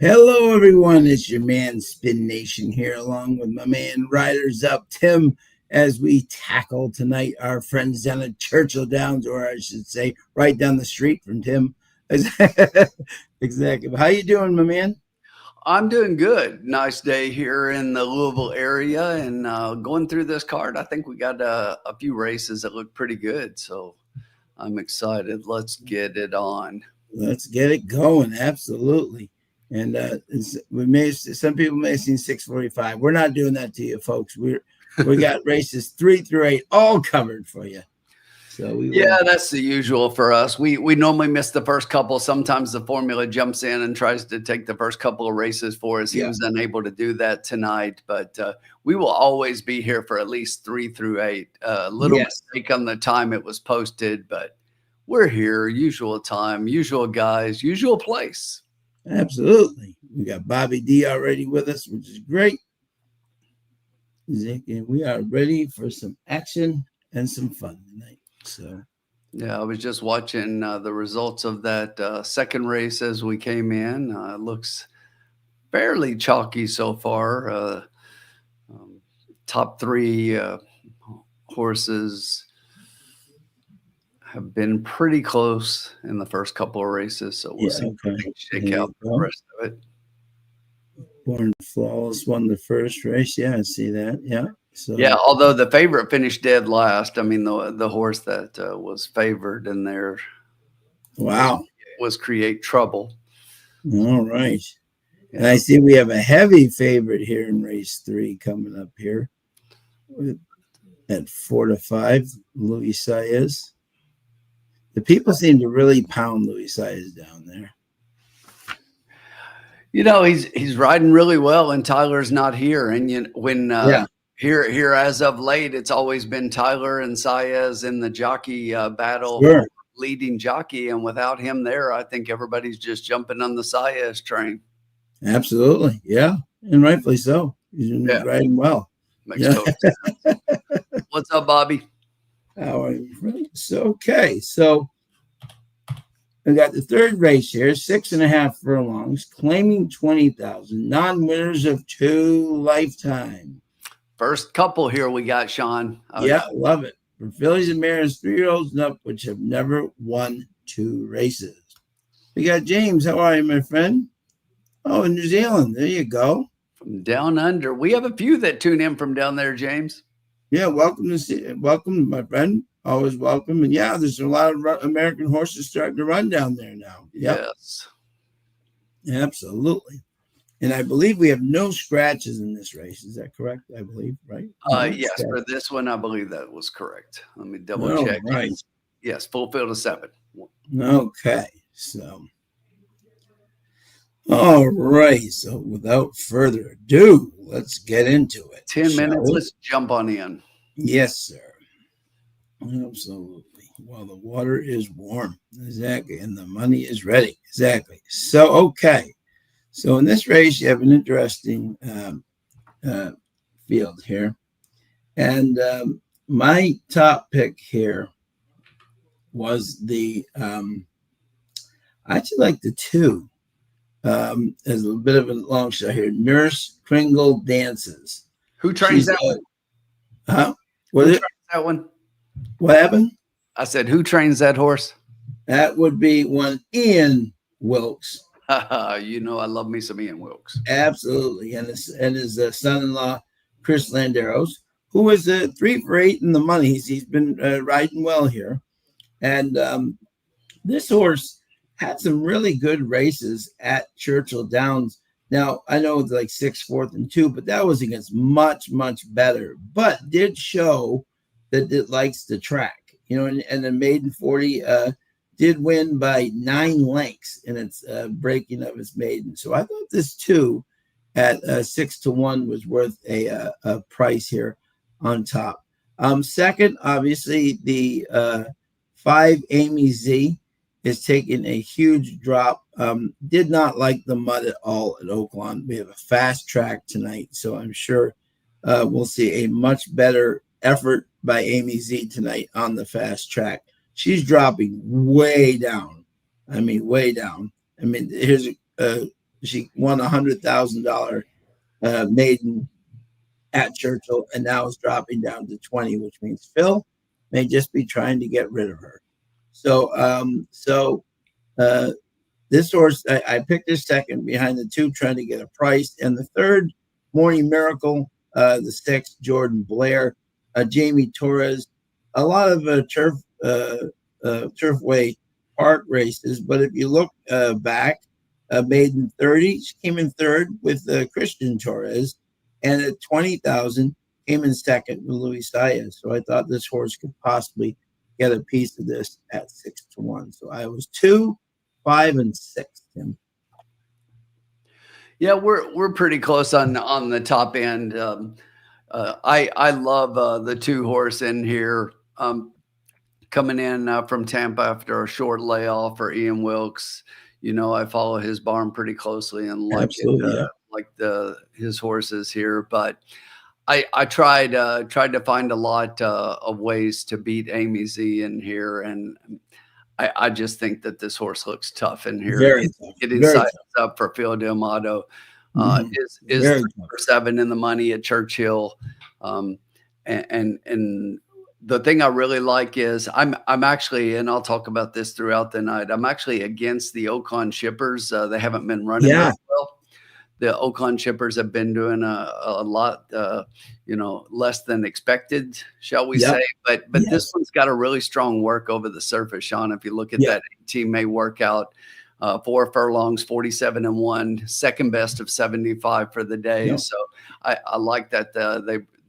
Hello, everyone. It's your man Spin Nation here, along with my man Riders Up Tim, as we tackle tonight our friends down at Churchill Downs, or I should say, right down the street from Tim. Exactly. How you doing, my man? I'm doing good. Nice day here in the Louisville area, and going through this card, I think we got a few races that look pretty good. So I'm excited. Let's get it on. Let's get it going. Absolutely. And we may some people may have seen 6:45. We're not doing that to you, folks. We got races 3 through 8 all covered for you. So Yeah, that's the usual for us. We normally miss the first couple. Sometimes the formula jumps in and tries to take the first couple of races for us. He was unable to do that tonight, but we will always be here for at least 3 through 8. Little mistake on the time it was posted, but we're here. Usual time, usual guys, usual place. Absolutely. We got Bobby D already with us, which is great. And we are ready for some action and some fun tonight. So, yeah, I was just watching the results of that second race as we came in. It looks fairly chalky so far. Top three horses have been pretty close in the first couple of races, so we'll see how things shake out for the rest of it. Born Flawless won the first race. Yeah, I see that. Yeah. So yeah, although the favorite finished dead last. I mean, the horse that was favored in there, was Create Trouble. All right. Yeah. And I see we have a heavy favorite here in race 3 coming up here at 4-5, Louis Saez. The people seem to really pound Louis Saez down there. You know, he's riding really well, and Tyler's not here. And when here as of late, it's always been Tyler and Saez in the jockey battle, leading jockey. And without him there, I think everybody's just jumping on the Saez train. Absolutely, yeah, and rightfully so. He's riding well. Makes total sense. What's up, Bobby? How are you? Okay, so we got the third race here, 6.5 furlongs, claiming 20,000, non-winners of 2 lifetime. First couple here we got, Sean. Yeah, love it. For fillies and mares, 3-year-olds and up, which have never won 2 races. We got James. How are you, my friend? Oh, in New Zealand. There you go. From down under. We have a few that tune in from down there, James. Yeah, welcome, my friend. Always welcome. And yeah, there's a lot of American horses starting to run down there now. Yep. Yes. Absolutely. And I believe we have no scratches in this race. Is that correct? I believe, right? Yes, for this one, I believe that was correct. Let me double check. Right. Yes, full field of 7. Okay. So, all right. So without further ado, let's get into it. 10 minutes. Let's jump on in. Yes, sir. Absolutely. Well, the water is warm. Exactly. And the money is ready. Exactly. So, okay. So in this race, you have an interesting field here. And my top pick here was the, I actually like the 2. There's a bit of a long shot here. Nurse Kringle Dances. Who trains that one? Huh? Who trains that one? What happened? I said, who trains that horse? That would be one Ian Wilkes. You know, I love me some Ian Wilkes. Absolutely. And his son-in-law, Chris Landeros, who was 3 for 8 in the money. He's been riding well here. And this horse had some really good races at Churchill Downs. Now, I know it's like 6th, 4th, and 2, but that was against much, much better. But did show that it likes the track. You know, and the maiden 40 did win by 9 lengths in its breaking of its maiden. So I thought this 2 at 6-1 was worth a price here on top. Second, obviously, the 5 Amy Z is taking a huge drop. Did not like the mud at all at Oaklawn. We have a fast track tonight, so I'm sure we'll see a much better effort by Amy Z tonight on the fast track. She's dropping way down. I mean, way down. I mean, here's She won $100,000 maiden at Churchill, and now is dropping down to 20, which means Phil may just be trying to get rid of her. So, uh, this horse, I picked her second behind the two, trying to get a price. And the third, Morning Miracle, the sixth, Jordan Blair, Jamie Torres, a lot of turfway park races. But if you look back, maiden 30, she came in third with Christian Torres, and at 20,000 came in second with Luis Saez. So I thought this horse could possibly get a piece of this at 6-1. So I was 2, 5, and 6, Tim. Yeah, we're pretty close on the top end. I love the 2 horse in here coming in from Tampa after a short layoff for Ian Wilkes. You know, I follow his barn pretty closely and like his horses here, but I tried to find a lot of ways to beat Amy Z in here, and I just think that this horse looks tough in here. Very tough. Getting sized up for Phil D'Amato is 7 in the money at Churchill, and the thing I really like is I'm actually, and I'll talk about this throughout the night, I'm actually against the Ocon shippers. They haven't been running very well. The Ocon shippers have been doing a lot, less than expected, shall we say. But this one's got a really strong work over the surface, Sean. If you look at that team May workout, 4 furlongs, 47-1, second best of 75 for the day. So I like that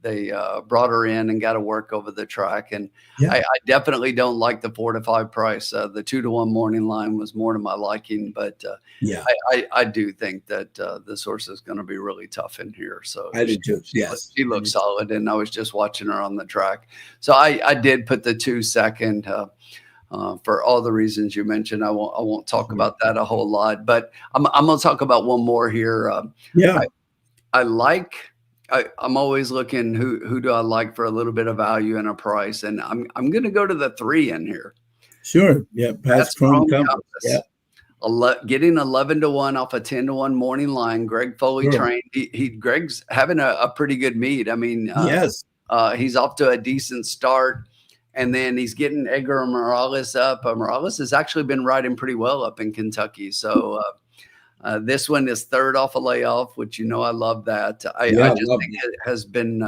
they brought her in and got to work over the track. And I definitely don't like the 4 to 5 price. The 2-1 morning line was more to my liking, but I do think that this horse is going to be really tough in here. So I do too. Yes, she looks solid, and I was just watching her on the track. So I did put the 2 second for all the reasons you mentioned. I won't talk about that a whole lot, but I'm going to talk about one more here. I'm always looking who do I like for a little bit of value and a price, and I'm going to go to the 3 in here. Sure, that's Chrome Compass. Getting 11-1 off a 10-1 morning line. Greg Foley trained. Greg's having a pretty good meet. I mean, he's off to a decent start, and then he's getting Edgar Morales up. Morales has actually been riding pretty well up in Kentucky, so. This one is third off a layoff, which I love that. I just think it has been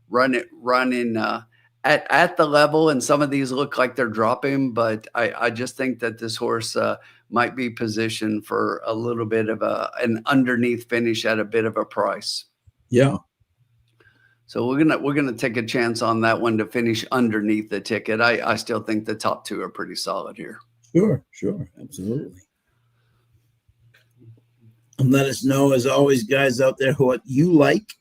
running at the level, and some of these look like they're dropping, but I just think that this horse might be positioned for a little bit of an underneath finish at a bit of a price. Yeah. So we're gonna take a chance on that one to finish underneath the ticket. I still think the top 2 are pretty solid here. Sure, absolutely. And let us know, as always, guys out there, what you like,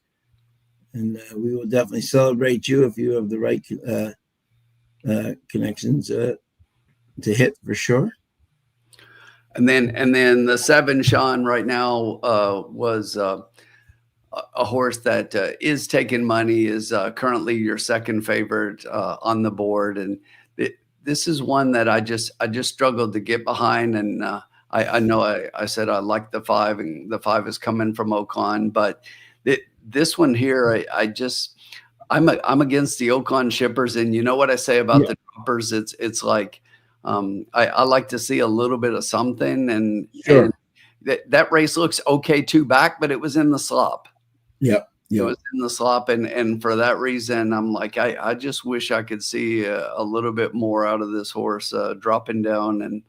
and we will definitely celebrate you if you have the right connections to hit for sure. And then the 7, Sean, right now was a horse that is taking money, is currently your second favorite on the board, and this is one that I just struggled to get behind, and I know I said I like the 5, and the 5 is coming from Ocon, but this one here, I'm against the Ocon shippers, and you know what I say about the droppers? It's like I like to see a little bit of something, and that race looks okay 2 back, but it was in the slop. It was in the slop, and for that reason, I'm like I just wish I could see a little bit more out of this horse dropping down, and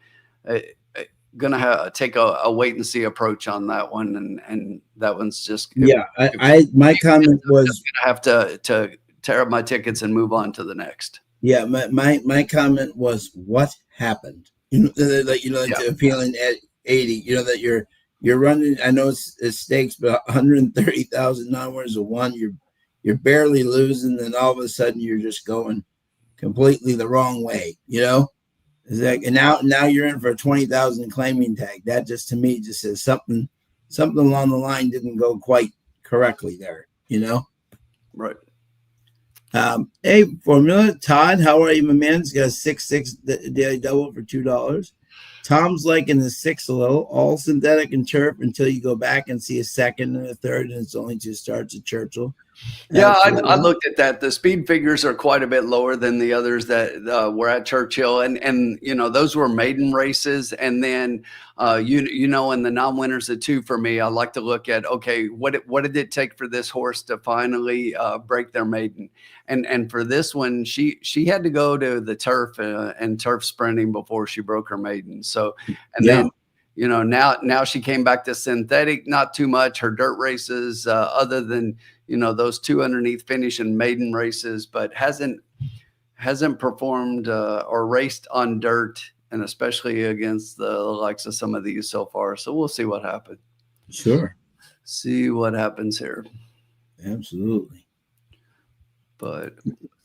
gonna take a wait and see approach on that one, and that one's just my comment was gonna have to tear up my tickets and move on to the next. My comment was, what happened? Appealing at 80, that you're running. I know it's stakes, but 130,000 hours of one, you're barely losing, and all of a sudden you're just going completely the wrong way. And now you're in for a 20,000 claiming tag. That just, to me, just says something along the line didn't go quite correctly there. Right. Hey, Formula Todd, how are you, my man? It's got a 6-6 daily double for $2. Tom's liking the 6 a little, all synthetic and turf until you go back and see a second and a third, and it's only 2 starts at Churchill. Yeah, I looked at that. The speed figures are quite a bit lower than the others that were at Churchill, and those were maiden races. And then in the non-winners of 2 for me, I like to look at, okay, what did it take for this horse to finally break their maiden? And for this one, she had to go to the turf and turf sprinting before she broke her maiden. So, and then. Now she came back to synthetic, not too much. Her dirt races, other than those 2 underneath finish and maiden races, but hasn't performed or raced on dirt, and especially against the likes of some of these so far. So we'll see what happens. Sure. See what happens here. Absolutely. But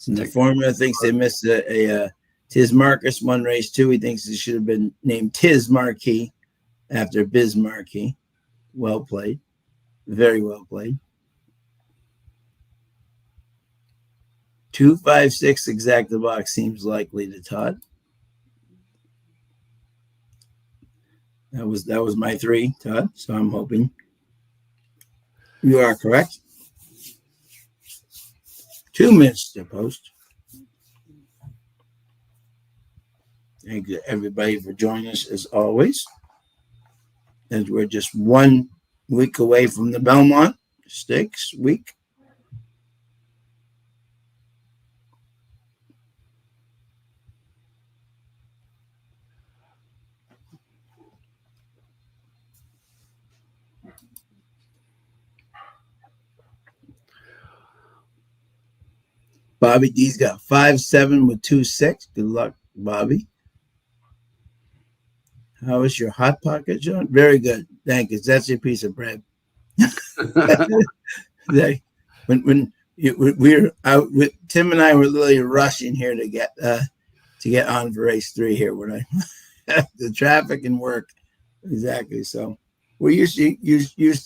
the formula thinks they missed a Tiz Marcus won race 2. He thinks it should have been named Tiz Marquis after Biz Marquis. Well played. Very well played. 2, 5, 6 exact the box seems likely to Todd. That was my 3, Todd. So I'm hoping you are correct. 2 minutes to post. Thank you everybody for joining us as always. As we're just 1 week away from the Belmont Stakes week. Bobby D's got 5-7 with 2-6. Good luck, Bobby. How is your hot pocket, John? Very good. Thank you. That's your piece of bread. when we're out with Tim and I were literally rushing here to get on for race 3 here when the traffic and work. Exactly. So we're used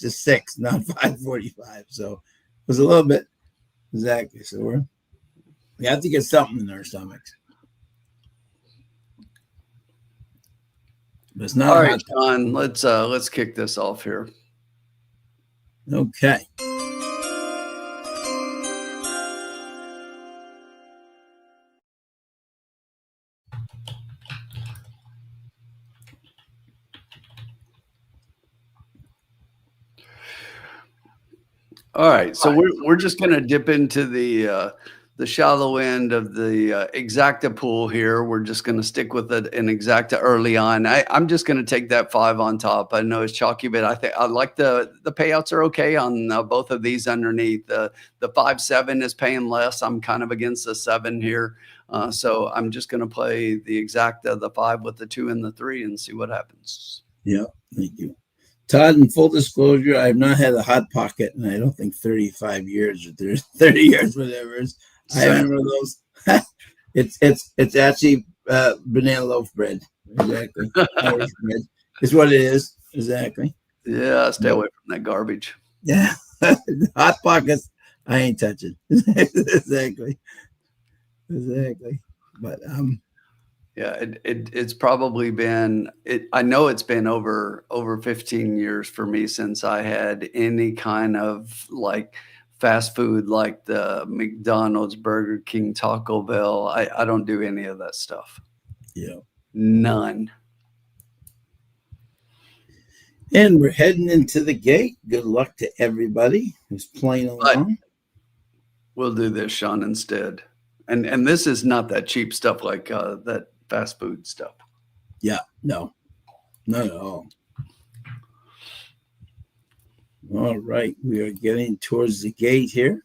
to 6, not 5:45. So it was a little bit exactly. So we have to get something in our stomachs. But it's not all right, John. Let's kick this off here. Okay. All right, so we're just going to dip into the shallow end of the exacta pool here. We're just going to stick with an exacta early on. I'm just going to take that 5 on top. I know it's chalky, but I think I like the payouts are okay on both of these underneath. The 5-7 is paying less. I'm kind of against the 7 here, so I'm just going to play the exacta, the 5 with the 2 and the 3, and see what happens. Yeah, thank you. Todd, in full disclosure, I have not had a hot pocket in I don't think 35 years or 30 years, whatever it is. I haven't one of those. It's actually banana loaf bread. Exactly. Irish bread is what it is. Exactly. Yeah, stay away from that garbage. Yeah. Hot pockets, I ain't touching. Exactly. But yeah, it's probably been I know it's been over 15 years for me since I had any kind of like fast food like the McDonald's, Burger King, Taco Bell. I don't do any of that stuff. Yeah. None. And we're heading into the gate. Good luck to everybody who's playing along. We'll do this, Sean, instead. And this is not that cheap stuff like that fast food stuff. Yeah, no, not at all. All right, we are getting towards the gate here.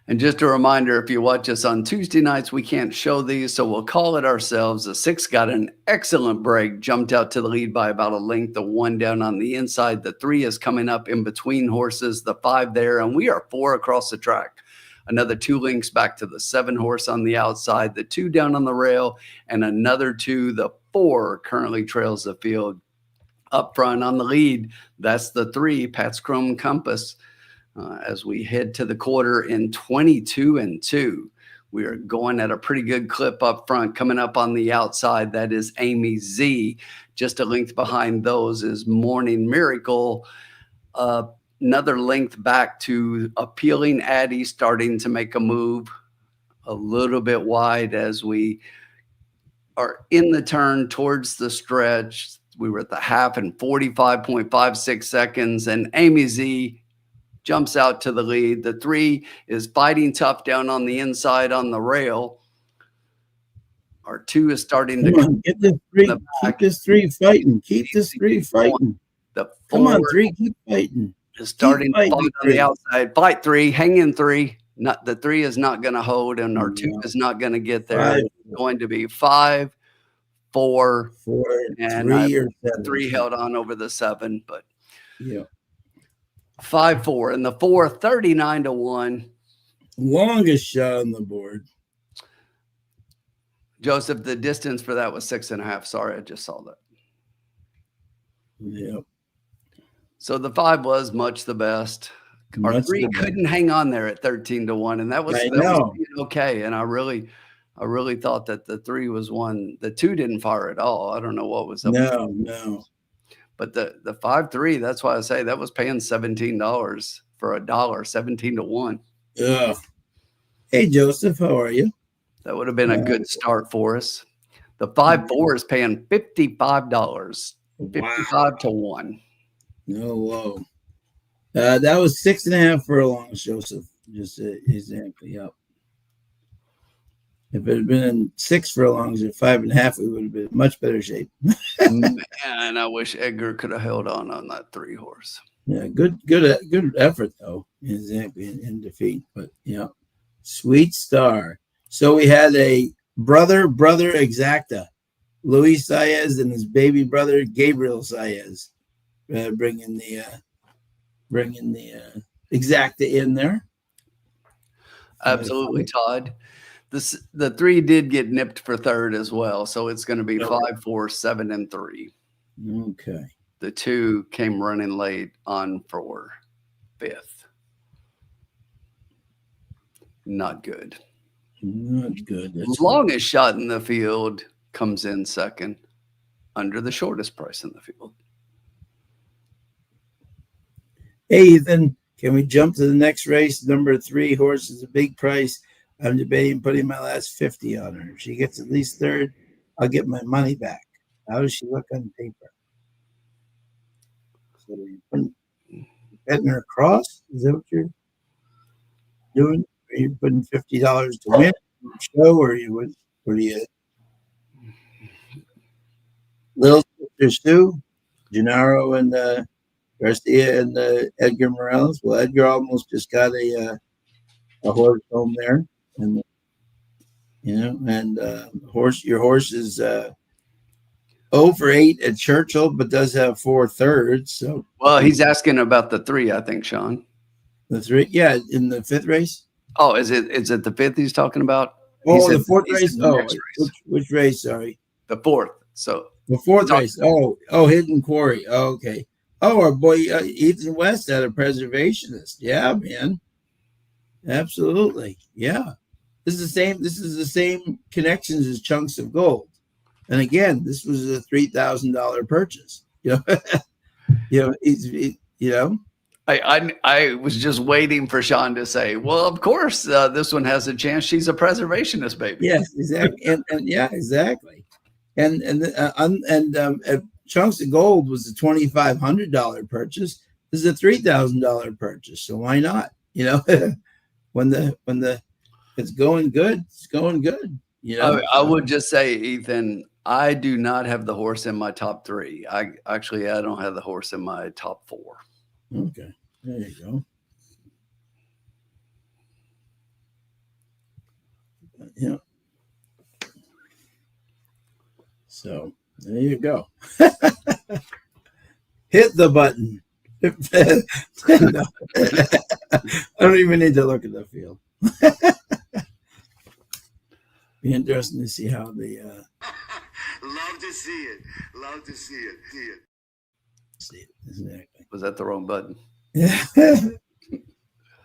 And just a reminder, if you watch us on Tuesday nights, we can't show these, so we'll call it ourselves. The 6 got an excellent break, jumped out to the lead by about a length. The 1 down on the inside. The 3 is coming up in between horses. The 5 there, and we are 4 across the track. Another 2 links back to the 7 horse on the outside, the 2 down on the rail, and another 2. The 4 currently trails the field. Up front on the lead, that's the 3, Pat's Chrome Compass. As we head to the quarter in 22-2, We are going at a pretty good clip up front. Coming up on the outside, that is Amy Z. Just a length behind those is Morning Miracle. Another length back to Appealing Addie, starting to make a move a little bit wide as we are in the turn towards the stretch. We were at the half in 45.56 seconds, and Amy Z jumps out to the lead. The 3 is fighting tough down on the inside on the rail. Our 2 is starting to come on, get this 3. Keep this 3 fighting. Keep this 3 fighting. The 4 come on, 3, keep fighting. Is starting to fight on the 3. outside. Fight 3, hang in 3. Not the 3 is not going to hold, and our 2 is not going to get there. 5, it's going to be 5, 4, 4, and 3 or 7. 3 held on over the 7, but yeah. 5, 4, and the 4 39-1. Longest shot on the board. Joseph, the distance for that was 6.5. Sorry, I just saw that. Yep. So the 5 was much the best. Our 3 couldn't hang on there at 13-1, and that was okay. And I really thought that the 3 was one. The 2 didn't fire at all. I don't know what was up. No. But the 5-3, that's why I say that was paying $17 for $1, 17-1. Ugh. Hey, Joseph, how are you? That would have been a good start for us. The 5-4 is paying $55, 55-1. No low. That was 6.5 furlongs, Joseph. Just exactly. Yep. If it had been 6 furlongs or 5.5, we would have been in much better shape. Man, I wish Edgar could have held on that 3 horse. Yeah, good effort though. Exactly in defeat, but yeah, Sweet Star. So we had a brother exacta, Luis Saez, and his baby brother Gabriel Saez, bringing the exacta in there. Absolutely, Todd. The 3 did get nipped for 3rd as well, so it's going to be 5, 4, 7, and 3. Okay. The 2 came running late on for 5th. Not good. Not good. The longest shot in the field comes in 2nd, under the shortest price in the field. Hey, Ethan, can we jump to the next race? Number 3 horse is a big price. I'm debating putting my last 50 on her. If she gets at least 3rd, I'll get my money back. How does she look on paper? So you're betting her across? Is that what you're doing? Are you putting $50 to win show, or you Little Sister Sue, Gennaro, and Garcia, and Edgar Morales? Well, Edgar almost just got a horse home there, and your horse is 0 for 8 at Churchill, but does have 4 thirds. So, well, he's asking about the 3, I think, Sean. The 3, yeah, in the 5th race. Oh, is it the 5th he's talking about? Oh, the 4th race. Oh, race. Which race? Sorry, the 4th. So the 4th race. Oh, Hidden Quarry. Oh, okay. Oh, our boy Ethan West had a preservationist. Yeah, man. Absolutely. Yeah. This is the same connections as Chunks of Gold. And again, this was a $3,000 purchase. I was just waiting for Sean to say, well, of course, this one has a chance. She's a preservationist, baby. Yes, exactly. and yeah, exactly. And Chunks of Gold was a $2,500 purchase. This is a $3,000 purchase. So why not? When it's going good, it's going good. I would just say, Ethan, I do not have the horse in my top 3. I don't have the horse in my top 4. Okay, there you go. Yeah. So there you go. Hit the button. No. I don't even need to look at the field. Be interesting to see how the love to see it. Love to see it. See it. Exactly. Was that the wrong button? Yeah.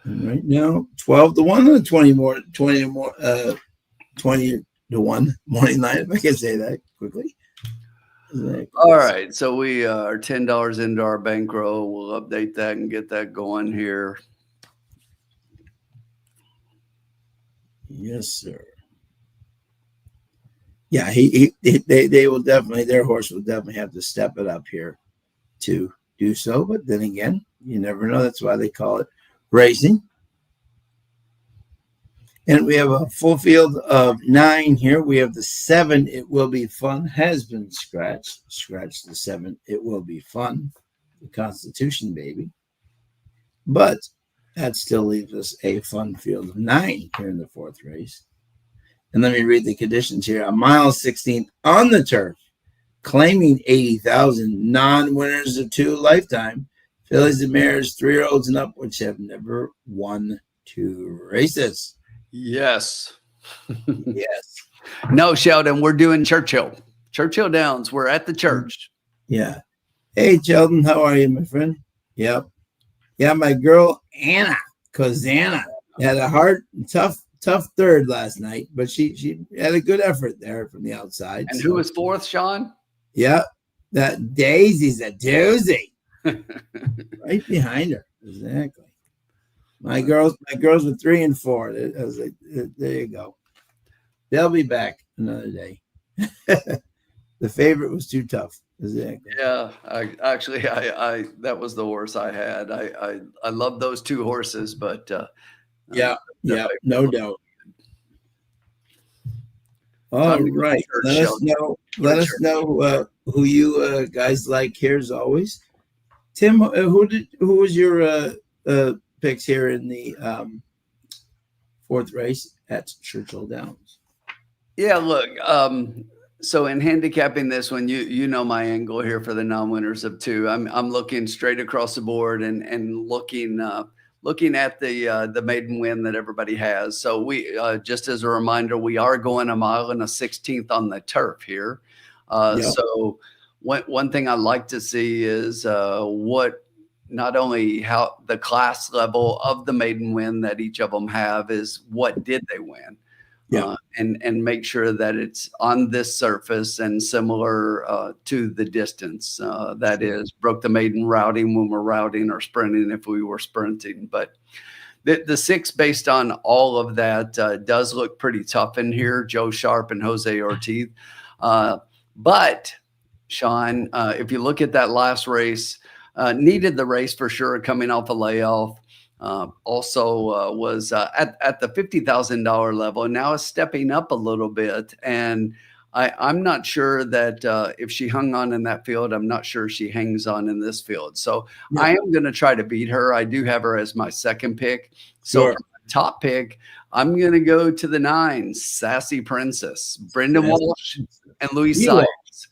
And right now, 12-1 or 20 more, 20 more, 20-1 morning line. If I can say that quickly. All right. So we are $10 into our bankroll. We'll update that and get that going here. Yes, sir. Yeah, they will definitely, their horse will definitely have to step it up here to do so. But then again, you never know. That's why they call it racing. And we have a full field of 9 here. We have the 7, It Will Be Fun, has been scratched. Scratch the 7, It Will Be Fun, the Constitution baby. But that still leaves us a fun field of 9 here in the 4th race. And let me read the conditions here. A mile 16th on the turf, claiming 80,000, non-winners of 2 lifetime, fillies and mares, 3-year-olds and up, which have never won 2 races. Yes. Yes. No, Sheldon, we're doing Churchill Downs. We're at the church. Yeah. Hey, Sheldon, how are you, my friend? Yep. Yeah, my girl, Anna Kozana, had a hard, tough third last night, but she had a good effort there from the outside. And who was 4th, Sean? Yeah. That Daisy's a doozy. Right behind her. Exactly. My girls were 3 and 4. I was like, there you go. They'll be back another day. The favorite was too tough. Exactly. Yeah, I that was the horse I had. I love those 2 horses, but yeah, no doubt. All right. Let us know who you guys like here as always. Tim, who was your picks here in the 4th race at Churchill Downs? Yeah, look, so in handicapping this one, you know my angle here for the non-winners of 2. I'm looking straight across the board and looking at the maiden win that everybody has. So we just as a reminder, we are going a mile and a 16th on the turf here. So one thing I like to see is what not only how the class level of the maiden win that each of them have is what did they win. And make sure that it's on this surface and similar to the distance. That is, broke the maiden routing when we're routing or sprinting if we were sprinting. But the 6, based on all of that, does look pretty tough in here. Joe Sharp and Jose Ortiz. But, Sean, if you look at that last race, needed the race for sure coming off a layoff. Also was at the $50,000 level, and now is stepping up a little bit. And I'm not sure that if she hung on in that field, I'm not sure she hangs on in this field. So I am going to try to beat her. I do have her as my 2nd pick. So top pick, I'm going to go to the 9, Sassy Princess, Brendan Walsh and Louis Sykes.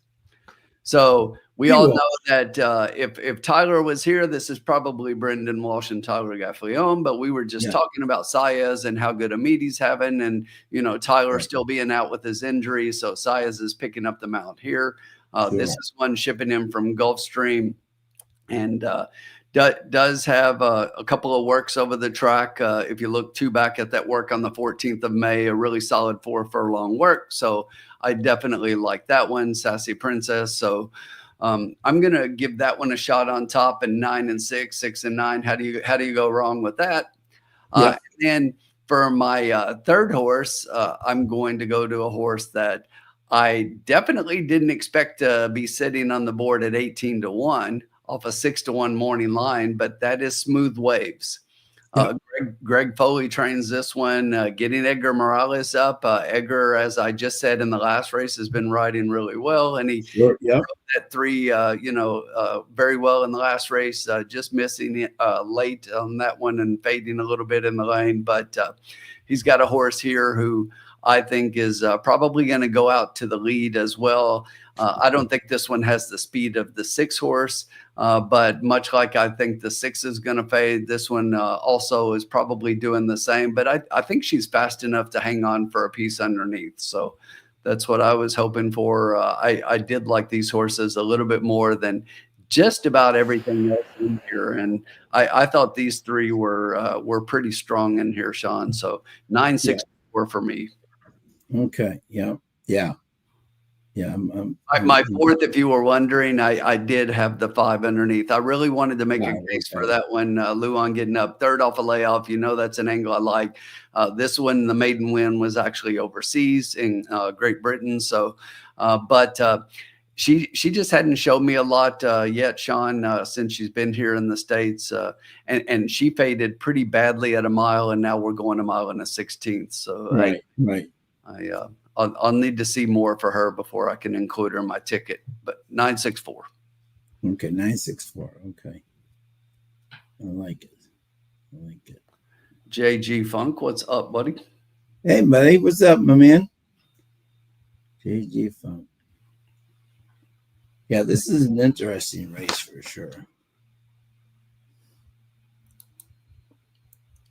So we all know that if Tyler was here, this is probably Brendan Walsh and Tyler Gaffleon, but we were just talking about Saez and how good a meet he's having. And, Tyler still being out with his injury. So Saez is picking up the mount here. This is one shipping him from Gulfstream and does have a couple of works over the track. If you look back at that work on the 14th of May, a really solid 4 furlong work. So I definitely like that one, Sassy Princess. So I'm going to give that one a shot on top, and 9 and 6, 6 and 9. How do you go wrong with that? And for my 3rd horse, I'm going to go to a horse that I definitely didn't expect to be sitting on the board at 18-1 off a 6-1 morning line, but that is Smooth Waves. Greg Foley trains this one, getting Edgar Morales up. Edgar, as I just said in the last race, has been riding really well, and he rode that 3, very well in the last race. Just missing it late on that one and fading a little bit in the lane, but he's got a horse here who I think is probably going to go out to the lead as well. I don't think this one has the speed of the 6 horse, but much like I think the 6 is going to fade, this one also is probably doing the same. But I think she's fast enough to hang on for a piece underneath. So that's what I was hoping for. I did like these horses a little bit more than just about everything else in here. And I thought these three were pretty strong in here, Sean. So 964 for me. Okay. Yeah. Yeah. Yeah. My fourth, if you were wondering, I did have the 5 underneath. I really wanted to make a case for that one. Luan getting up third off a layoff. You know, that's an angle I like. This one, the maiden win was actually overseas in Great Britain. So, but she just hadn't showed me a lot yet, Sean, since she's been here in the States. And she faded pretty badly at a mile, and now we're going a mile and a 16th. So right. I'll need to see more for her before I can include her in my ticket. But 964. Okay, 964. Okay, I like it. JG Funk, what's up, buddy? Hey, buddy, what's up, my man? JG Funk. Yeah, this is an interesting race for sure.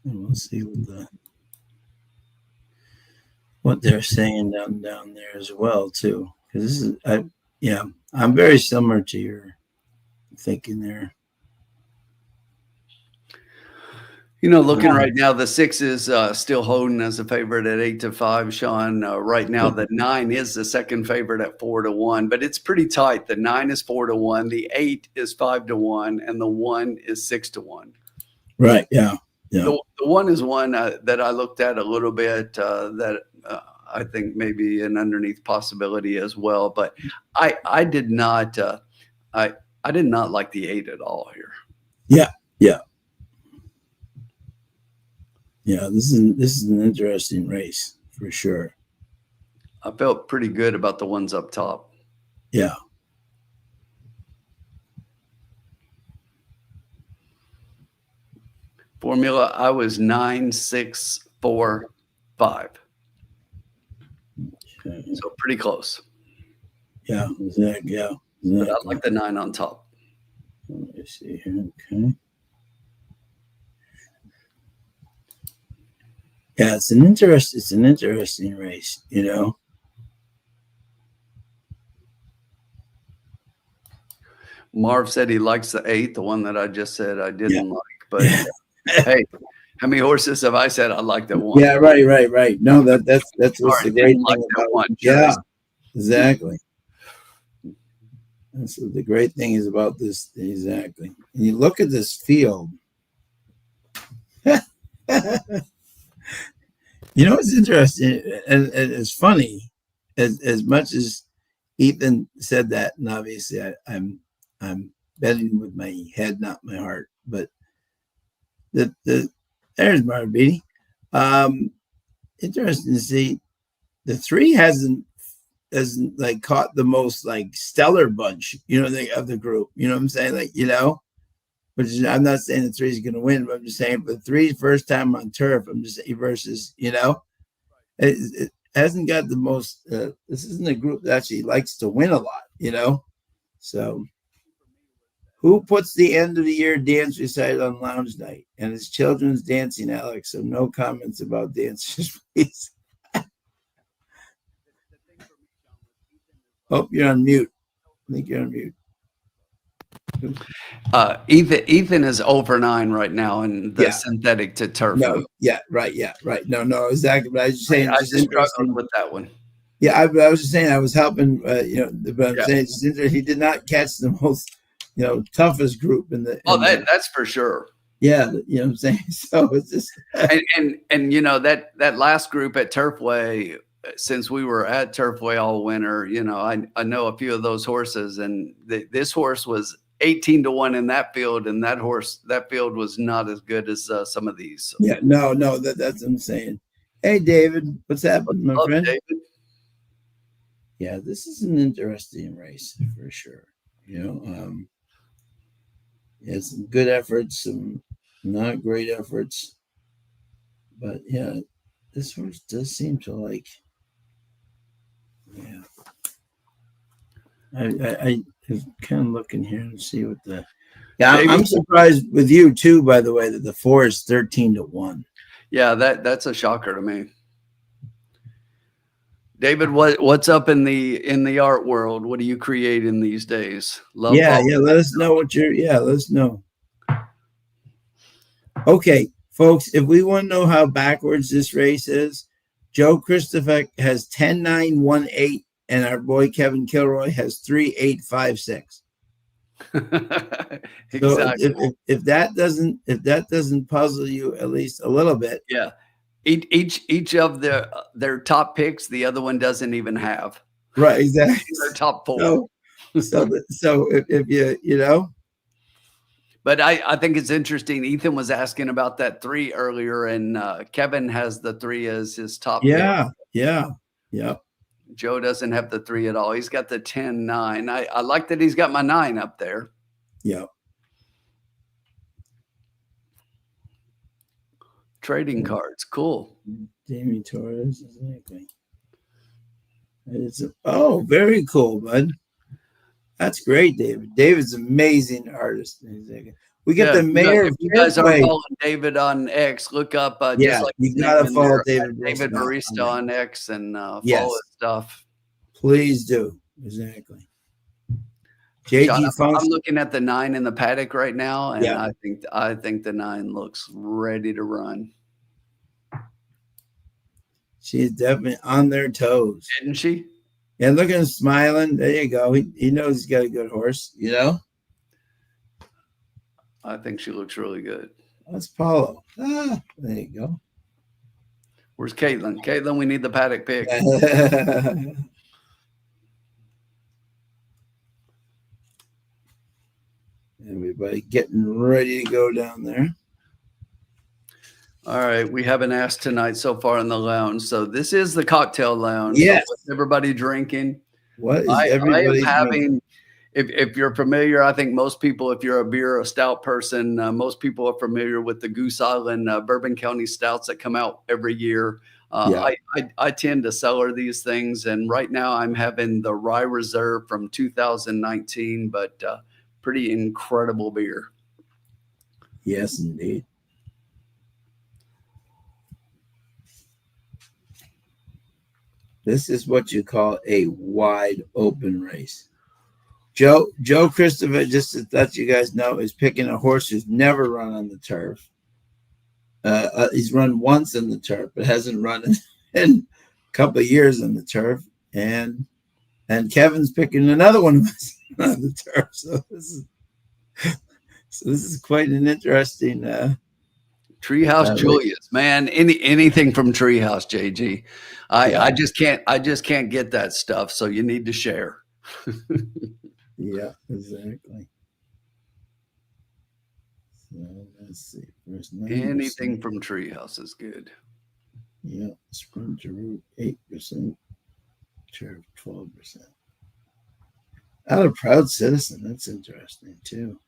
And we'll see what they're saying down there as well too. Because this is, I'm very similar to your thinking there. You know, looking right now, the 6 is still holding as a favorite at 8-5, Sean. Right now, the 9 is the second favorite at 4-1, but it's pretty tight. The 9 is 4-1, the 8 is 5-1, and the 1 is 6-1. Right. Yeah. The 1 is one that I looked at a little bit that I think maybe an underneath possibility as well. But I did not I did not like the 8 at all here. Yeah. This is an interesting race for sure. I felt pretty good about the ones up top. Yeah. Formula, I was 9, 6, 4, 5. Okay. So pretty close. Yeah, exactly. Yeah. But I like the 9 on top. Let me see here. Okay. Yeah, it's an interesting race, you know. Marv said he likes the 8, the one that I just said I didn't like. But hey, how many horses have I said I like that one? Yeah, right. No, that's what's the great thing about one. Yeah, exactly. That's what the great thing is about this. Exactly. And you look at this field. You know, it's interesting and it's funny as much as Ethan said that, and obviously I'm betting with my head, not my heart. But there's Marv Beatty. Interesting to see the 3 hasn't like caught the most like stellar bunch, you know, of the group. You know what I'm saying? Like, you know, which is, I'm not saying the 3 is going to win, but I'm just saying for the 3 first time on turf, I'm just versus, you know, it hasn't got the most. This isn't a group that actually likes to win a lot, you know. So, who puts the end of the year dance recited on lounge night? And it's children's dancing, Alex. So no comments about dancers, please. Oh, you're on mute. I think you're on mute. Ethan is over 9 right now in the synthetic to turf. No, right. No, exactly. But I was just saying, I just struggled with that one. Yeah, I was just saying I was helping. You know, but I'm saying it's interesting. He did not catch the most, you know, toughest group in the. That's for sure. Yeah, you know what I'm saying. So it's just and you know that last group at Turfway. Since we were at Turfway all winter, you know, I know a few of those horses, and this horse was 18-1 in that field, and that field was not as good as some of these. So. Yeah, no, that's what I'm saying. Hey, David, what's happening, my friend? David? Yeah, this is an interesting race for sure. You know, yeah, some good efforts, some not great efforts, but yeah, this horse does seem to like. Yeah, I was kind of looking here and see what the. Yeah, I'm surprised with you too. By the way, that the 4 is 13-1. Yeah, that's a shocker to me. David, what's up in the art world? What are you creating these days? Love Yeah, following. let us know let us know. Okay, folks, if we want to know how backwards this race is, Joe Christopher has 10-9-1-8, and our boy Kevin Kilroy has 3-8-5-6. Exactly. So if that doesn't puzzle you at least a little bit, Yeah. Each of their top picks, the other one doesn't even have. right? Exactly. Their top four. So if you know. But I think it's interesting. Ethan was asking about that 3 earlier, and Kevin has the 3 as his top pick. Yeah. Joe doesn't have the 3 at all. He's got the 10-9. I like that he's got my 9 up there. Yeah. Trading cards. Cool. Jamie Torres, exactly. Very cool, bud. That's great, David. David's an amazing artist. We get the mayor. If you guys aren't following David on X, look up. Just like you gotta follow David Barista on X and follow his stuff. Please do. Exactly. John, I'm looking at the 9 in the paddock right now, and I think the 9 looks ready to run. She's definitely on their toes, isn't she? Yeah, look at him smiling. There you go. He knows he's got a good horse, you know? I think she looks really good. That's Paulo. There you go. Where's Caitlin? Caitlin, we need the paddock pick. Everybody getting ready to go down there. All right, we haven't asked tonight so far in the lounge. So this is the cocktail lounge. Yes. So what's everybody drinking? What is everybody having? If you're familiar, I think most people, if you're a beer or stout person, most people are familiar with the Goose Island Bourbon County stouts that come out every year. I tend to cellar these things, and right now I'm having the Rye Reserve from 2019, but pretty incredible beer. Yes, indeed. This is what you call a wide open race. Joe Christopher, just to let you guys know, is picking a horse who's never run on the turf. He's run once in the turf, but hasn't run in a couple of years on the turf. And Kevin's picking another one on the turf. So this is quite an interesting. Treehouse Julius, man, anything from Treehouse, JG. I just can't get that stuff. So you need to share. Yeah, exactly. So let's see. Anything from Treehouse is good. Yeah, Sprinter Root 8%, Turf 12%. Out of Proud Citizen, that's interesting too.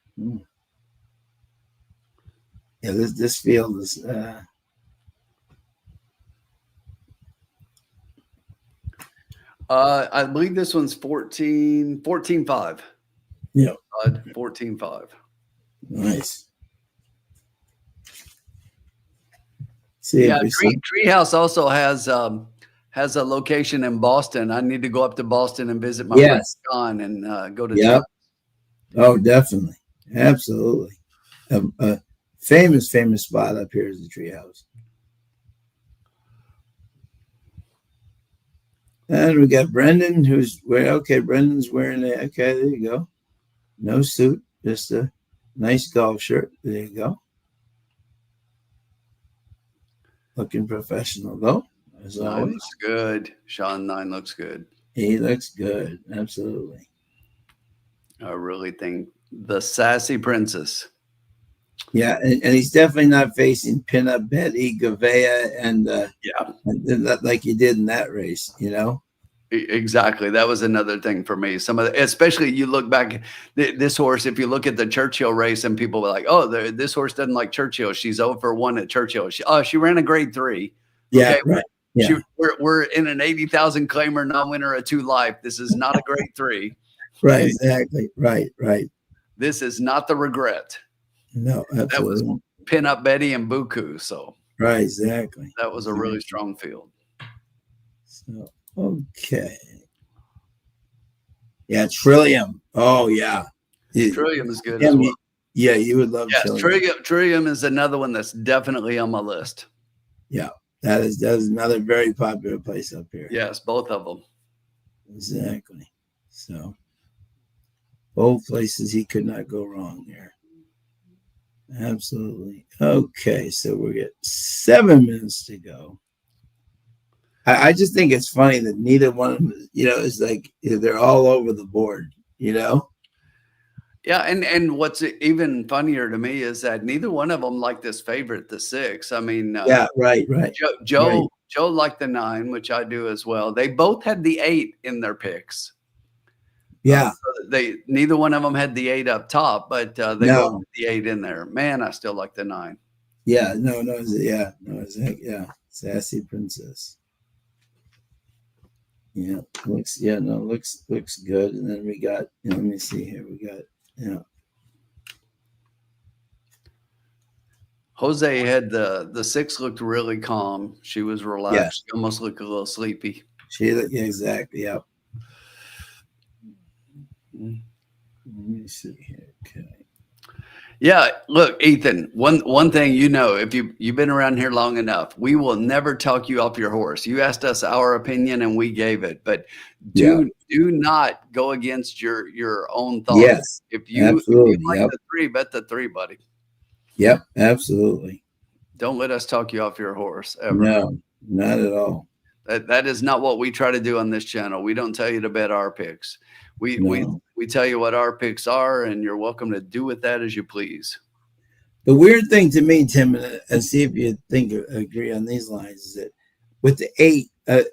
Yeah, this field is. I believe this one's 14.5. Yeah. 14.5. Nice. Treehouse also has a location in Boston. I need to go up to Boston and visit my friend John and go to. Yeah. Oh, definitely, absolutely. A famous spot up here is the Treehouse. And we got Brendan, Brendan's wearing there you go. No suit, just a nice golf shirt. There you go. Looking professional, though, as always. Looks good. Sean 9 looks good. He looks good, absolutely. I really think the Sassy Princess. Yeah, and he's definitely not facing Pinup Betty, Gavea, and like he did in that race, you know. Exactly. That was another thing for me. Especially you look back, this horse, if you look at the Churchill race and people were like, oh, this horse doesn't like Churchill. She's 0-1 at Churchill. She ran a grade 3. Yeah, okay? Right. Yeah. We're in an 80,000 claimer non-winner at 2 Life. This is not a grade 3. Right. Exactly. Right. This is not the regret. No, absolutely. That was Pinup Betty and Buku. So right. Exactly. That was a really strong field. So, okay. Yeah, Trillium. Oh, yeah. Trillium is good as Him, well. yeah, you would love Yes, Trillium. Trillium is another one that's definitely on my list. Yeah, that is another very popular place up here. Yes, both of them. Exactly. So, both places he could not go wrong here. Absolutely. Okay, so we get 7 minutes to go. I just think it's funny that neither one of them, is like they're all over the board, Yeah, and what's even funnier to me is that neither one of them like this favorite, the 6. I mean, Yeah, right. Joe liked the 9, which I do as well. They both had the 8 in their picks. Yeah. They neither one of them had the 8 up top, but they both No. had the 8 in there. Man, I still like the 9. Yeah, no, Sassy Princess. Yeah, looks good. And then we got, let me see here. We got, Jose had the 6 looked really calm. She was relaxed. She almost looked a little sleepy. Yeah, exactly. Yeah. Let me see here. Okay. Yeah, look, Ethan, one thing if you've been around here long enough, we will never talk you off your horse. You asked us our opinion and we gave it, but do not go against your own thoughts. Yes. If you like the 3, bet the 3, buddy. Yep, absolutely. Don't let us talk you off your horse ever. No, not at all. That is not what we try to do on this channel. We don't tell you to bet our picks. We tell you what our picks are, and you're welcome to do with that as you please. The weird thing to me, Tim, and see if you agree on these lines, is that with the 8, the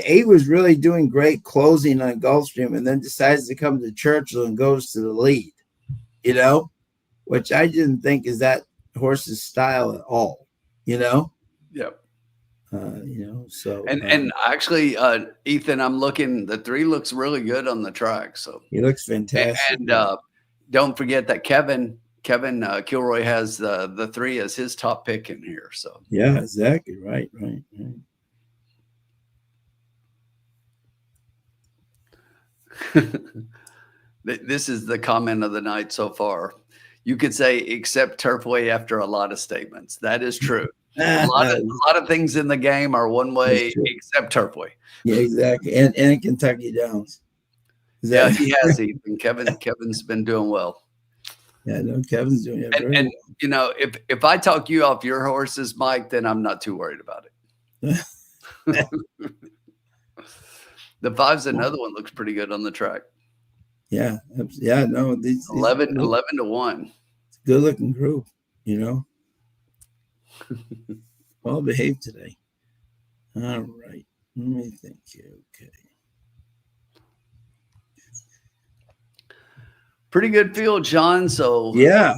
8 was really doing great closing on Gulfstream, and then decides to come to Churchill and goes to the lead, which I didn't think is that horse's style at all, Yep. So and actually, Ethan, I'm looking. The 3 looks really good on the track. So he looks fantastic. And don't forget that Kevin Kilroy has the 3 as his top pick in here. So yeah, exactly. Right. This is the comment of the night so far. You could say except Turfway after a lot of statements. That is true. A lot of things in the game are one way except Turfway. Yeah, exactly. And Kentucky Downs. Yeah, he has. Kevin's been doing well. Yeah, no, Kevin's doing it very well. If I talk you off your horses, Mike, then I'm not too worried about it. The 5's another one looks pretty good on the track. Yeah. No, these 11 to 1. It's a good looking group, Well behaved today. All right. Let me think here. Okay. Pretty good field, John. So yeah,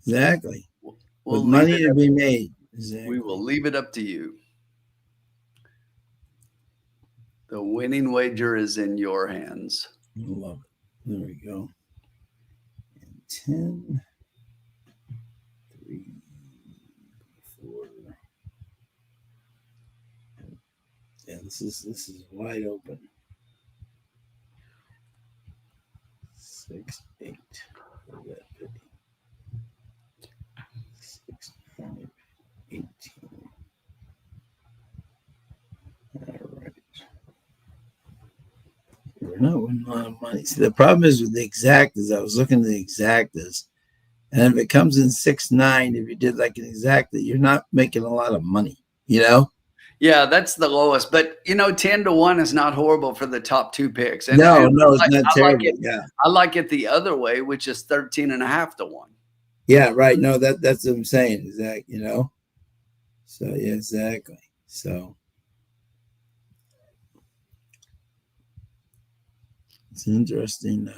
exactly. With money to be made. Exactly. We will leave it up to you. The winning wager is in your hands. I love it. There we go. And 10, 3, 4. Yeah, this is wide open. 6, 8. What would that be? 6, 5, 18. All right. We're not winning a lot of money. See, the problem is with the exactas. I was looking at the exactas, and if it comes in 6-9, if you did like an exacta, you're not making a lot of money. Yeah, that's the lowest. But 10 to 1 is not horrible for the top 2 picks. And no, it's not terrible. I like it the other way, which is 13.5 to 1. Yeah, right. No, that's what I'm saying. Exactly. So yeah, exactly. So it's interesting.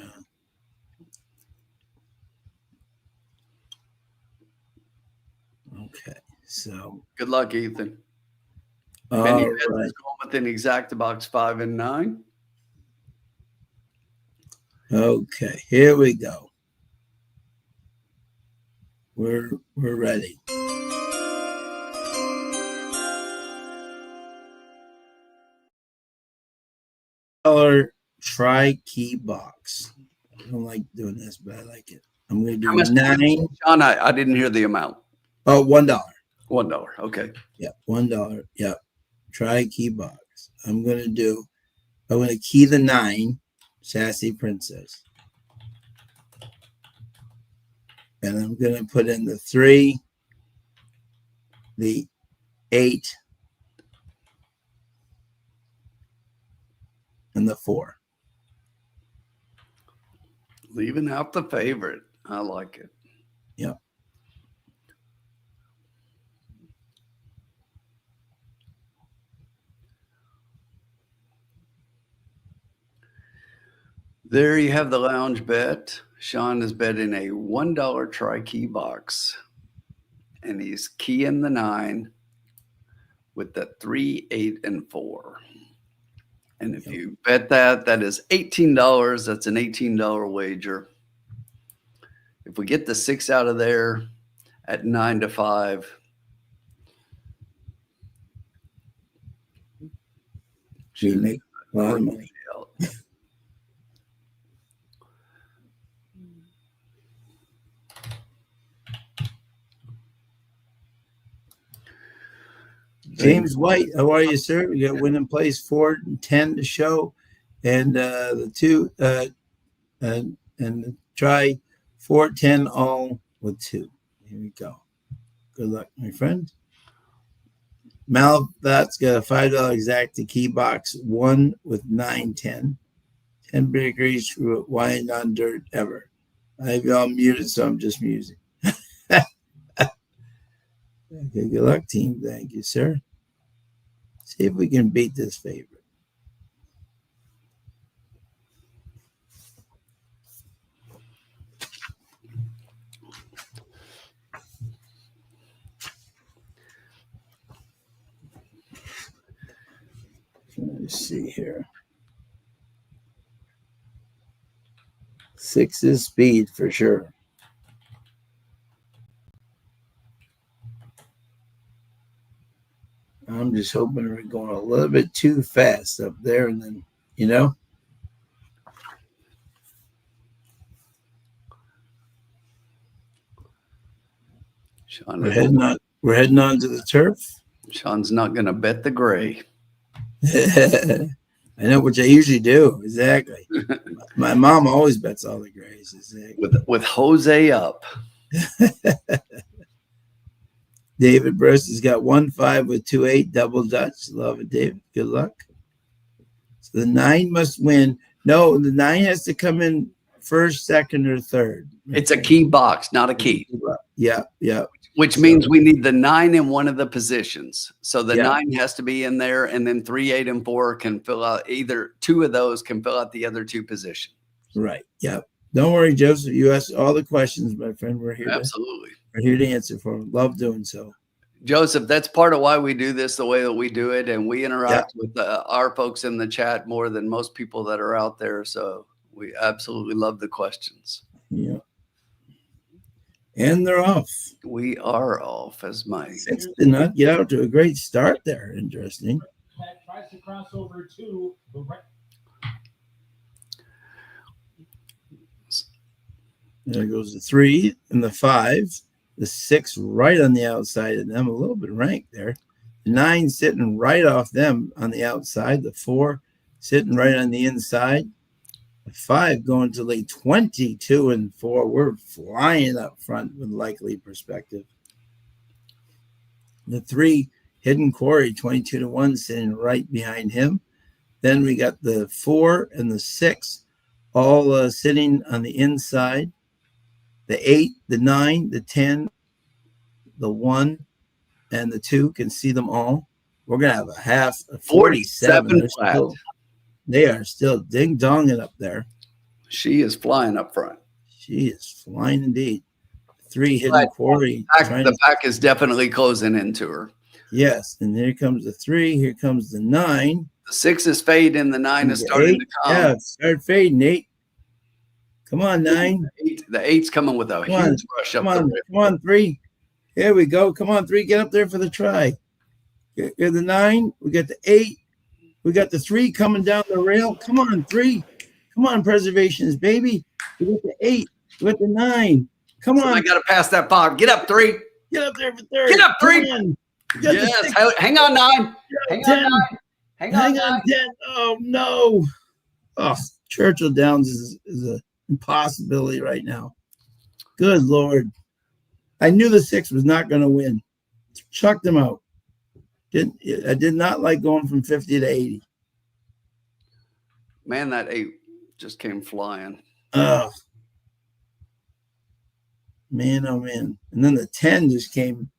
Okay, so good luck, Ethan. All Benny right. Going with an exacta box 5 and 9. Okay, here we go. We're ready. try key box. I don't like doing this, but I like it. I'm going to How do much did you 9. say, Sean, I didn't hear the amount. Oh, $1. $1. Okay. Yeah, $1. Yeah. Try key box. I'm going to key the 9, Sassy Princess. And I'm going to put in the 3, the 8, and the 4. Leaving out the favorite. I like it. Yeah. There you have the lounge bet. Sean is betting a $1 try key box. And he's keying the 9 with the 3, 8, and 4. And if you bet that, that is $18. That's an $18 wager. If we get the 6 out of there at 9-5, We make a lot of money. James White, how are you, sir? We got winning place 4 and 10 to show, and the 2 and try 4, 10 all with 2. Here we go. Good luck, my friend. Mal, that's got a $5 exact key box 1 with 9, 10. 10 degrees through wine on dirt ever. I have y'all muted, so I'm just musing. Okay, good luck, team. Thank you, sir. See if we can beat this favorite. Let's see here. 6 is speed for sure. I'm just hoping we're going a little bit too fast up there, and then, you know. Sean, we're heading on to the turf. Sean's not going to bet the gray. I know, which I usually do. Exactly. My mom always bets all the grays. Exactly. With Jose up. David Burst has got 1-5 with 2-8 double Dutch. Love it, David. Good luck. So the 9 must win. No, the 9 has to come in first, second, or third. It's a key box, not a key. Yeah, yeah. Which means we need the 9 in one of the positions. So the Yeah. 9 has to be in there, and then 3, 8, and 4 can fill out either 2 of those can fill out the other 2 positions. Right. Yeah. Don't worry, Joseph. You asked all the questions, my friend. We're here. Absolutely. We're here to answer for them. Love doing so. Joseph, that's part of why we do this the way that we do it. And we interact with our folks in the chat more than most people that are out there. So we absolutely love the questions. Yeah. And they're off. We are off, as my 6 did not get out to a great start there. Interesting. That tries to cross over to the right. There goes the 3 and the 5. The 6 right on the outside of them, a little bit ranked there. The 9 sitting right off them on the outside. The 4 sitting right on the inside. The 5 going to late 22 and 4. We're flying up front with likely perspective. The 3, Hidden Quarry, 22-1, sitting right behind him. Then we got the 4 and the 6 all sitting on the inside. The 8, the 9, the 10, the 1, and the 2 can see them all. We're going to have a half, a 47. They are still ding-donging up there. She is flying up front. She is flying indeed. 3, Hidden Quarry. The back is definitely closing into her. Yes, and here comes the 3. Here comes the 9. The 6 is fading. The 9 is starting to come. Yeah, start fading, 8. Come on, 9. The 8's coming with a huge rush up the rip. Come on, 3. Here we go. Come on, 3. Get up there for the try. Get the 9. We got the 8. We got the 3 coming down the rail. Come on, 3. Come on, Preservations, baby. We got the 8. We got the 9. Come So I on. got to pass that 5. Get up, 3. Get up there for 3rd. Get up, 3. Come on. We got the Yes. 6. Hang on, 9. Hang 10. on, 9. Hang on, 10. Oh, no. Oh, Churchill Downs is an impossibility right now. Good Lord. I knew the 6 was not going to win. Chucked him out. I did not like going from 50 to 80. Man, that 8 just came flying. Oh, man, oh, man. And then the 10 just came.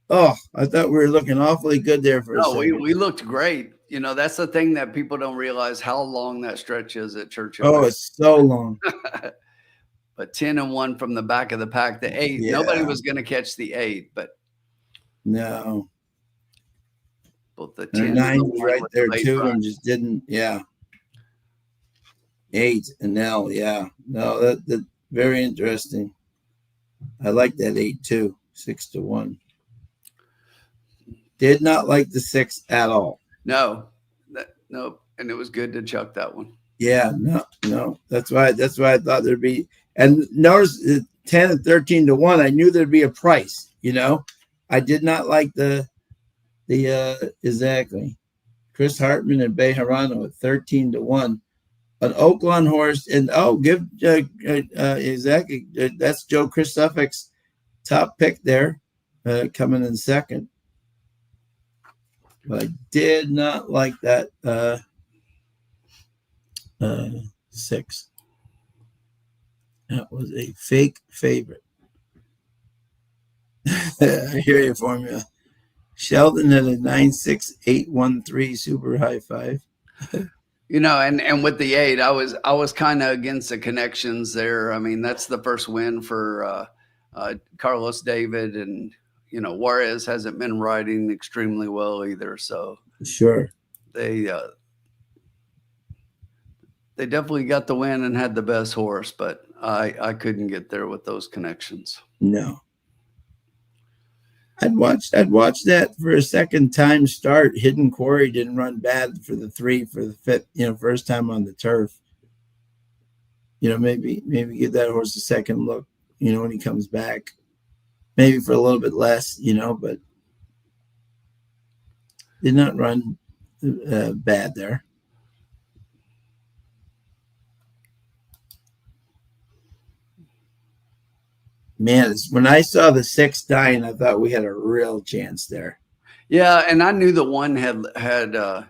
Oh, I thought we were looking awfully good there for a second. We looked great. You know, that's the thing that people don't realize how long that stretch is at Churchill. Oh, it's so long. But 10-1 from the back of the pack. The 8, nobody was going to catch the 8, but no. Both the 10 10 9 and was the right 1 there with too, the and just didn't. Yeah. 8 and L. Yeah. No, that very interesting. I like that 8 too. 6 to 1. Did not like the 6 at all. No, and it was good to chuck that one. Yeah, no. That's why I thought there'd be. And notice 10 and 13 to 1. I knew there'd be a price. You know, I did not like the exactly. Chris Hartman and Bejarano at 13 to 1. An Oaklawn horse, and give exactly. That's Joe Chris Suffolk's top pick there, coming in second. But I did not like that 6. That was a fake favorite. I hear you, Formula. Sheldon at a 96813 super high 5. You know, and with the 8, I was kind of against the connections there. I mean, that's the first win for Carlos David, and you know, Juarez hasn't been riding extremely well either. So sure, they definitely got the win and had the best horse, but I couldn't get there with those connections. No. I'd watch that for a second time start. Hidden Quarry didn't run bad for the 3 for the 5th, first time on the turf. Maybe give that horse a second look, when he comes back. Maybe for a little bit less, but did not run bad there. Man, when I saw the 6 dying, I thought we had a real chance there. Yeah, and I knew the 1 had a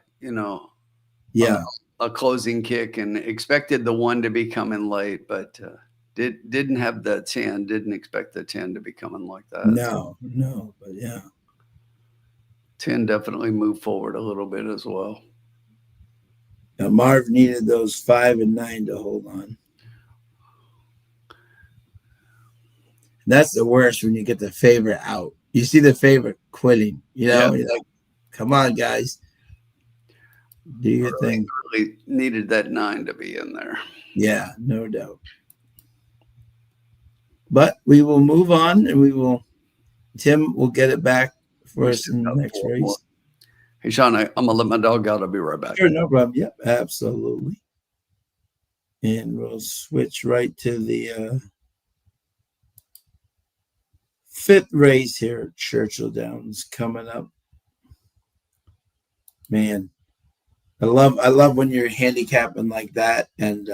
closing kick, and expected the 1 to be coming late, but didn't have the 10. Didn't expect the 10 to be coming like that. No, but yeah, 10 definitely moved forward a little bit as well. Now, Marv needed those 5 and 9 to hold on. That's the worst when you get the favorite out. You see the favorite quitting, You're like, come on, guys. Do your thing. Really needed that 9 to be in there. Yeah, no doubt. But we will move on, and Tim will get it back for us in the next race. More. Hey, Sean, I'm going to let my dog out. I'll be right back. Sure, no problem. Yep, absolutely. And we'll switch right to the 5th race here at Churchill Downs coming up. Man, I love when you're handicapping like that, and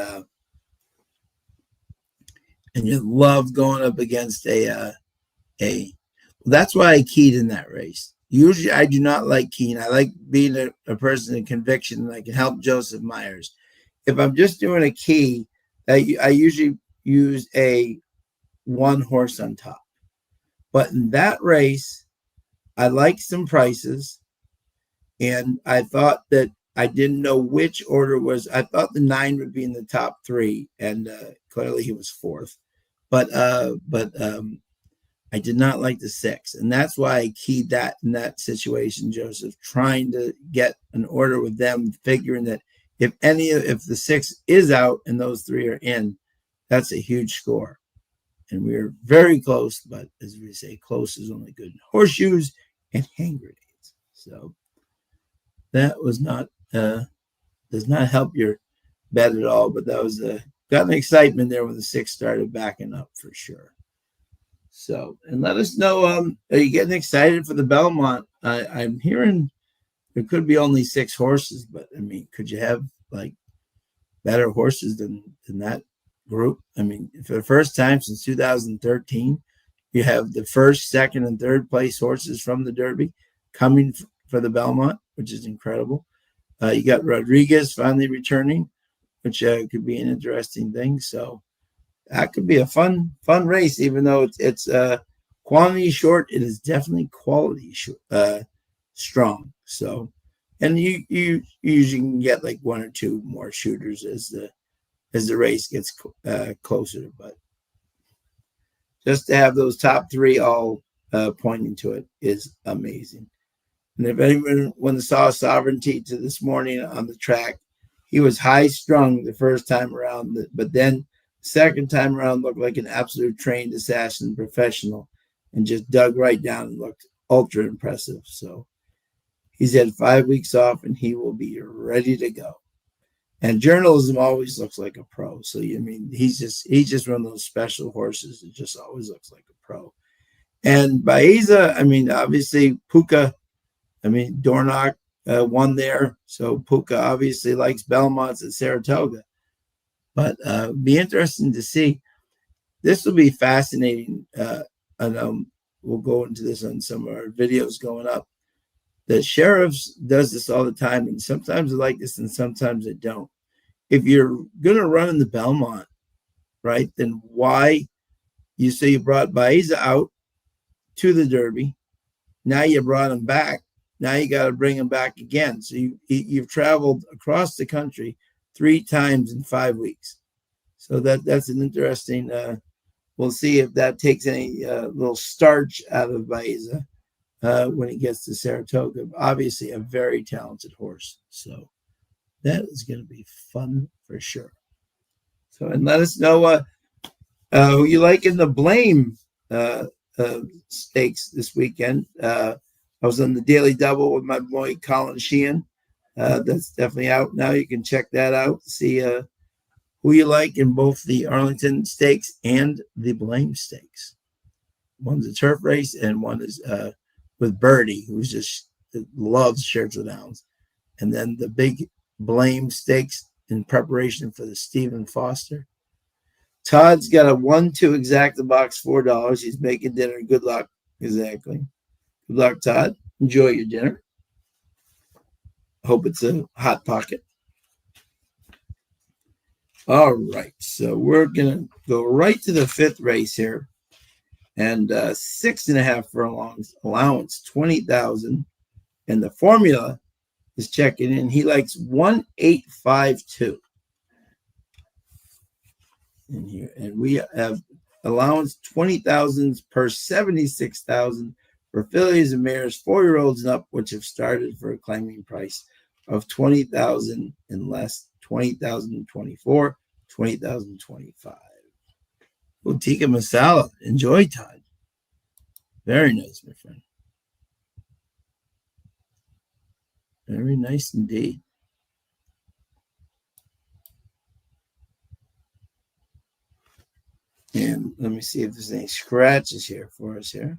you love going up against a. That's why I keyed in that race. Usually, I do not like keying. I like being a person in conviction, and I can help Joseph Myers. If I'm just doing a key, I usually use a 1 horse on top. But in that race, I liked some prices, and I thought that I didn't know which order was. I thought the 9 would be in the top 3, and clearly he was 4th. But I did not like the 6, and that's why I keyed that in that situation, Joseph, trying to get an order with them, figuring that if the 6 is out and those 3 are in, that's a huge score. And we were very close, but as we say, close is only good in horseshoes and hand grenades. So that was not does not help your bet at all. But that was got an excitement there when the 6 started backing up for sure. So, and let us know, are you getting excited for the Belmont? I'm hearing there could be only 6 horses, but I mean, could you have like better horses than that group? I mean, for the first time since 2013, you have the first, second, and third place horses from the Derby coming for the Belmont, which is incredible. You got Rodriguez finally returning, which could be an interesting thing. So that could be a fun race, even though it's quantity short. It is definitely quality strong. So, and you usually can get like 1 or 2 more shooters as the race gets closer. But just to have those top 3 all pointing to it is amazing. And if anyone saw Sovereignty to this morning on the track, he was high strung the first time around, but then second time around looked like an absolute trained assassin professional and just dug right down and looked ultra impressive. So he's had 5 weeks off and he will be ready to go. And journalism always looks like a pro. So I mean, he's just one of those special horses that just always looks like a pro. And Baeza, I mean, obviously Puka, I mean, Dornoch won there. So Puka obviously likes Belmonts at Saratoga. But be interesting to see. This will be fascinating. And we'll go into this on some of our videos going up. The sheriffs does this all the time, and sometimes they like this and sometimes they don't. If you're going to run in the Belmont, right, then why you say you brought Baeza out to the Derby. Now you brought him back. Now you got to bring him back again. So you've traveled across the country 3 times in 5 weeks. So that's an interesting. We'll see if that takes any little starch out of Baeza when he gets to Saratoga. Obviously, a very talented horse. So that is going to be fun for sure. So, and let us know who you like in the Blame Stakes this weekend. I was on the Daily Double with my boy Colin Sheehan. That's definitely out now. You can check that out. See who you like in both the Arlington Stakes and the Blame Stakes. One's a turf race, and one is with Birdie, who just loves Churchill Downs. And then the big Blame Stakes in preparation for the Stephen Foster. Todd's got a 1-2 exacta box, $4. He's making dinner. Good luck. Exactly. Good luck, Todd. Enjoy your dinner. Hope it's a hot pocket. All right. So we're going to go right to the 5th race here. And 6.5 furlongs, allowance 20,000. And the formula is checking in. He likes 1852 in here. And we have allowance 20,000 per 76,000 for fillies and mares, 4-year-olds and up, which have started for a claiming price of 20,000 and less, 20,024, 20,025. Well, tikka masala. Enjoy, Todd. Very nice, my friend. Very nice indeed. And let me see if there's any scratches here for us here.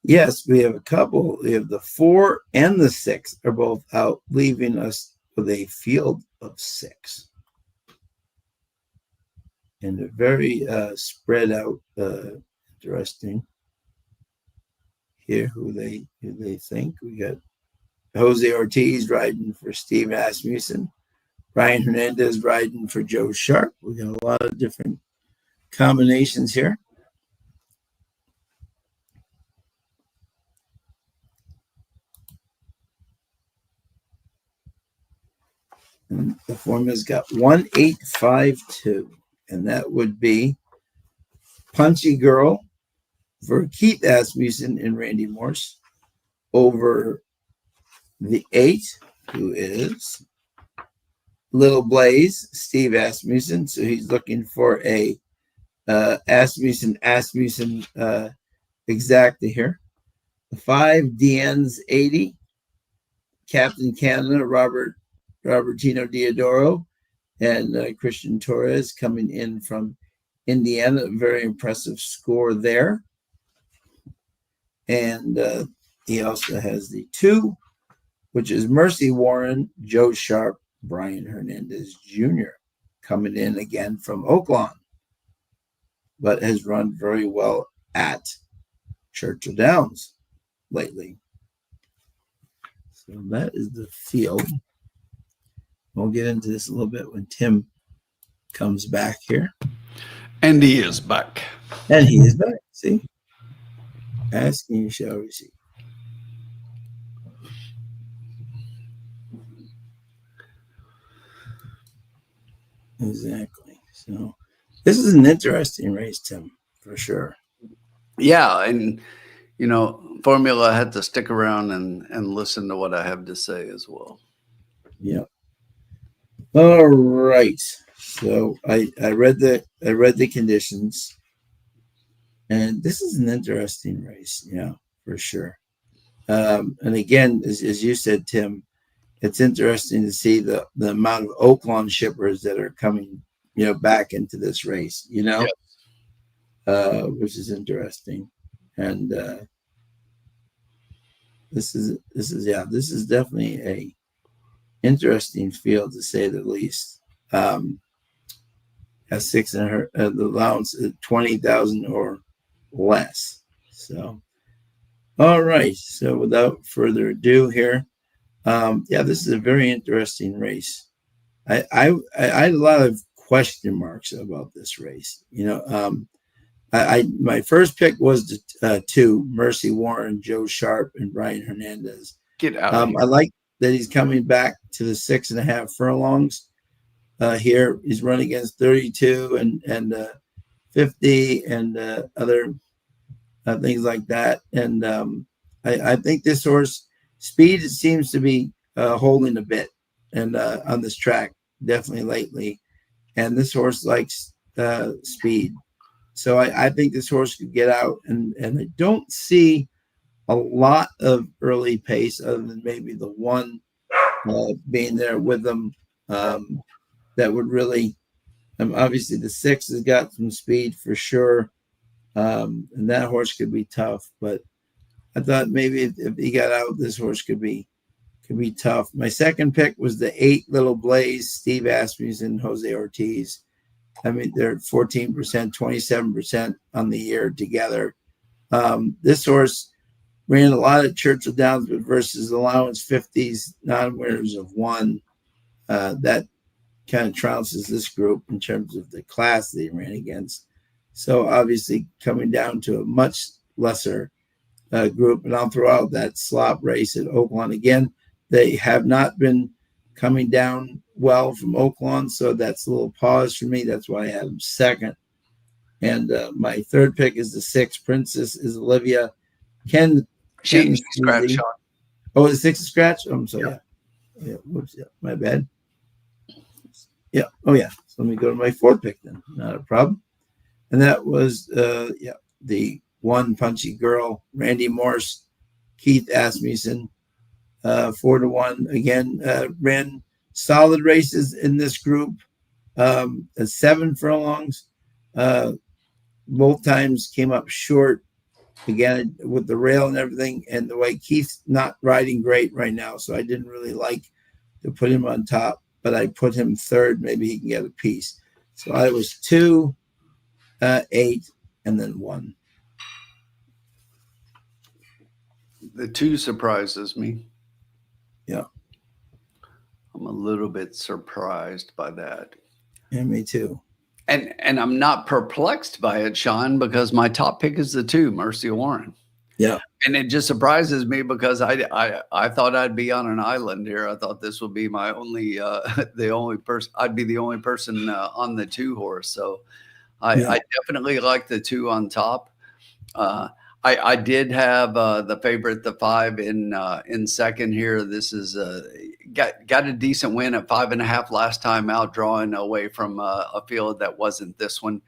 Yes, we have a couple. We have the 4 and the 6 are both out, leaving us with a field of 6. And they're very spread out. Interesting. Here, who they think. We got Jose Ortiz riding for Steve Asmussen. Ryan Hernandez riding for Joe Sharp. We got a lot of different combinations here. And the formula's got 1852, and that would be Punchy Girl for Keith Asmussen and Randy Morse over the 8, who is Little Blaze, Steve Asmussen. So he's looking for a Asmussen exactly here. The 5, DN's 80. Captain Canada, Robertino Diodoro, and Christian Torres coming in from Indiana. Very impressive score there. And he also has the 2, which is Mercy Warren, Joe Sharp, Brian Hernandez Jr. coming in again from Oaklawn, but has run very well at Churchill Downs lately. So that is the field. We'll get into this a little bit when Tim comes back here. And he is back. And he is back. See? Ask and you shall receive. Exactly. So this is an interesting race, Tim, for sure. Yeah, and Formula had to stick around and listen to what I have to say as well. Yeah. All right. So I read the conditions, and this is an interesting race. Yeah, for sure. And again, as you said, Tim, it's interesting to see the amount of Oaklawn shippers that are coming, back into this race. Yes. Which is interesting, and this is definitely a interesting field to say the least. Has 6 in her the allowance is 20,000 or less. So, all right. So without further ado, here, this is a very interesting race. I had a lot of question marks about this race. My first pick was the 2, Mercy Warren, Joe Sharp, and Brian Hernandez. Get out of here. I like that he's coming back to the 6.5 furlongs. Here he's running against 32 and 50 and other things like that. And I think this horse speed seems to be holding a bit and on this track, definitely lately. And this horse likes speed. So I think this horse could get out, and I don't see a lot of early pace other than maybe the 1 being there with them. That would really, obviously the 6 has got some speed for sure. And that horse could be tough, but I thought maybe if he got out, this horse could be tough. My second pick was the 8, Little Blaze, Steve Asmussen, Jose Ortiz. I mean, they're 14%, 27% on the year together. This horse ran a lot at Churchill Downs, but versus allowance 50s, non-winners of 1. That kind of trounces this group in terms of the class they ran against. So obviously coming down to a much lesser group. And I'll throw out that slop race at Oaklawn again. They have not been coming down well from Oaklawn, so that's a little pause for me. That's why I have them second. And my third pick is the 6, Princess is Olivia. She scratched shot. Oh, the 6 is scratch? I'm sorry. Yeah. Whoops. Yeah. My bad. Yeah. Oh, yeah. So let me go to my 4th pick then. Not a problem. And that was, the 1, Punchy Girl, Randy Morse, Keith Asmussen, 4-1. Again, ran solid races in this group. 7 furlongs. Both times came up short. Again, with the rail and everything, and the way Keith's not riding great right now, so I didn't really like to put him on top, but I put him 3rd. Maybe he can get a piece. So I was 2, 8, and then 1. The 2 surprises me. Yeah. I'm a little bit surprised by that. Yeah, me too. And I'm not perplexed by it, Sean, because my top pick is the 2, Mercy Warren. Yeah. And it just surprises me because I thought I'd be on an island here. I thought this would be my only the only person. I'd be the only person on the 2 horse. So I definitely like the 2 on top. I did have the favorite, the 5 in second here. This is got a decent win at 5.5 last time out, drawing away from a field that wasn't this one.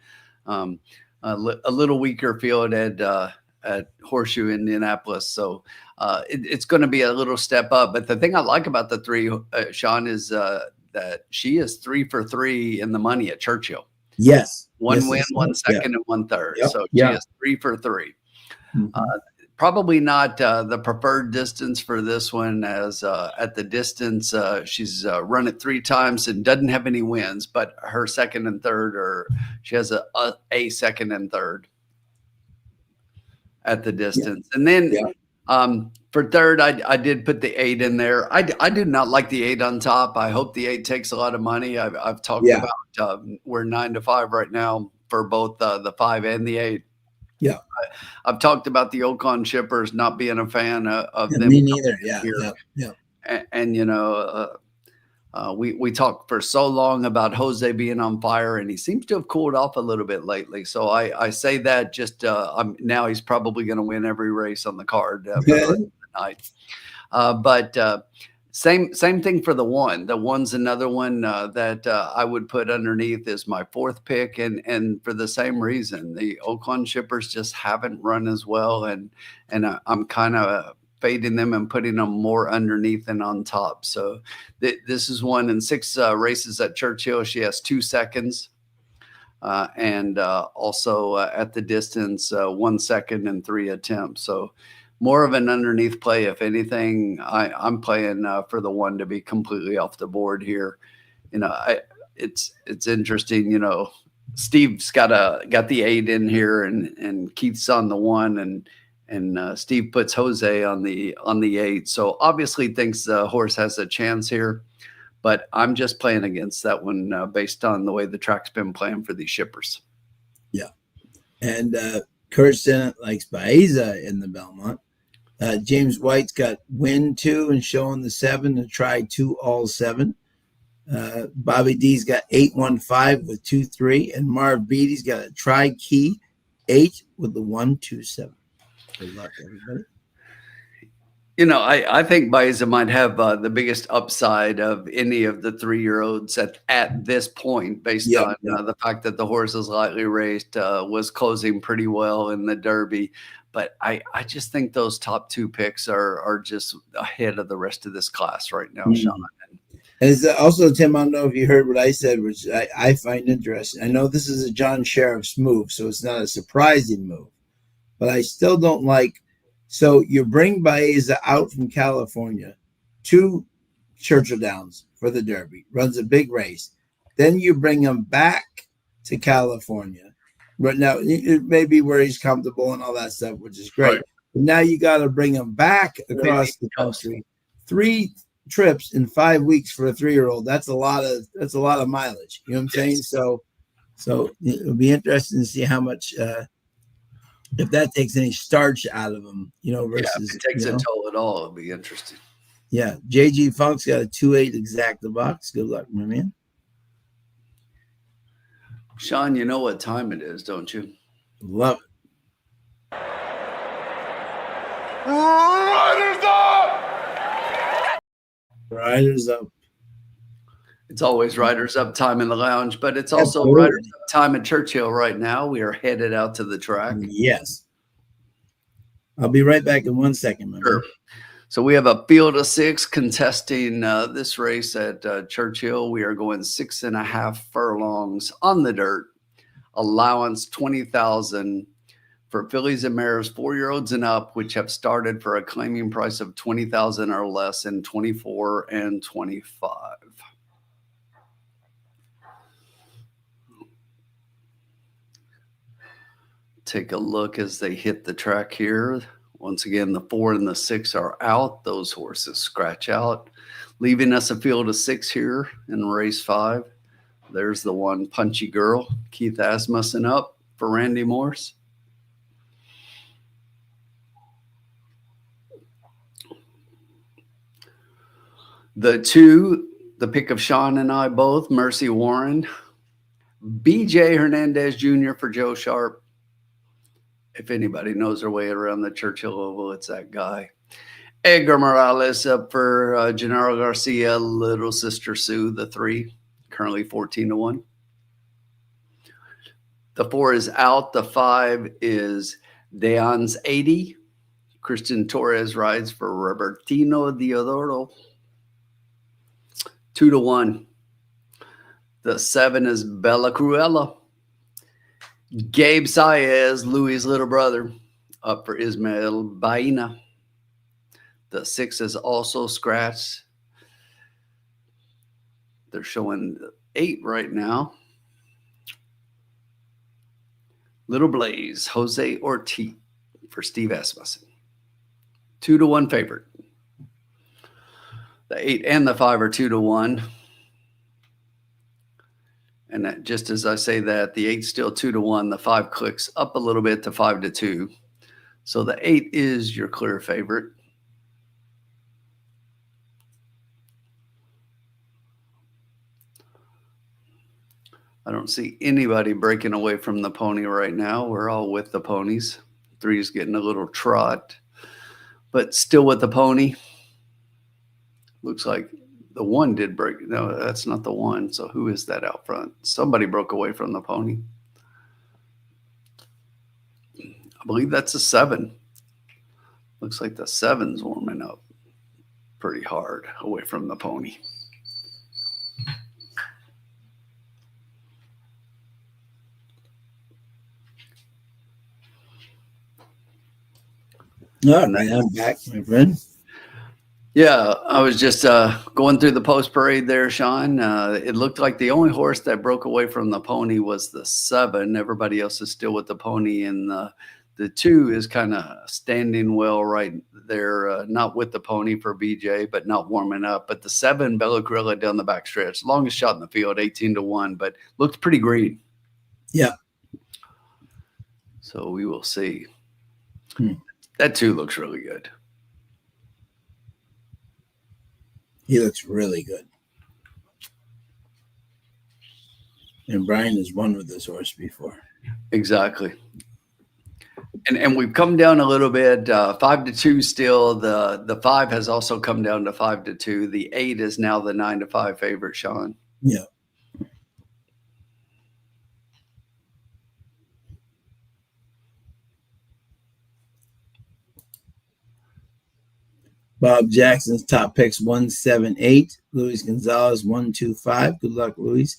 A little weaker field at at Horseshoe, Indianapolis. So it's going to be a little step up. But the thing I like about the 3, Sean, is that she is 3 for 3 in the money at Churchill. Yes. One yes, win, yes, 1 second, yeah. and 1/3. Yep. So she Yeah. is 3 for 3. Mhm. Probably not the preferred distance for this one, as at the distance she's run it 3 times and doesn't have any wins, but her second and third she has a second and third at the distance. And then for third, I did put the 8 in there. I do not like the 8 on top. I hope the 8 takes a lot of money. I've talked about we're 9 to 5 right now for both the 5 and the 8. Yeah. I've talked about the Ocon shippers, not being a fan of them. Me neither. Yeah. And you know, we talked for so long about Jose being on fire, and he seems to have cooled off a little bit lately. So I say that just now he's probably going to win every race on the card for the rest of the night. But same thing for the 1. The 1's another one that I would put underneath is my 4th pick, and for the same reason, the Ocon shippers just haven't run as well, and I'm kind of fading them and putting them more underneath than on top. So this is one in 6 races at Churchill. She has 2 seconds, and also at the distance 1 second and 3 attempts. So more of an underneath play. If anything, I'm playing for the 1 to be completely off the board here. You know, it's interesting. You know, Steve's got the 8 in here, and Keith's on the 1, and Steve puts Jose on the 8. So obviously thinks the horse has a chance here, but I'm just playing against that one based on the way the track's been playing for these shippers. Yeah, and Kirsten likes Baeza in the Belmont. James White's got win 2 and showing the 7 to try 2 all 7. Bobby D's got 8-1-5 with 2-3, and Marv Beatty's got a try key 8 with the 1-2-7. Good luck, everybody. You know, I think Baeza might have the biggest upside of any of the 3-year-olds at this point, based on the fact that the horse is lightly raced, was closing pretty well in the Derby. But I just think those top 2 picks are just ahead of the rest of this class right now, Sean. And also, Tim, I don't know if you heard what I said, which I find interesting. I know this is a John Sheriff's move, so it's not a surprising move. But I still don't like. So you bring Baeza out from California to Churchill Downs for the Derby, runs a big race. Then you bring him back to California. But now it may be where he's comfortable and all that stuff, which is great. Right. But now you got to bring him back across the country. 3 trips in 5 weeks for a 3-year-old. That's a lot of mileage. You know what I'm saying? So it'll be interesting to see how much if that takes any starch out of him, you know, versus if it takes a toll at all, it'll be interesting. Yeah. JG Funk's got a 2-8 exacta box. Good luck, my man. Sean, you know what time it is, don't you? Love it. Riders up! Riders up. It's always Riders Up time in the lounge, but it's also Riders Up time at Churchill right now. We are headed out to the track. Yes. I'll be right back in 1 second, my man. So we have a field of 6 contesting this race at Churchill. We are going 6.5 furlongs on the dirt. Allowance 20,000 for fillies and mares 4-year-olds and up, which have started for a claiming price of 20,000 or less in 24 and 25. Take a look as they hit the track here. Once again, the 4 and the 6 are out. Those horses scratch out, leaving us a field of 6 here in race 5. There's the one, Punchy Girl, Keith Asmussen up for Randy Morse. The 2, the pick of Sean and I both, Mercy Warren, BJ Hernandez Jr. for Joe Sharp. If anybody knows their way around the Churchill Oval, it's that guy. Edgar Morales up for Gennaro Garcia, Little Sister Sue, the 3, currently 14-1. The 4 is out. The 5 is Deon's 80. Christian Torres rides for Robertino Diodoro. 2-1. The 7 is Bella Cruella. Gabe Saez, Louis' little brother, up for Ismael Baena. The 6 is also scratched. They're showing the 8 right now. Little Blaze, Jose Ortiz for Steve Asmussen. 2-1 favorite. The 8 and the 5 are 2-1. And that, just as I say that, the 8's still 2-1. The 5 clicks up a little bit to 5-2. So the 8 is your clear favorite. I don't see anybody breaking away from the pony right now. We're all with the ponies. 3's getting a little trot, but still with the pony. Looks like the 1 did break. No, that's not the 1. So who is that out front? Somebody broke away from the pony. I believe that's a 7. Looks like the 7's warming up pretty hard away from the pony. All right, I'm back, my friend. Yeah, I was just going through the post parade there, Sean. It looked like the only horse that broke away from the pony was the 7. Everybody else is still with the pony, and the 2 is kind of standing well right there, not with the pony for BJ, but not warming up. But the 7, Bella Gorilla down the back stretch, longest shot in the field, 18-1, but looked pretty green. Yeah. So we will see. That 2 looks really good. He looks really good. And Brian has won with this horse before. Exactly. And we've come down a little bit, 5-2 still. The 5 has also come down to 5-2. The 8 is now the 9-5 favorite, Sean. Yeah. Bob Jackson's top picks 178. Luis Gonzalez 125. Good luck, Luis.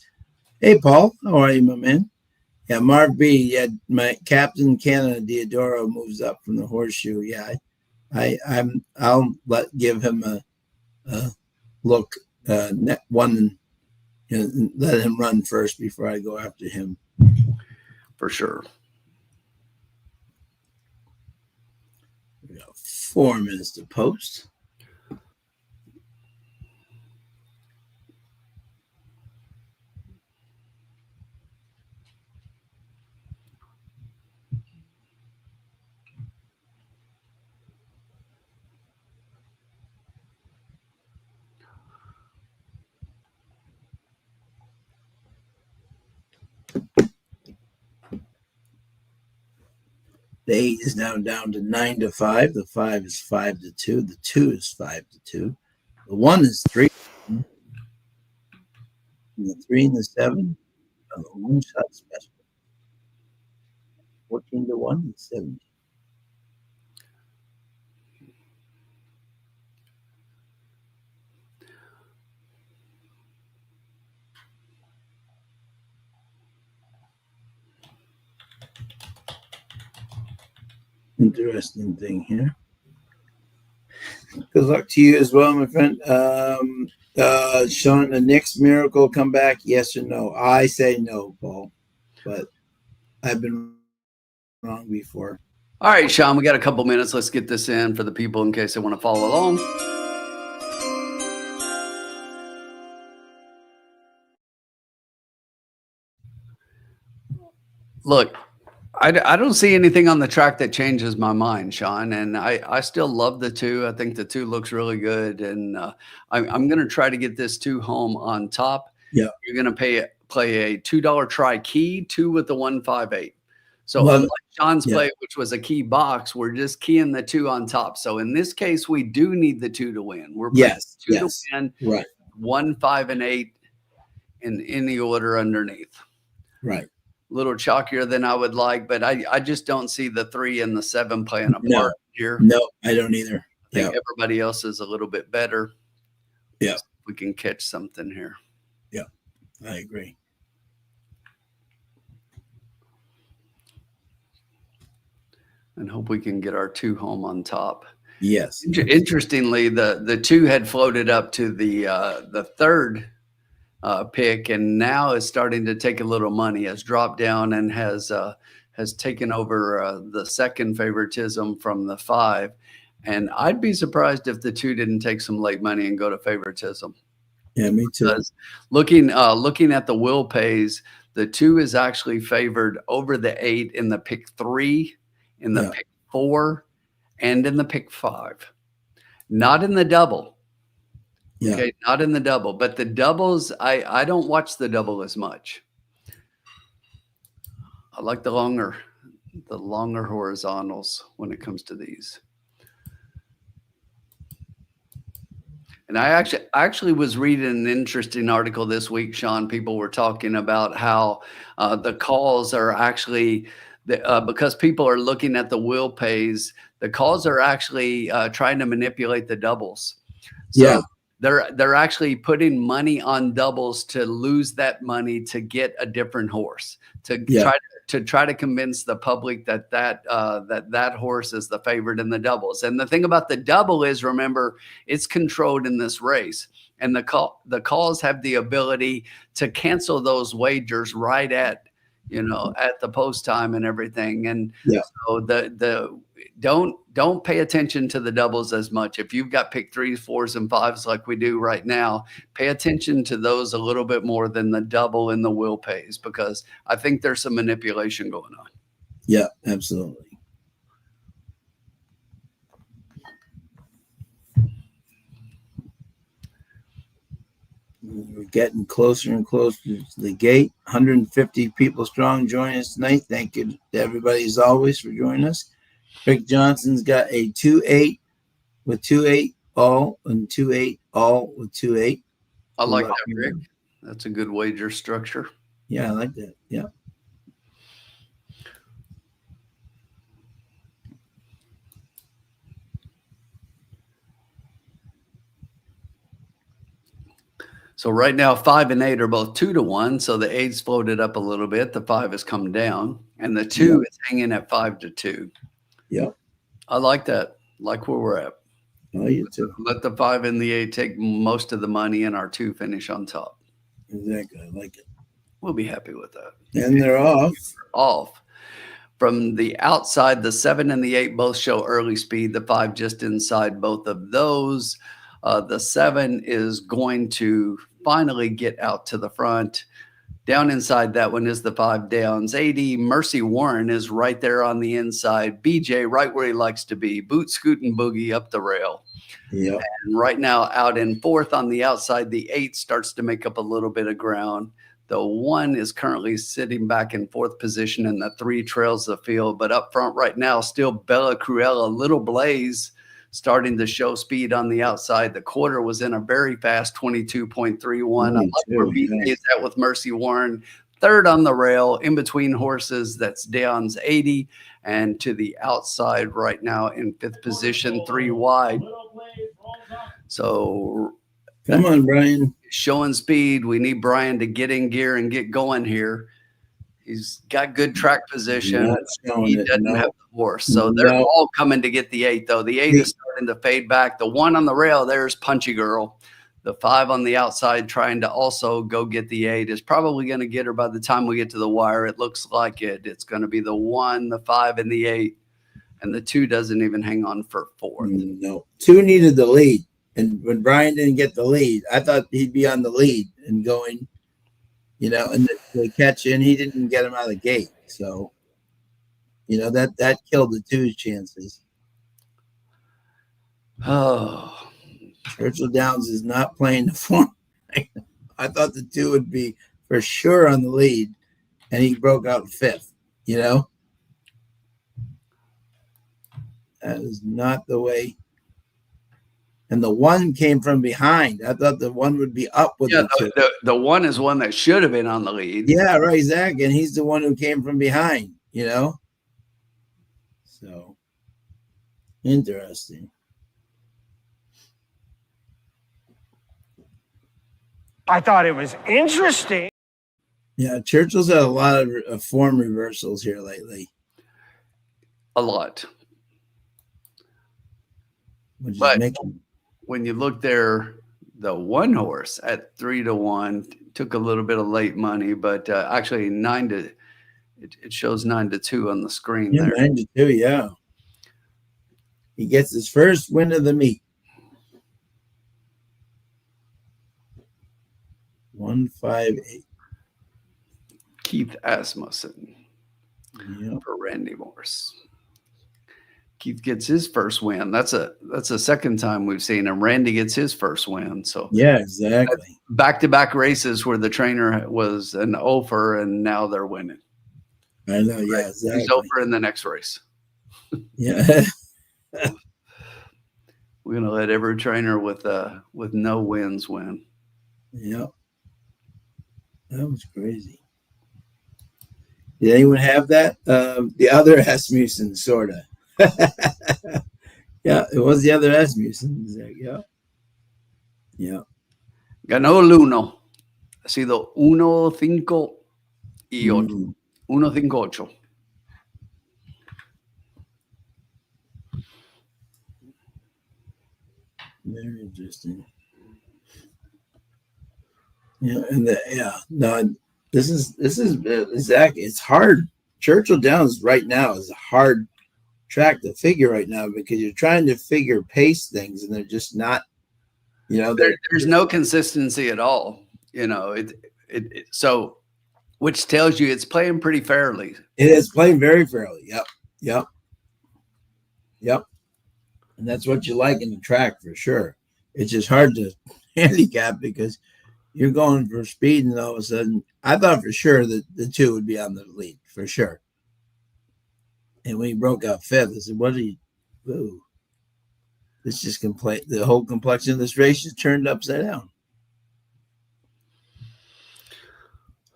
Hey, Paul. How are you, my man? Yeah, Mark B. Yeah, my Captain Canada Diodoro moves up from the horseshoe. Yeah, I'll give him a look. One, let him run first before I go after him. For sure. We got 4 minutes to post. The 8 is now down to 9-5. The 5 is 5-2. The 2 is 5-2. The 1 is 3. And the 3 and the 7 are the 1 shot special. 14-1 and 17. Interesting thing here. Good luck to you as well, my friend. Sean, the next miracle come back, yes or no? I say no, Paul, but I've been wrong before. All right, Sean, we got a couple minutes. Let's get this in for the people in case they want to follow along. Look, I don't see anything on the track that changes my mind, Sean, and I still love the 2. I think the 2 looks really good, and I'm going to try to get this 2 home on top. Yeah. You're going to play a $2 try key, 2 with the 158. So Well, unlike Sean's play, which was a key box, we're just keying the 2 on top. So in this case, we do need the 2 to win. We're playing 2 to win, right. 1, 5, and 8 in any order underneath. Right. little chalkier than I would like, but I just don't see the 3 and the 7 playing a No. part here. No, I don't either. I think everybody else is a little bit better. Yeah. So we can catch something here. Yeah, I agree. And hope we can get our 2 home on top. Yes. Interestingly, the 2 had floated up to the third pick, and now is starting to take a little money. Has dropped down and has taken over the second favoritism from the 5. And I'd be surprised if the 2 didn't take some late money and go to favoritism. Yeah, me too. Because looking at the will pays, the 2 is actually favored over the 8 in the pick 3, in the pick 4, and in the pick 5. Not in the double. Yeah. Okay, not in the double, but the doubles, I don't watch the double as much. I like the longer horizontals when it comes to these. And I actually was reading an interesting article this week, Sean. People were talking about how the calls are actually because people are looking at the will pays, the calls are actually trying to manipulate the doubles. So they're actually putting money on doubles to lose that money to get a different horse, to try to convince the public that horse is the favorite in the doubles. And the thing about the double is, remember, it's controlled in this race, and the calls have the ability to cancel those wagers right at the post time and everything. And so don't pay attention to the doubles as much. If you've got pick 3s, 4s, and 5s like we do right now, pay attention to those a little bit more than the double in the will pays, because I think there's some manipulation going on. Yeah, absolutely. We're getting closer and closer to the gate. 150 people strong joining us tonight. Thank you to everybody, as always, for joining us. Rick Johnson's got a 2-8 with 2-8 all, and 2-8 all with 2-8. I like that, Rick. That's a good wager structure. Yeah, I like that. Yeah. So right now, 5 and 8 are both 2-1. So the 8's floated up a little bit. The 5 has come down, and the 2 is hanging at 5-2. Yeah. I like that. Like where we're at. Oh, you too. Let the 5 and the 8 take most of the money, and our 2 finish on top. Exactly. I like it. We'll be happy with that. And they're off. From the outside, the 7 and the 8 both show early speed. The 5 just inside both of those. The 7 is going to finally get out to the front. Down inside that one is the 5 downs. 80, Mercy Warren is right there on the inside. BJ right where he likes to be. Boot, scoot, and boogie up the rail. Yeah. And right now out in 4th on the outside, the 8 starts to make up a little bit of ground. The 1 is currently sitting back in 4th position, and the 3 trails the field. But up front right now, still Bella Cruella, Little Blaze, starting to show speed on the outside. The quarter was in a very fast 22.31. I like where BJ is at with Mercy Warren. 3rd on the rail, in between horses. That's Downs 80. And to the outside right now in 5th position, 3 wide. So come on, Brian. Showing speed. We need Brian to get in gear and get going here. He's got good track position. He doesn't have the horse. So they're all coming to get the 8, though. The 8 is starting to fade back. The 1 on the rail, there's Punchy Girl. The 5 on the outside trying to also go get the 8 is probably going to get her by the time we get to the wire. It looks like it. It's going to be the 1, the 5, and the 8. And the 2 doesn't even hang on for 4th. No. 2 needed the lead. And when Brian didn't get the lead, I thought he'd be on the lead and going, and the catch in, he didn't get him out of the gate. So, that killed the 2's chances. Oh. Churchill Downs is not playing the form. I thought the 2 would be for sure on the lead, and he broke out 5th, That is not the way. and the one came from behind. I thought the one would be up with the two. The one is one that should have been on the lead. Yeah, right, exactly. And he's the one who came from behind, you know? So, interesting. I thought it was interesting. Yeah, Churchill's had a lot of form reversals here lately. A lot. Which But is making... when you look there, the one horse at 3-1 took a little bit of late money, but actually it shows 9-2 on the screen there. 9-2, yeah. He gets his first win of the meet. 158. Keith Asmussen Yep. for Randy Morse. Keith gets his first win. That's a second time we've seen him. Randy gets his first win. So yeah, exactly. Back-to-back races where the trainer was an offer and now they're winning. I know, yeah, exactly. He's over in the next race. Yeah. We're gonna let every trainer with no wins win. Yep. That was crazy. Did anyone have that? The other Asmussen, sort of. Yeah, it was the other Asmussen. Yeah. Yeah. Ganó el uno. Ha sido 1-5 y 8. 1-5-8. Very interesting. Yeah, and no, this is exactly. It's hard. Churchill Downs right now is a hard track to figure right now because you're trying to figure pace things and they're just not. You know, There's no consistency at all. You know so, which tells you it's playing pretty fairly. It is playing very fairly. Yep. And that's what you like in the track for sure. It's just hard to handicap because you're going for speed, and all of a sudden, I thought for sure that the two would be on the lead for sure. And when he broke out fifth, I said, "What are you? Ooh, this just complete. The whole complexion of this race is turned upside down."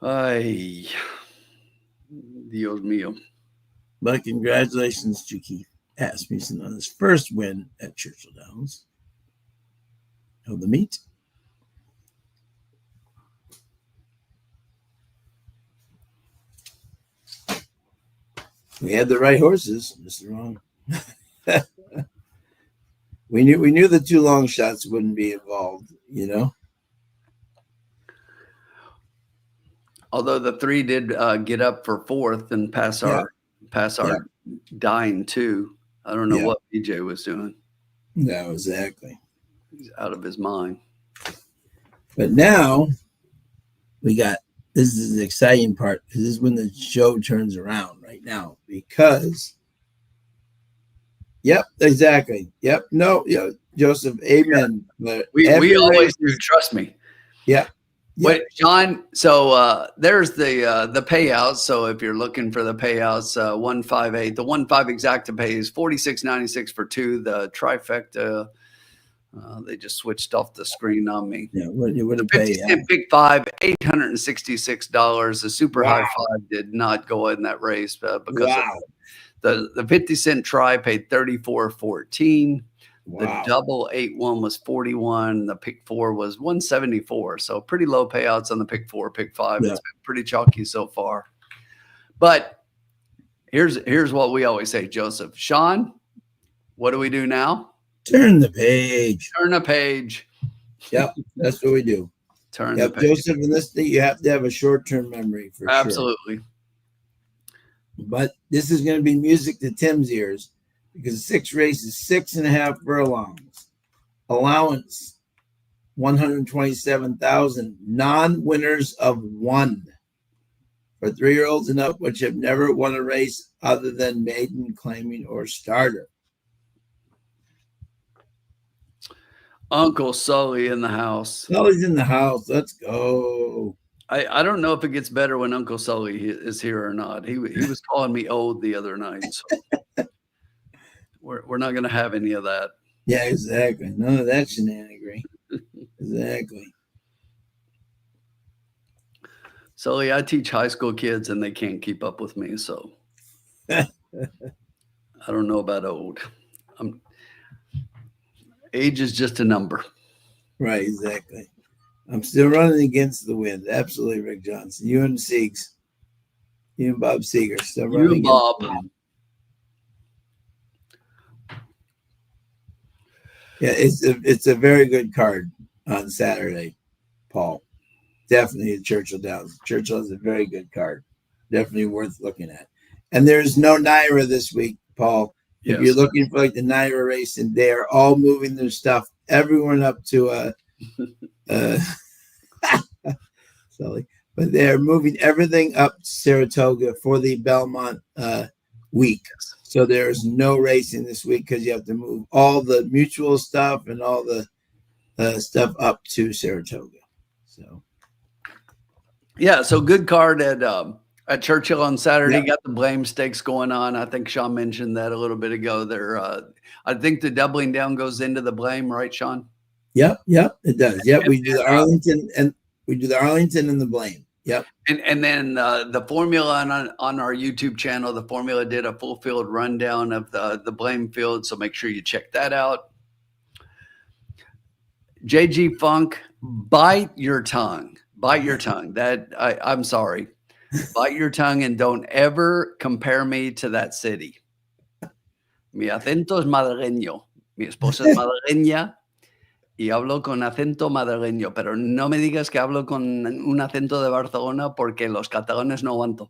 Ay, Dios mío! But congratulations to Keith Asmussen on his first win at Churchill Downs of the meet. We had the right horses, Mr. Wrong. we knew the two long shots wouldn't be involved, you know. Although the 3 did get up for 4th and pass our dying 2. I don't know what BJ was doing. No, exactly. He's out of his mind. But now we got, this is the exciting part because this is when the show turns around right now because, exactly. No, Joseph, amen. But we always do, trust me. Yeah. Wait, John. So there's the payouts. So if you're looking for the payouts, 158. The 1-5 exacta pay is $46.96 for 2. The trifecta, they just switched off the screen on me. Yeah, what the 50-cent pick 5, $866. The super high 5 did not go in that race because of the 50-cent try paid $34.14. The double 8-1 was 41. The pick 4 was 174. So pretty low payouts on the pick 4, pick 5. It's been pretty chalky so far. But here's what we always say, Joseph. Sean, what do we do now? Turn the page. Turn a page. Yep, that's what we do. Turn the page. Joseph, in this thing, you have to have a short-term memory for sure. Absolutely. But this is going to be music to Tim's ears. Because 6 races, 6.5 furlongs, allowance 127,000, non-winners of 1 for 3-year-olds and up, which have never won a race other than maiden, claiming, or starter. Uncle Sully in the house. Sully's in the house. Let's go. I don't know if it gets better when Uncle Sully is here or not. He was calling me old the other night. So. We're not going to have any of that. Yeah, exactly. None of that shenanigan. Exactly. So I teach high school kids and they can't keep up with me. So I don't know about old. Age is just a number. Right, exactly. I'm still running against the wind. Absolutely, Rick Johnson. You and Siegs. You and Bob Seeger still You running and against Bob. the wind. Yeah, it's a very good card on Saturday, Paul. Definitely Churchill Downs. Churchill is a very good card. Definitely worth looking at. And there's no Naira this week, Paul. If you're Yes. looking for like the Naira race, and they are all moving their stuff, everyone up to silly, but they're moving everything up to Saratoga for the Belmont week. So there's no racing this week because you have to move all the mutual stuff and all the stuff up to Saratoga. So Yeah, so good card at Churchill on Saturday. Yeah. Got the blame stakes going on. I think Sean mentioned that a little bit ago. There, I think the doubling down goes into the blame, right, Sean? Yep, it does. Yep, we do the Arlington and the blame. Yep. And then the formula on our YouTube channel, the formula did a full field rundown of the blame field. So make sure you check that out. JG Funk, bite your tongue. Bite your tongue. I'm sorry. Bite your tongue and don't ever compare me to that city. Mi acento es madrileño. Mi esposa es madrileña y hablo con acento madrileño, pero no me digas que hablo con un acento de Barcelona porque los catalanes no aguanto.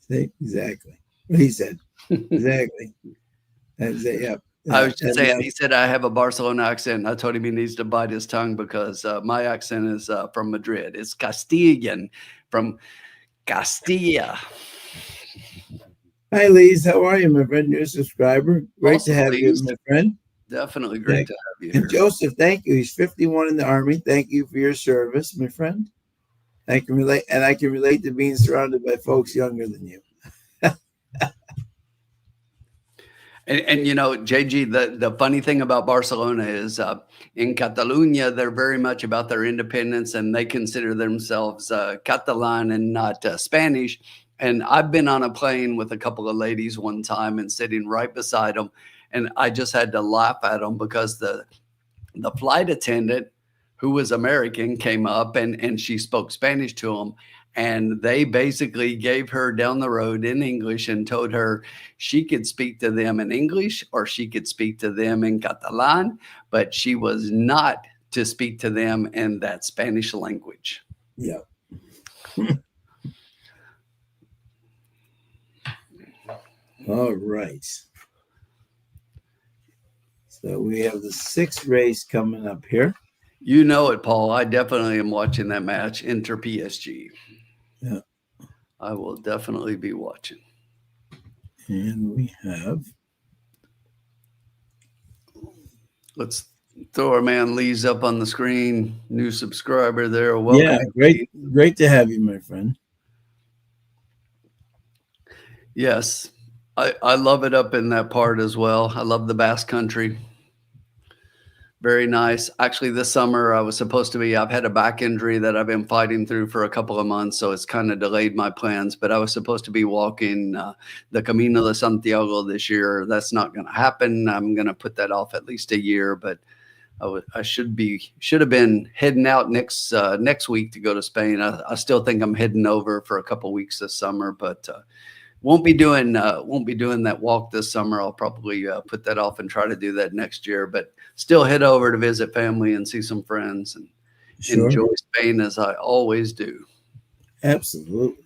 See, exactly what he said. Exactly. That's it. Yep. I was just saying, he said I have a Barcelona accent. I told him he needs to bite his tongue because my accent is from Madrid. It's Castilian from Castilla. Hi, Lise. How are you, my friend? New subscriber. Great Also, to have you, Lise. my friend. Definitely great to have you And here. Joseph, thank you. He's 51 in the Army. Thank you for your service, my friend. I can relate to being surrounded by folks younger than you. And you know, JG, the funny thing about Barcelona is in Catalonia, they're very much about their independence and they consider themselves Catalan and not Spanish. And I've been on a plane with a couple of ladies one time and sitting right beside them. And I just had to laugh at them because the flight attendant, who was American, came up and she spoke Spanish to them. And they basically gave her down the road in English and told her she could speak to them in English or she could speak to them in Catalan, but she was not to speak to them in that Spanish language. Yeah. All right. So we have the 6th race coming up here. You know it, Paul. I definitely am watching that match, Inter PSG. Yeah. I will definitely be watching. And we have. Let's throw our man Lee's up on the screen. New subscriber there. Welcome. Yeah, great to have you, my friend. Yes, I love it up in that part as well. I love the Basque Country. Very nice. Actually, this summer I was supposed to be, I've had a back injury that I've been fighting through for a couple of months, so it's kind of delayed my plans, but I was supposed to be walking the Camino de Santiago this year. That's not going to happen. I'm going to put that off at least a year, but I should have been heading out next week to go to Spain. I still think I'm heading over for a couple of weeks this summer, but won't be doing that walk this summer. I'll probably put that off and try to do that next year, but still head over to visit family and see some friends and enjoy Spain as I always do. Absolutely.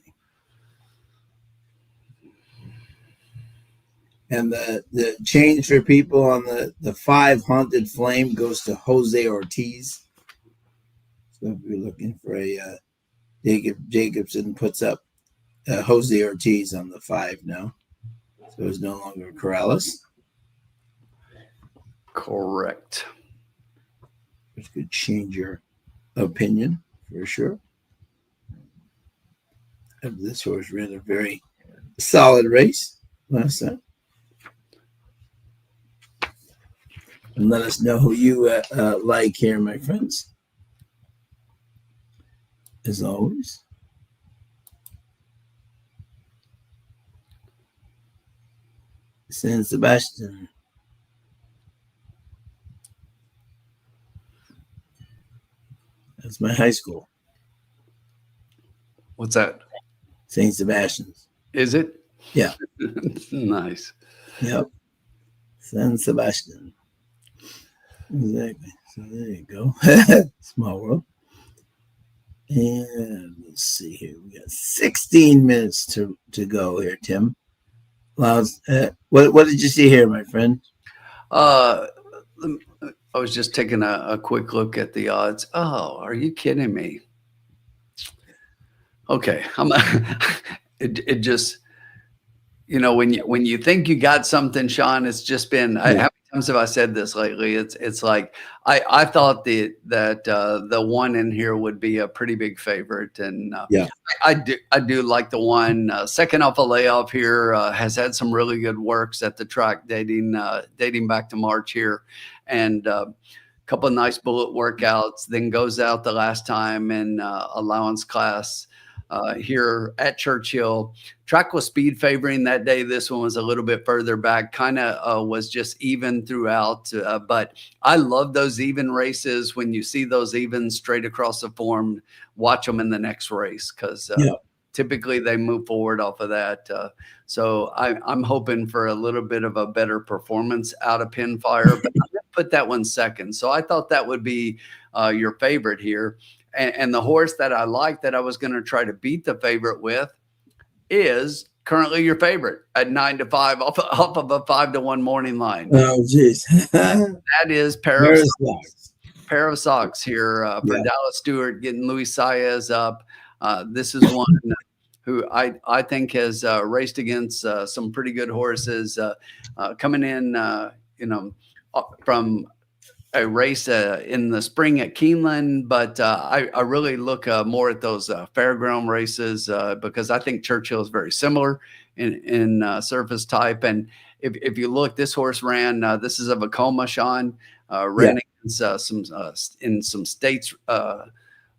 And the change for people on the 5 Haunted Flame goes to Jose Ortiz. So if you're looking for a Jacobson puts up Jose Ortiz on the 5 now. So it's no longer Corrales. Correct. Which could change your opinion for sure. And this horse ran a very solid race last time. And let us know who you like here, my friends. As always. San Sebastian. That's my high school. What's that? St. Sebastian's. Is it? Yeah. Nice. Yep. San Sebastian. Exactly. So there you go. Small world. And let's see here. We got 16 minutes to go here, Tim. What did you see here, my friend? I was just taking a quick look at the odds. Oh, are you kidding me? Okay, it just, when you think you got something, Sean, it's just been. How many times have I said this lately? It's like I thought that the one in here would be a pretty big favorite, and I do like the one second off a layoff here. Has had some really good works at the track dating back to March here, and couple of nice bullet workouts. Then goes out the last time in allowance class. Here at Churchill. Track was speed favoring that day. This one was a little bit further back, kind of was just even throughout. But I love those even races. When you see those even straight across the form, watch them in the next race because typically they move forward off of that. So I'm hoping for a little bit of a better performance out of Pinfire, but I'm going to put that one second. So I thought that would be your favorite here. And the horse that I like that I was going to try to beat the favorite with is currently your favorite at 9-5 off of a 5-1 morning line. Oh, geez. That is Pair of Socks here for Dallas Stewart getting Luis Saez up. This is one who I think has raced against some pretty good horses coming in, from a race in the spring at Keeneland, but I really look more at those fairground races because I think Churchill is very similar in surface type. And if you look, this horse ran. This is a Vacoma, Sean, ran against in some states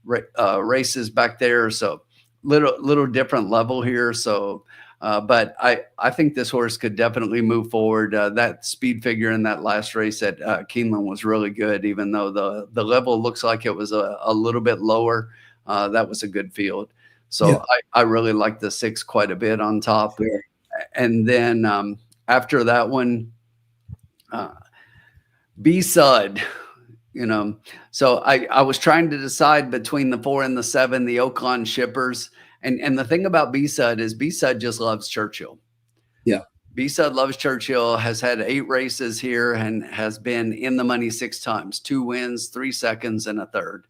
races back there. So little different level here. So. But I think this horse could definitely move forward. That speed figure in that last race at Keeneland was really good, even though the level looks like it was a little bit lower. That was a good field. So I really like the 6 quite a bit on top. Sure. And then after that one, B-Sud. So I was trying to decide between the 4 and the 7, the Oakland Shippers. And the thing about B-Sud is B-Sud just loves Churchill. Yeah. B-Sud loves Churchill, has had 8 races here and has been in the money 6 times, 2 wins, 3 seconds, and a third.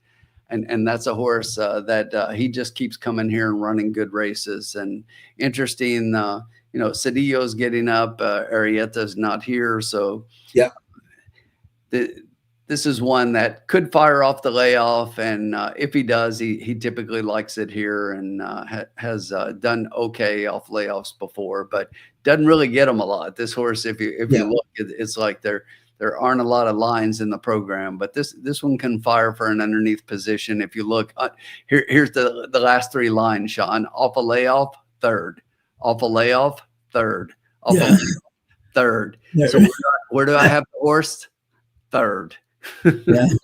And that's a horse that he just keeps coming here and running good races. And interesting, Cedillo's getting up, Arrieta's not here. So this is one that could fire off the layoff, and if he does, he typically likes it here and has done okay off layoffs before, but doesn't really get them a lot. This horse, if you look, it's like there aren't a lot of lines in the program, but this one can fire for an underneath position. If you look, here's the last 3 lines, Sean. Off a layoff, 3rd. Off a layoff, 3rd. Off a layoff, 3rd. So where do I have the horse? 3rd.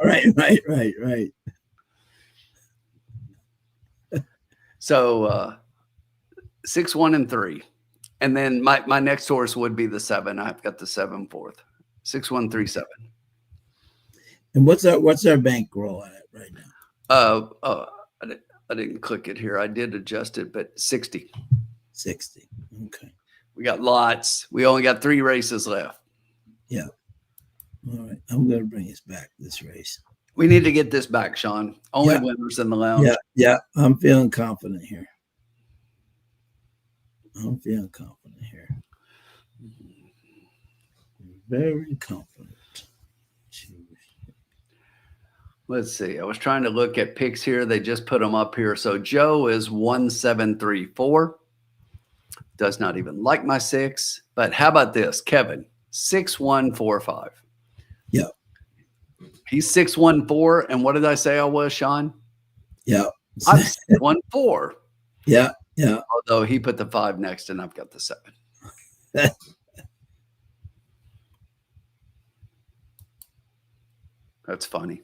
Right. So 6, 1, and 3, and then my next horse would be the 7. I've got the 7 4th. 6, 1, 3, 7. And what's our bankroll at right now? I didn't click it here. I did adjust it, but 60. 60. Okay. We got lots. We only got 3 races left. Yeah. All right, I'm going to bring us back this race. We need to get this back, Sean. Only winners in the lounge. Yeah, I'm feeling confident here. Very confident. Let's see. I was trying to look at picks here. They just put them up here. So Joe is 1734. Does not even like my 6. But how about this, Kevin? 6145. Yeah. He's 6'14", and what did I say I was, Sean? Yeah. I'm 6'14". Yeah. Yeah. Although he put the 5 next, and I've got the 7. That's funny.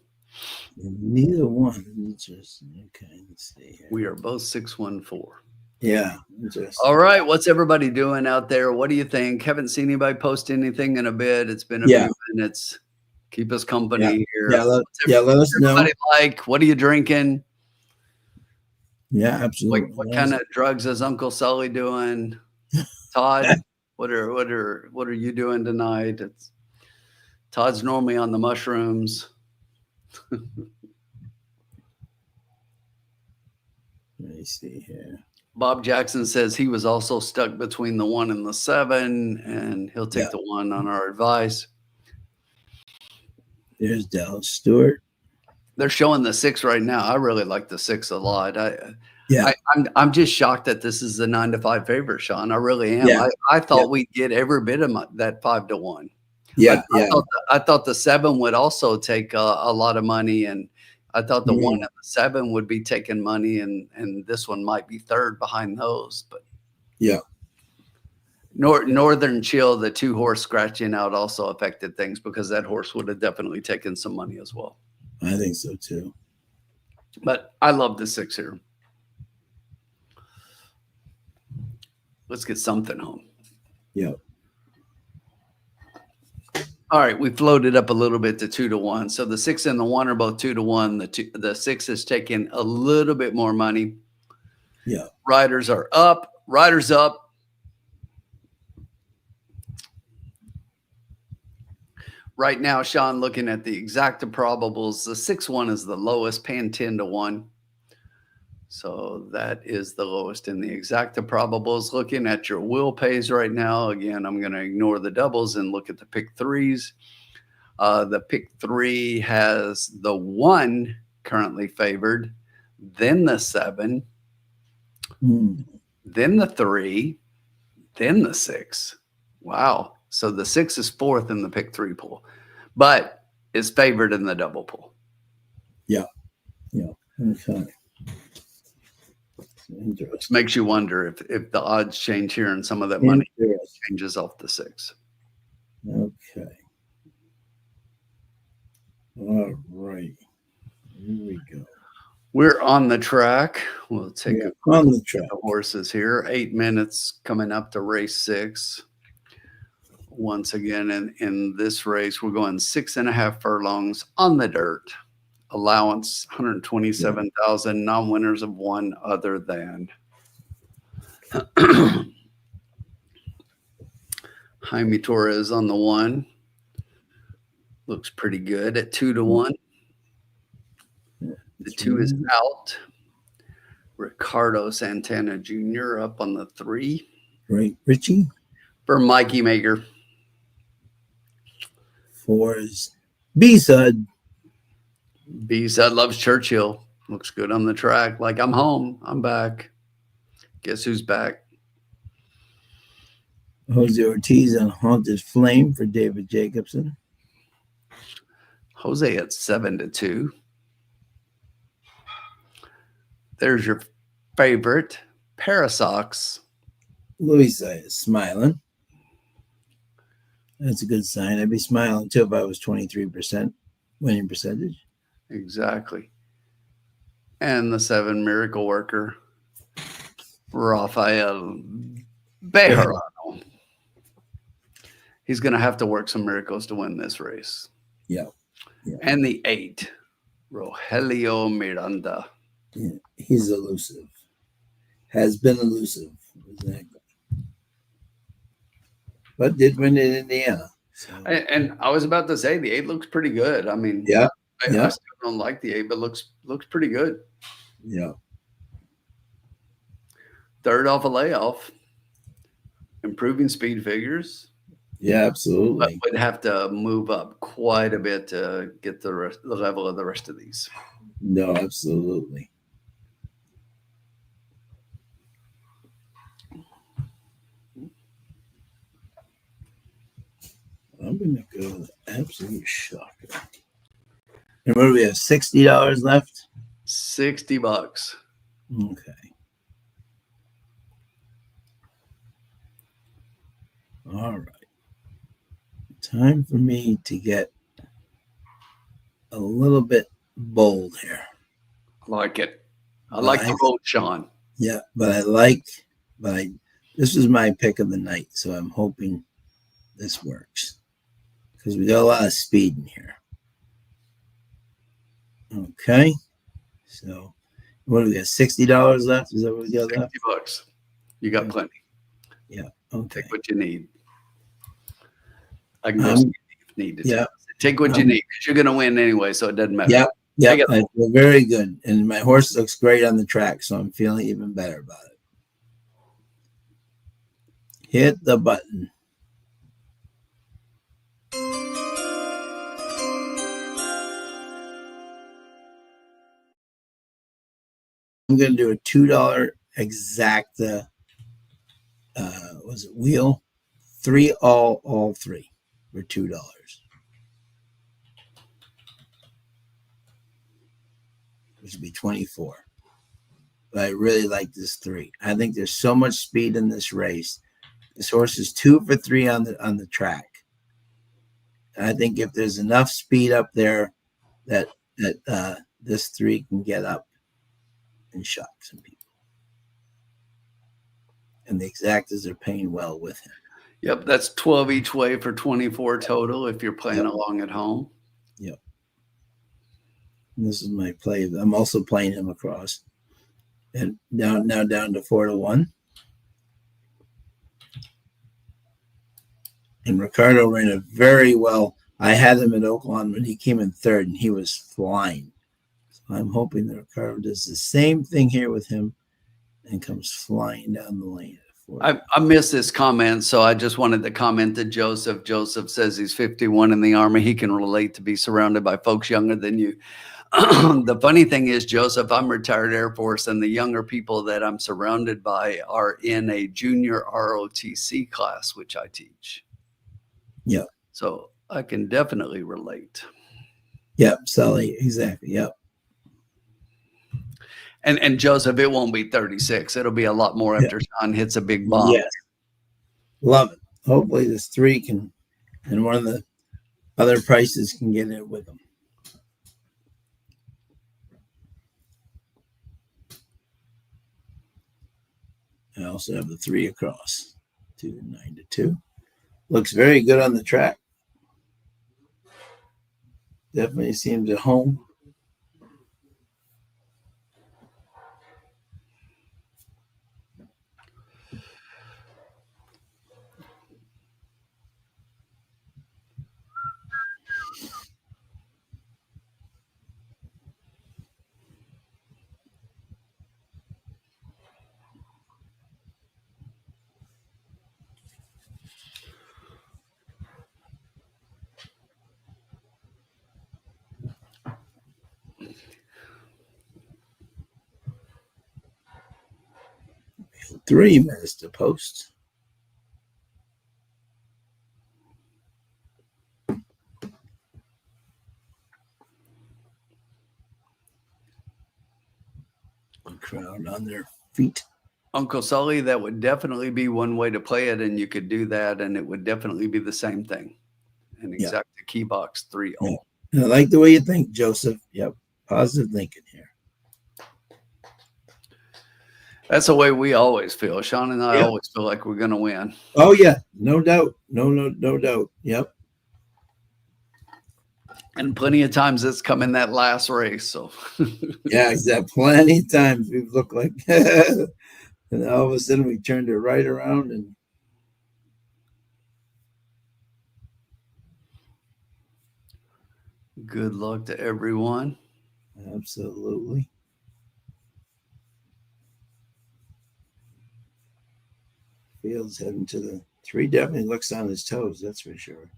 Neither one. Interesting. Okay, let's see here. We are both 6'14". Yeah. Interesting. All right. What's everybody doing out there? What do you think? Haven't seen anybody post anything in a bit. It's been a few minutes. Keep us company here. Yeah. Let us know. Everybody like, what are you drinking? Yeah, absolutely. What kind of drugs is Uncle Sully doing? Todd, what are you doing tonight? Todd's normally on the mushrooms. Let me see here. Bob Jackson says he was also stuck between the 1 and the 7, and he'll take the 1 on our advice. There's Dallas Stewart. They're showing the 6 right now. I really like the 6 a lot. Yeah. I'm just shocked that this is the 9-5 favorite, Sean. I really am. Yeah. I thought we'd get every bit of that 5-1. Yeah. I thought the 7 would also take a lot of money, and I thought the 1 and the 7 would be taking money, and this one might be third behind those. But yeah. Northern Chill, the 2 horse scratching out, also affected things because that horse would have definitely taken some money as well. I think so too. But I love the 6 here. Let's get something home. Yeah. All right, we floated up a little bit to 2-1. So the 6 and the 1 are both 2-1. The 6 is taking a little bit more money. Yeah. Riders are up. Riders up. Right now, Sean, looking at the exacta probables, the 6-1 is the lowest, paying 10-1. So that is the lowest in the exacta probables. Looking at your will pays right now, again, I'm going to ignore the doubles and look at the pick 3s. The pick 3 has the 1 currently favored, then the 7, then the 3, then the 6. Wow. So the 6 is 4th in the pick 3 pool, but is favored in the double pool. Yeah. Yeah. Okay. Which makes you wonder if the odds change here and some of that money changes off the 6. Okay. All right. Here we go. We're on the track. We'll take a quick on the look track. at the horses here. 8 minutes coming up to race 6. Once again, in this race, we're going 6.5 furlongs on the dirt. Allowance 127,000. Non-winners of 1 other than. Jaime Torres on the 1. Looks pretty good at 2-1. The 2 is out. Ricardo Santana Jr. up on the 3. Right, Richie. For Mikey Maker. 4 is B-Sud. B-Sud loves Churchill. Looks good on the track. Like, I'm home. I'm back. Guess who's back? Jose Ortiz on Haunted Flame for David Jacobson. Jose at 7-2. There's your favorite, Parasox. Louisa is smiling. That's a good sign. I'd be smiling too if I was 23% winning percentage. Exactly. And the 7, Miracle Worker, Rafael Bejarano. He's going to have to work some miracles to win this race. Yeah. And the 8, Rogelio Miranda. Yeah. He's elusive. Has been elusive. Exactly. But did win in Indiana. So. And I was about to say the 8 looks pretty good. I mean, I still don't like the 8, but looks pretty good. Yeah. Third off a layoff. Improving speed figures. Yeah, absolutely. But would have to move up quite a bit to get the level of the rest of these. No, absolutely. I'm going to go with absolute shocker. And what do we have? $60 left? $60. Okay. All right. Time for me to get a little bit bold here. I like it. I like the road, Sean. Yeah, but this is my pick of the night, so I'm hoping this works because we got a lot of speed in here. Okay, so what do we got? $60 left? Is that what we got left? $60. You got plenty. Yeah. Okay. Take what you need. I can go see if you need to. Yeah. Take what you need because you're going to win anyway, so it doesn't matter. Yeah. Yeah. I feel very good, and my horse looks great on the track, so I'm feeling even better about it. Hit the button. I'm going to do a $2 exacta. Was it wheel? All three for $2. Which would be 24. But I really like this 3. I think there's so much speed in this race. This horse is 2 for 3 on the track. And I think if there's enough speed up there that this 3 can get up and shock some people. And the exactas are paying well with him. Yep, that's 12 each way for 24 total if you're playing along at home. Yep. And this is my play. I'm also playing him across. And down to 4-1. And Ricardo ran it very well. I had him at Oaklawn when he came in 3rd, and he was flying. So I'm hoping that Ricardo does the same thing here with him and comes flying down the lane. I missed this comment, so I just wanted to comment to Joseph. Joseph says he's 51 in the Army. He can relate to be surrounded by folks younger than you. The funny thing is, Joseph, I'm retired Air Force, and the younger people that I'm surrounded by are in a junior ROTC class, which I teach. Yeah. So I can definitely relate. Yep, Sully, exactly. Yep. And Joseph, it won't be 36. It'll be a lot more after Sean hits a big bomb. Yes. Love it. Hopefully this 3 can, and one of the other prices can get it with them. I also have the 3 across. 2 9-2. Looks very good on the track. Definitely seems at home. Three minutes to post. The crowd on their feet. Uncle Sully, that would definitely be one way to play it, and you could do that, and it would definitely be the same thing. And exact the key box 3. Yeah. I like the way you think, Joseph. Yep. Positive thinking here. That's the way we always feel. Sean and I always feel like we're going to win. Oh, yeah. No doubt. No doubt. Yep. And plenty of times it's come in that last race. So yeah, exactly. Plenty of times we've looked like and all of a sudden we turned it right around and good luck to everyone. Absolutely. Fields heading to the 3. Definitely looks on his toes, that's for sure.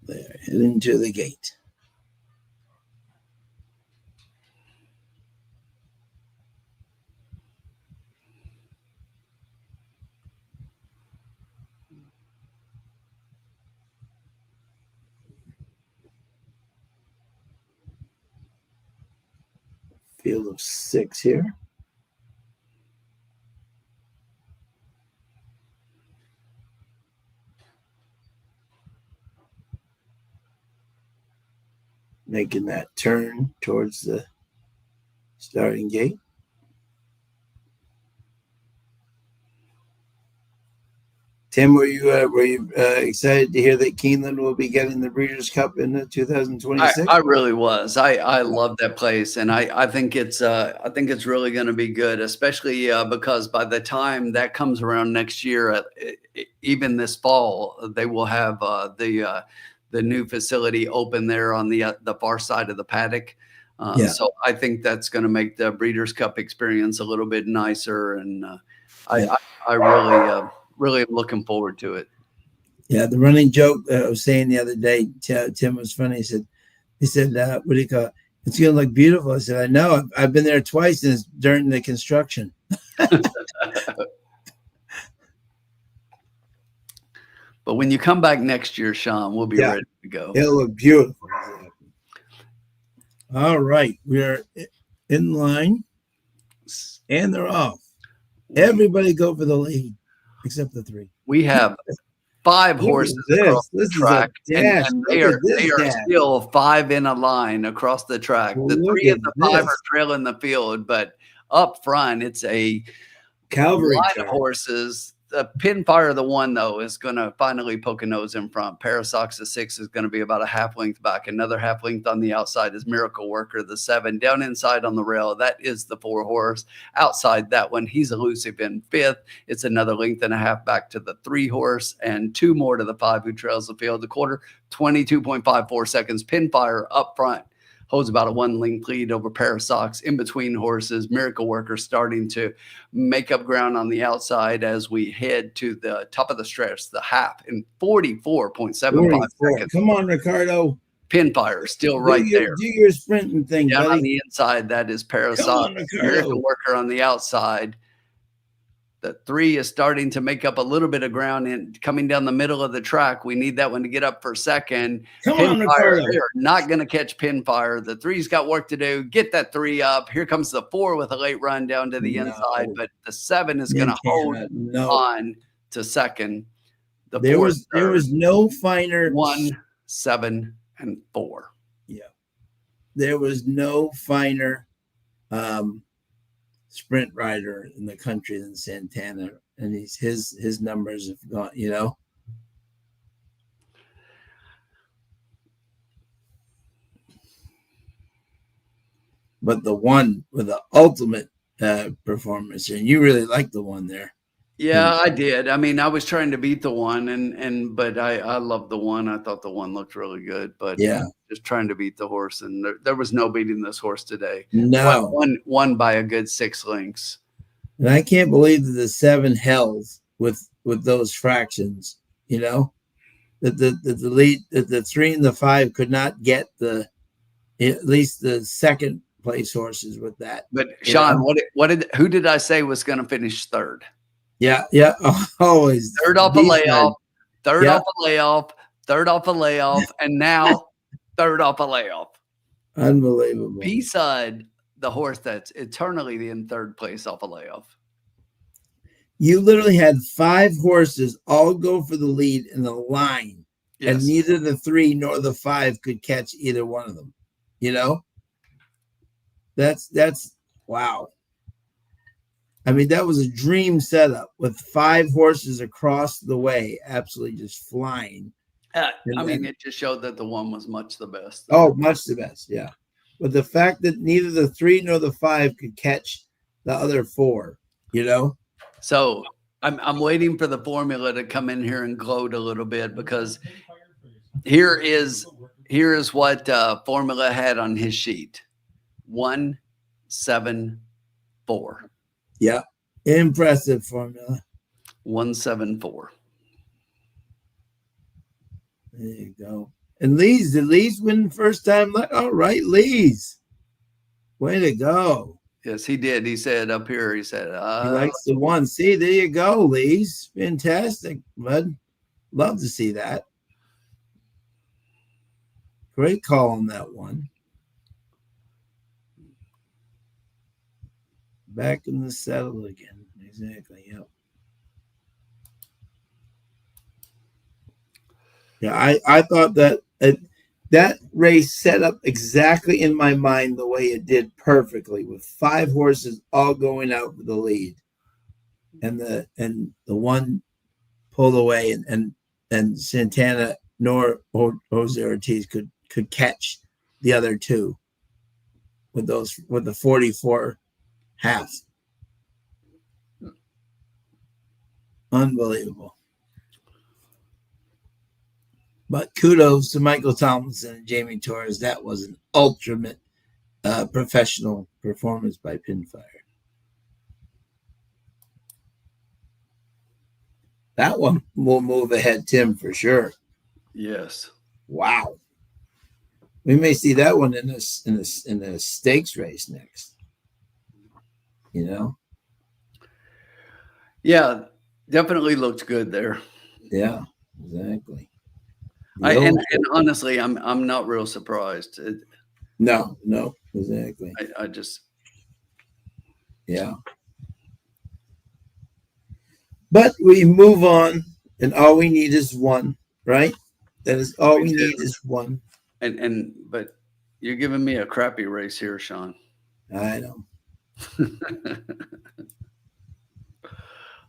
They're heading to the gate. field of 6 here. Making that turn towards the starting gate. Tim, were you excited to hear that Keeneland will be getting the Breeders' Cup in 2026? I really was. I love that place, and I think it's really going to be good, especially because by the time that comes around next year, even this fall, they will have the new facility open there on the far side of the paddock. So I think that's going to make the Breeders' Cup experience a little bit nicer, and I really am looking forward to it. Yeah, the running joke I was saying the other day, Tim was funny. He said, what do you call it? It's going to look beautiful. I said, I know. I've been there twice, and it's during the construction. But when you come back next year, Sean, we'll be ready to go. It'll look beautiful. All right. We are in line, and they're off. Everybody go for the lead, except the 3. We have 5 horses across the track, and they are still 5 in a line across the track. The 3 and the 5 are trailing the field, but up front, it's a cavalry line of horses. The Pinfire, the 1, though, is going to finally poke a nose in front. Parasox, the 6, is going to be about a half length back. Another half length on the outside is Miracle Worker, the 7. Down inside on the rail, that is the 4 horse. Outside that one, he's elusive in 5th. It's another length and a half back to the 3 horse and 2 more to the 5 who trails the field. The quarter, 22.54 seconds. Pinfire up front holds about a 1 length lead over Parasox. In between horses, Miracle Worker starting to make up ground on the outside as we head to the top of the stretch, the half in 44.75 seconds. Come on, Ricardo. Pinfire still right there. Do your sprinting thing, down buddy. On the inside, that is Parasox. Miracle Worker on the outside. The 3 is starting to make up a little bit of ground and coming down the middle of the track. We need that one to get up for second. Come on, Ricardo. They're not going to catch Pinfire. The 3's got work to do. Get that 3 up. Here comes the 4 with a late run down to the inside, but the 7 is going to hold on to second. There was no finer 1, 7, and 4. Yeah, there was no finer sprint rider in the country than Santana, and his numbers have gone, But the 1 with the ultimate performance, and you really like the 1 there. Yeah, I did. I mean, I was trying to beat the 1, but I loved the 1. I thought the 1 looked really good, but just trying to beat the horse, and there was no beating this horse today. No, won by a good 6 lengths. And I can't believe that the 7 held with those fractions. That the lead, that the 3 and the 5 could not get at least the second place horses with that. But Sean, who did I say was going to finish 3rd? Yeah, always 3rd off a layoff, 3rd off a layoff, 3rd off a layoff, and now 3rd off a layoff. Unbelievable. B-side, the horse that's eternally in 3rd place off a layoff. You literally had 5 horses all go for the lead in the line, and neither the 3 nor the 5 could catch either one of them. That's wow. I mean, that was a dream setup with 5 horses across the way, absolutely just flying. It just showed that the 1 was much the best. Oh, much the best, yeah. But the fact that neither the 3 nor the 5 could catch the other 4, So I'm waiting for the formula to come in here and gloat a little bit, because here is what formula had on his sheet: 1, 7, 4. Yeah, impressive formula. 1, 7, 4. There you go. And did Lees win first time? All right, Lees. Way to go. Yes, he did. He said up here, he He likes the 1. See, there you go, Lees. Fantastic, bud. Love to see that. Great call on that 1. Back in the saddle again. Exactly. Yep. Yeah, I thought that that race set up exactly in my mind the way it did perfectly, with 5 horses all going out for the lead, and the one pulled away, and Santana nor Jose Ortiz could catch the other 2 with the 44 halves. Unbelievable. But kudos to Michael Tomlinson and Jamie Torres. That was an ultimate professional performance by Pinfire. That one will move ahead, Tim, for sure. Yes. Wow. We may see that one in a stakes race next. You know? Yeah, definitely looked good there. Yeah, exactly. And honestly, I'm not real surprised. No, exactly. I just, yeah. But we move on, and all we need is one, right? That is all we need is one. But you're giving me a crappy race here, Sean. I know.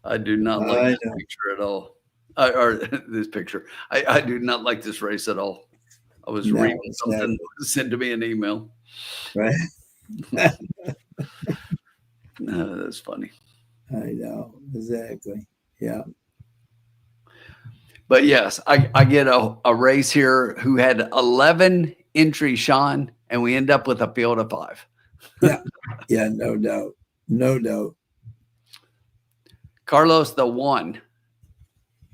I do not like this picture at all. Or this picture. I do not like this race at all. I was reading something sent to me an email. Right. That's funny. I know. Exactly. Yeah. But yes, I get a race here who had 11 entries, Sean, and we end up with a field of 5. Yeah, no doubt. No doubt. Carlos, the 1.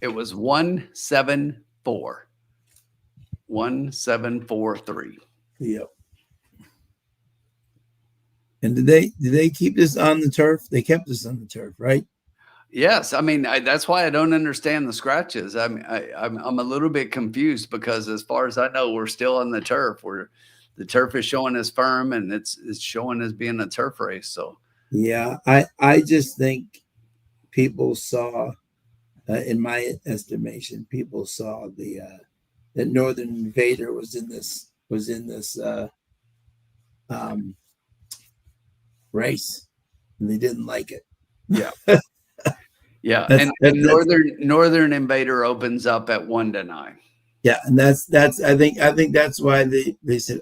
It was 174. 1743. Yep. And did they keep this on the turf? They kept this on the turf, right? Yes, I mean that's why I don't understand the scratches. I'm a little bit confused because as far as I know, we're still on the turf. Where the turf is showing as firm and it's showing as being a turf race. So yeah, I just think people saw, in my estimation, people saw that Northern Invader was in this race, and they didn't like it. Yeah. Yeah, and Northern Invader opens up at 1-9. Yeah, and that's I think that's why they said,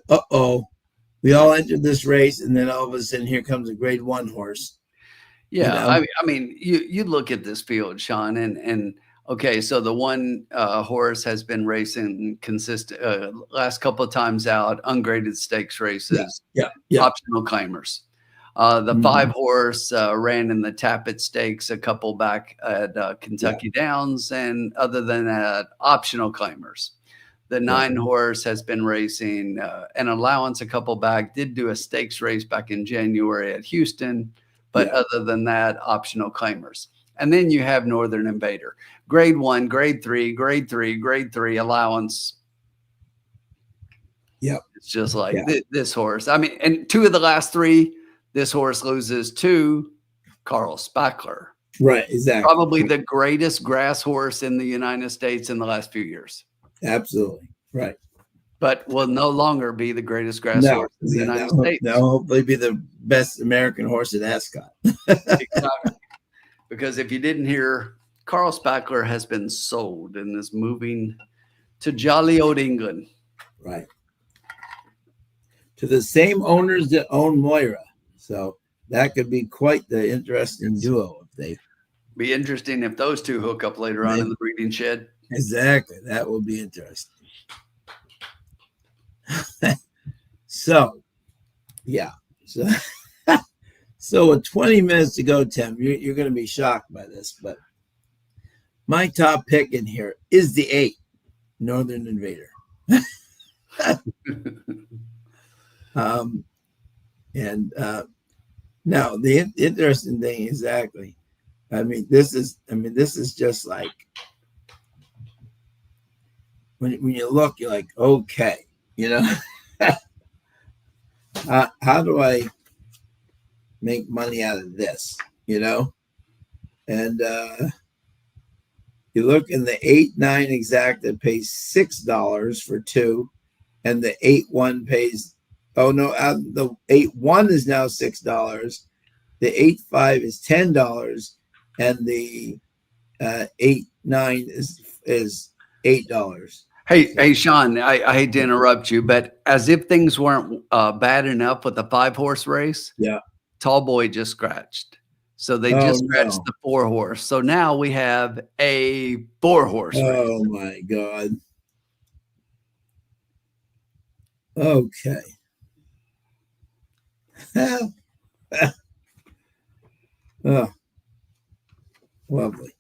we all entered this race, and then all of a sudden here comes a grade 1 horse. Yeah, you know? I mean, you look at this field, Sean, and okay, so the one horse has been racing consistent last couple of times out, ungraded stakes races, optional claimers. The 5 horse ran in the Tappet Stakes a couple back at Kentucky Downs, and other than that, optional claimers. The 9 horse has been racing an allowance a couple back, did do a stakes race back in January at Houston, but other than that, optional claimers. And then you have Northern Invader, grade 1, grade 3, grade 3, grade 3 allowance. Yep. It's just like this horse. I mean, and 2 of the last 3, this horse loses to Carl Spackler. Right, exactly. Probably the greatest grass horse in the United States in the last few years. Absolutely. Right. But will no longer be the greatest grass horse in the United States. They'll hopefully be the best American horse at Ascot. Exactly. Because if you didn't hear, Carl Spackler has been sold and is moving to jolly old England. Right. To the same owners that own Moira. So that could be quite the interesting duo if they be interesting if those 2 hook up later on in the breeding shed. Exactly. That will be interesting. So with 20 minutes to go, Tim, you're going to be shocked by this, but my top pick in here is the 8, Northern Invader. Now the interesting thing, exactly. I mean, this is just like when you look, you're like, okay, you know, how do I make money out of this, you know? And you look in the 8-9 exacta pays $6 for 2, and the 8-1 pays, oh no, the 8-1 is now $6. The 8-5 is $10, and the 8-9 is $8. Hey, Sean, I hate to interrupt you, but as if things weren't bad enough with the 5-horse race, Yeah. Tall Boy just scratched. So they Oh, just scratched no. the 4-horse. So now we have a 4-horse race. Oh my God. Okay. Oh, lovely.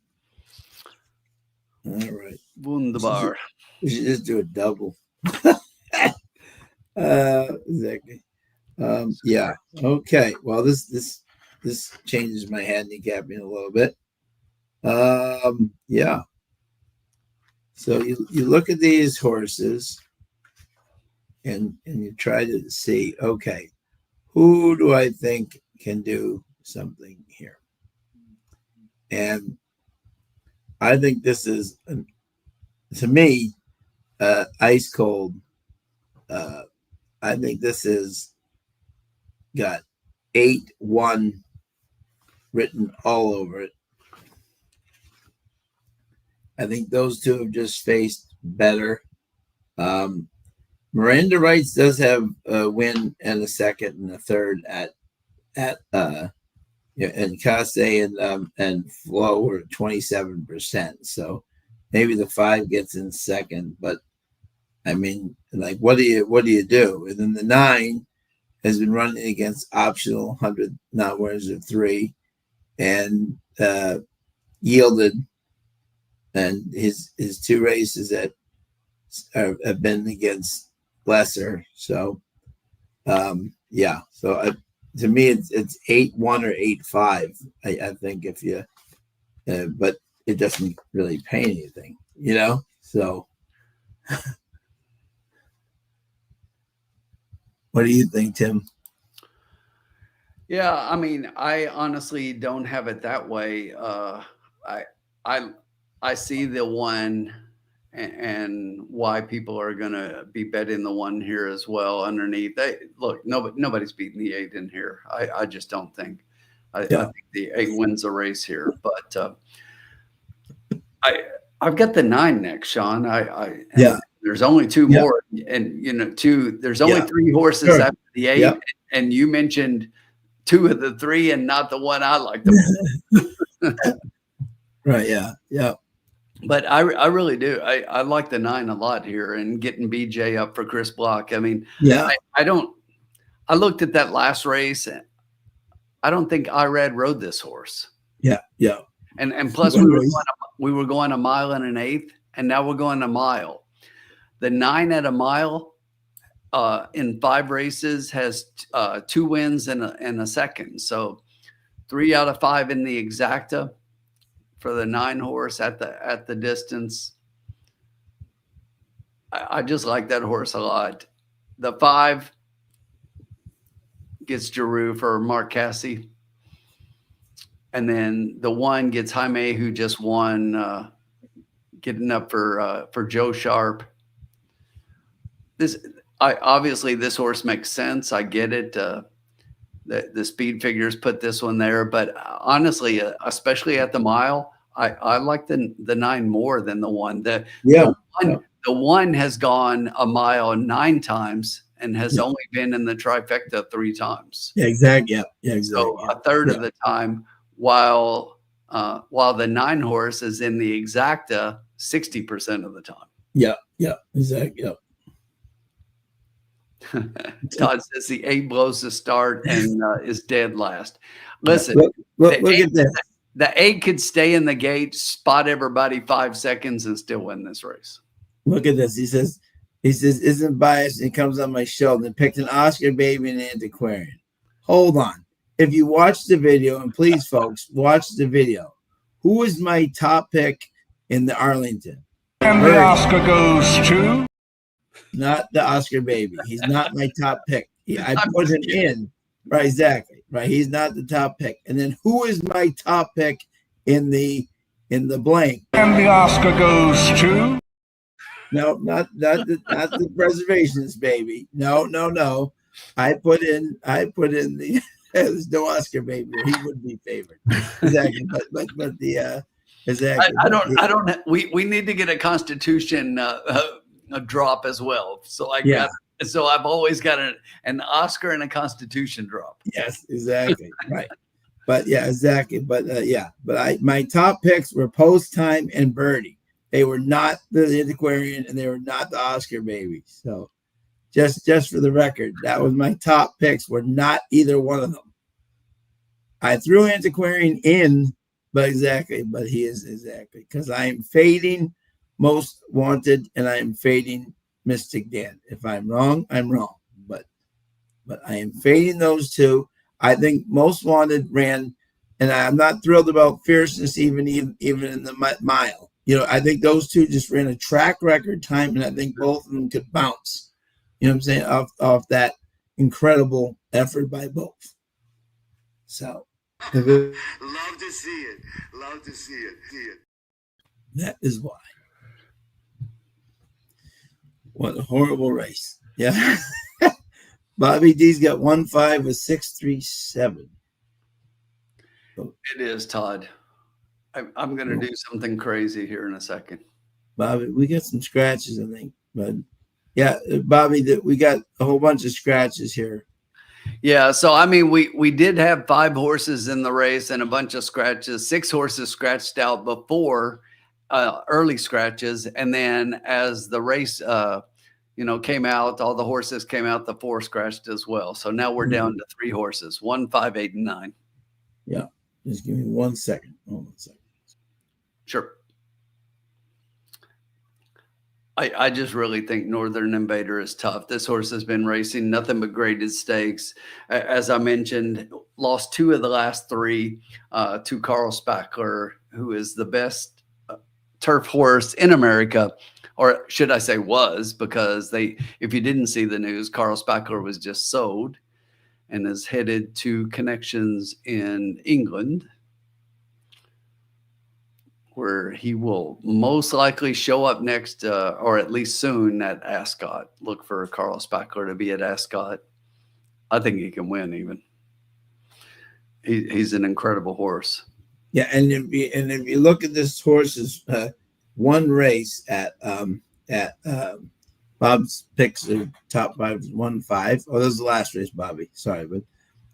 All right. Wunderbar. We should just do a double. Exactly. Yeah. Okay. Well, this changes my handicapping a little bit. Yeah. So you look at these horses and you try to see, okay, who do I think can do something here? And I think this is, to me, ice cold. I think this is got 8-1 written all over it. I think those two have just faced better. Miranda Rights does have a win and a second and a third at and Case and Flo were 27%. So maybe the 5 gets in second, but I mean, like, what do you do? And then the 9 has been running against optional 100 non-winners of 3 and yielded. And his 2 races that have been against lesser. So, yeah. So to me, it's 8-1 or 8-5. I think if you, but it doesn't really pay anything, you know. So, what do you think, Tim? Yeah, I mean, I honestly don't have it that way. I see the 1 and why people are going to be betting the 1 here as well underneath. Look, nobody's beating the 8 in here. I just don't think. I think the 8 wins the race here. But I've got the 9 next, Sean. There's only 2 more, and there's only 3 horses after the 8, and you mentioned 2 of the 3 and not the 1 I like the most. Right. Yeah. But I really do. I like the 9 a lot here and getting BJ up for Chris Block. I mean, I looked at that last race and I don't think Irad rode this horse. Yeah. And plus we were going a mile and an 1/8, and now we're going a mile. The 9 at a mile in 5 races has 2 wins and a second. So 3 out of 5 in the exacta for the 9 horse at the distance. I just like that horse a lot. The 5 gets Giroux for Mark Cassie. And then the 1 gets Jaime, who just won, getting up for Joe Sharp. Obviously this horse makes sense. I get it. The speed figures put this one there, but honestly, especially at the mile, I like the 9 more than the 1. The 1 has gone a mile 9 times and has only been in the trifecta 3 times. Yeah, exactly. Yeah, exactly. So a third of the time, while the 9 horse is in the exacta 60% of the time. Yeah, exactly. Yeah. Todd says the 8 blows the start and is dead last. Listen, look at this. The 8 could stay in the gate, spot everybody 5 seconds, and still win this race. Look at this. He says, isn't biased. And he comes on my shoulder and picked an Oscar baby and antiquarian. Hold on. If you watch the video, and please, folks, watch the video. Who was my top pick in the Arlington? And the Oscar goes to? Not the Oscar baby. He's not my top pick. I put him in. Right, exactly. right? He's not the top pick. And then who is my top pick in the blank? And the Oscar goes to No, not the reservations, baby. No. I put in the there's no Oscar baby. He wouldn't be favored. Exactly. But the exactly. I don't. We need to get a Constitution a drop as well. So I've always got an Oscar and a Constitution drop. Yes, exactly. Right. But yeah, exactly. But my top picks were Post Time and Birdie. They were not the Antiquarian and they were not the Oscar baby. So just for the record, that was my top picks, were not either one of them. I threw Antiquarian in, but he is exactly, because I am fading Most Wanted and I am fading Mystic Dan. If I'm wrong, I'm wrong. But I am fading those two. I think Most Wanted ran, and I'm not thrilled about Fierceness even in the mile. I think those two just ran a track record time, and I think both of them could bounce. You know what I'm saying? Off that incredible effort by both. So Love to see it. Love to see it. that is why. What a horrible race. Yeah. Bobby D's got 1-5 with 6-3-7. It is, Todd. I'm going to do something crazy here in a second. Bobby, we got some scratches, I think. But yeah, Bobby, we got a whole bunch of scratches here. Yeah, so I mean, we did have 5 horses in the race and a bunch of scratches. 6 horses scratched out before early scratches, and then as the race came out, all the horses came out, the 4 scratched as well. So now we're down to 3 horses: 1, 5, 8, and 9. Yeah, just give me 1 second. Hold on a second. Sure. I just really think Northern Invader is tough. This horse has been racing nothing but graded stakes. As I mentioned, lost 2 of the last 3 to Carl Spackler, who is the best turf horse in America, or should I say was, because if you didn't see the news, Carl Spackler was just sold and is headed to connections in England, where he will most likely show up next, or at least soon, at Ascot. Look for Carl Spackler to be at Ascot. I think he can win. He's an incredible horse. Yeah, and if you look at this horse's one race at Bob's picks, the top 5 was 1-5. Oh, that was the last race, Bobby. Sorry,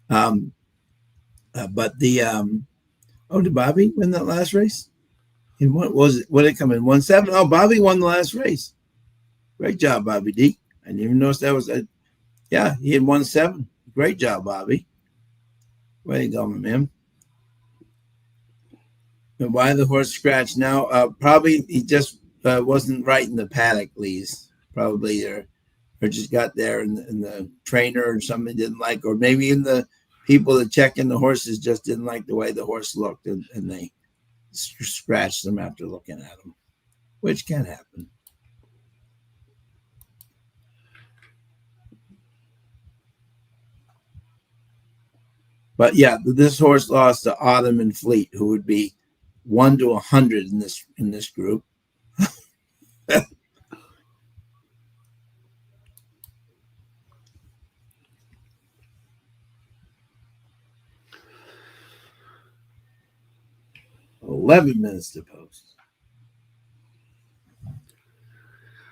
but did Bobby win that last race? And what was it? What did it come in? 1-7? Oh, Bobby won the last race. Great job, Bobby D. I didn't even notice that was he had 1-7. Great job, Bobby. Way to go, my man. And why the horse scratched now? Probably he just wasn't right in the paddock, Lee's. Probably or just got there and the trainer or something didn't like, or maybe in the people that check in the horses just didn't like the way the horse looked, and they scratched them after looking at them, which can happen. But yeah, this horse lost to Autumn and Fleet, who would be 1 to 100 in this group. 11 minutes to post.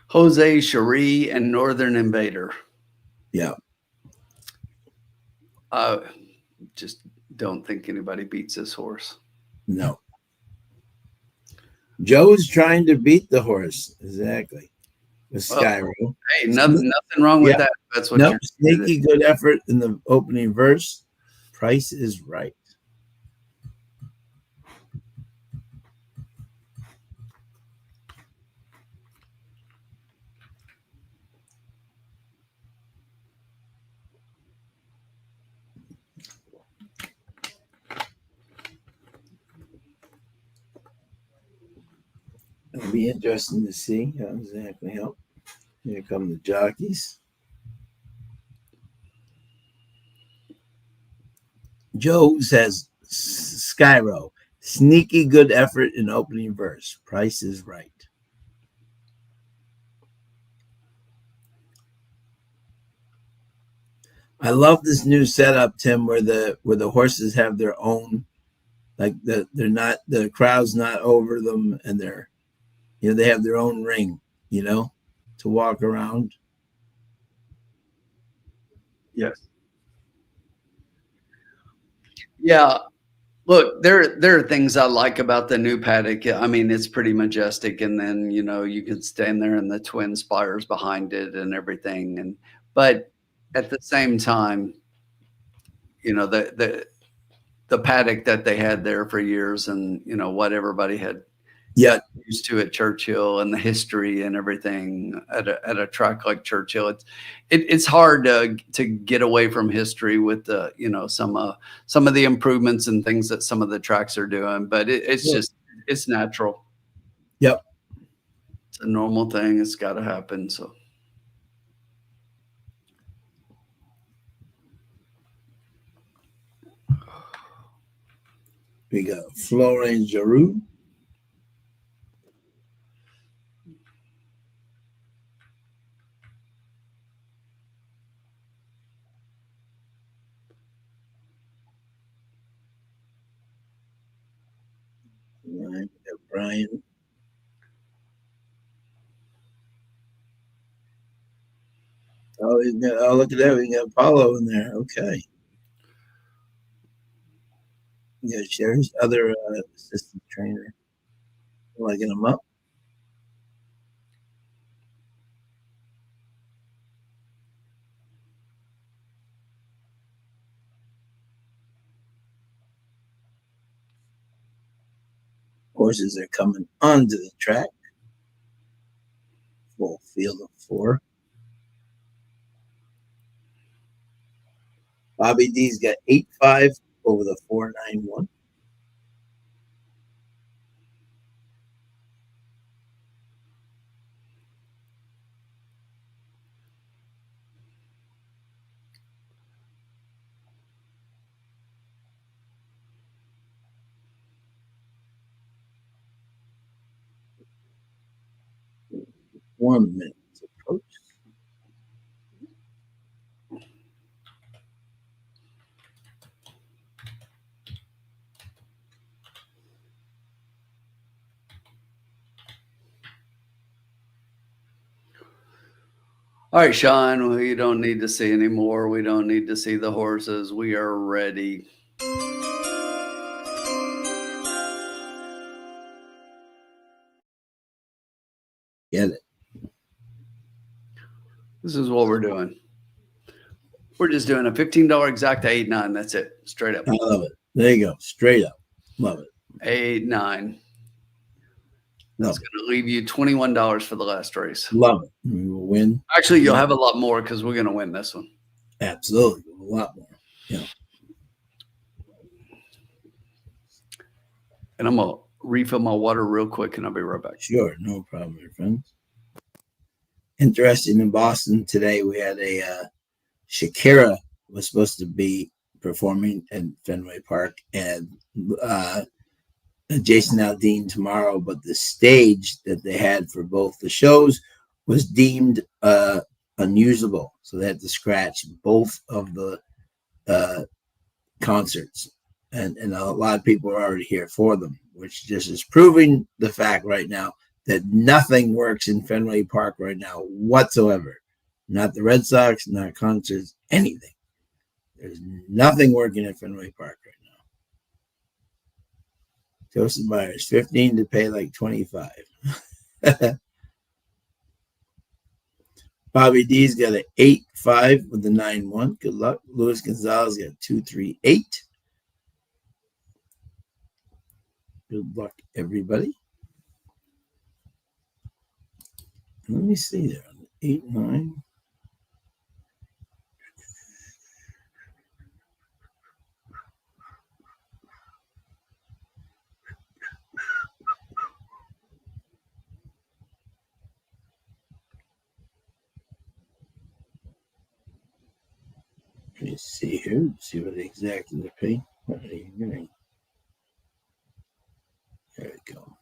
Jose Cherie and Northern Invader. Yeah. Just don't think anybody beats this horse. No. Joe's trying to beat the horse. Exactly. With Skyro. Hey, nothing wrong with that. That's what you're sneaky good effort in the opening verse. Price is right. It'll be interesting to see how exactly help. Here come the jockeys. Joe says Skyro, sneaky good effort in opening verse. Price is right. I love this new setup, Tim, where the horses have their own, like they're not, the crowd's not over them, and they have their own ring, to walk around. Yes. Yeah. Look, there are things I like about the new paddock. I mean, it's pretty majestic, and then you can stand there and the twin spires behind it and everything. But at the same time, the paddock that they had there for years, and what everybody had Yeah, used to at Churchill, and the history and everything at a track like Churchill. It's hard to get away from history with the some of the improvements and things that some of the tracks are doing, but it's natural. Yep. It's a normal thing. It's got to happen. So We got Florence Giroux. Right, Brian. Oh, look at that. We got Paulo in there. Okay. Yeah, Sherry's other assistant trainer. Liking him up. Horses are coming onto the track. Full field of 4. Bobby D's got 8-5 over the 4-9-1. One minute approach. all right, Sean, we don't need to see anymore. We don't need to see the horses. We are ready. Get it. This is what we're doing. We're just doing a $15 exact 8-9. That's it. Straight up. I love it. There you go. Straight up. Love it. 8-9. That's Love it. going to leave you $21 for the last race. Love it. We will win. Actually, you'll have a lot more because we're going to win this one. Absolutely. A lot more. Yeah. And I'm going to refill my water real quick, and I'll be right back. Sure. No problem, my friends. Interesting, in Boston today, we had a Shakira was supposed to be performing at Fenway Park, and Jason Aldean tomorrow, but the stage that they had for both the shows was deemed unusable, so they had to scratch both of the concerts, and a lot of people are already here for them, which just is proving the fact right now that nothing works in Fenway Park right now whatsoever. Not the Red Sox, not concerts, anything. There's nothing working at Fenway Park right now. Joseph Myers, 15 to pay like 25. Bobby D's got an 8-5 with the 9-1. Good luck. Luis Gonzalez got 2-3-8. Good luck, everybody. Let me see there. 8-9. Let me see. see here. See what exactly they're paying. What are you hearing? There we go.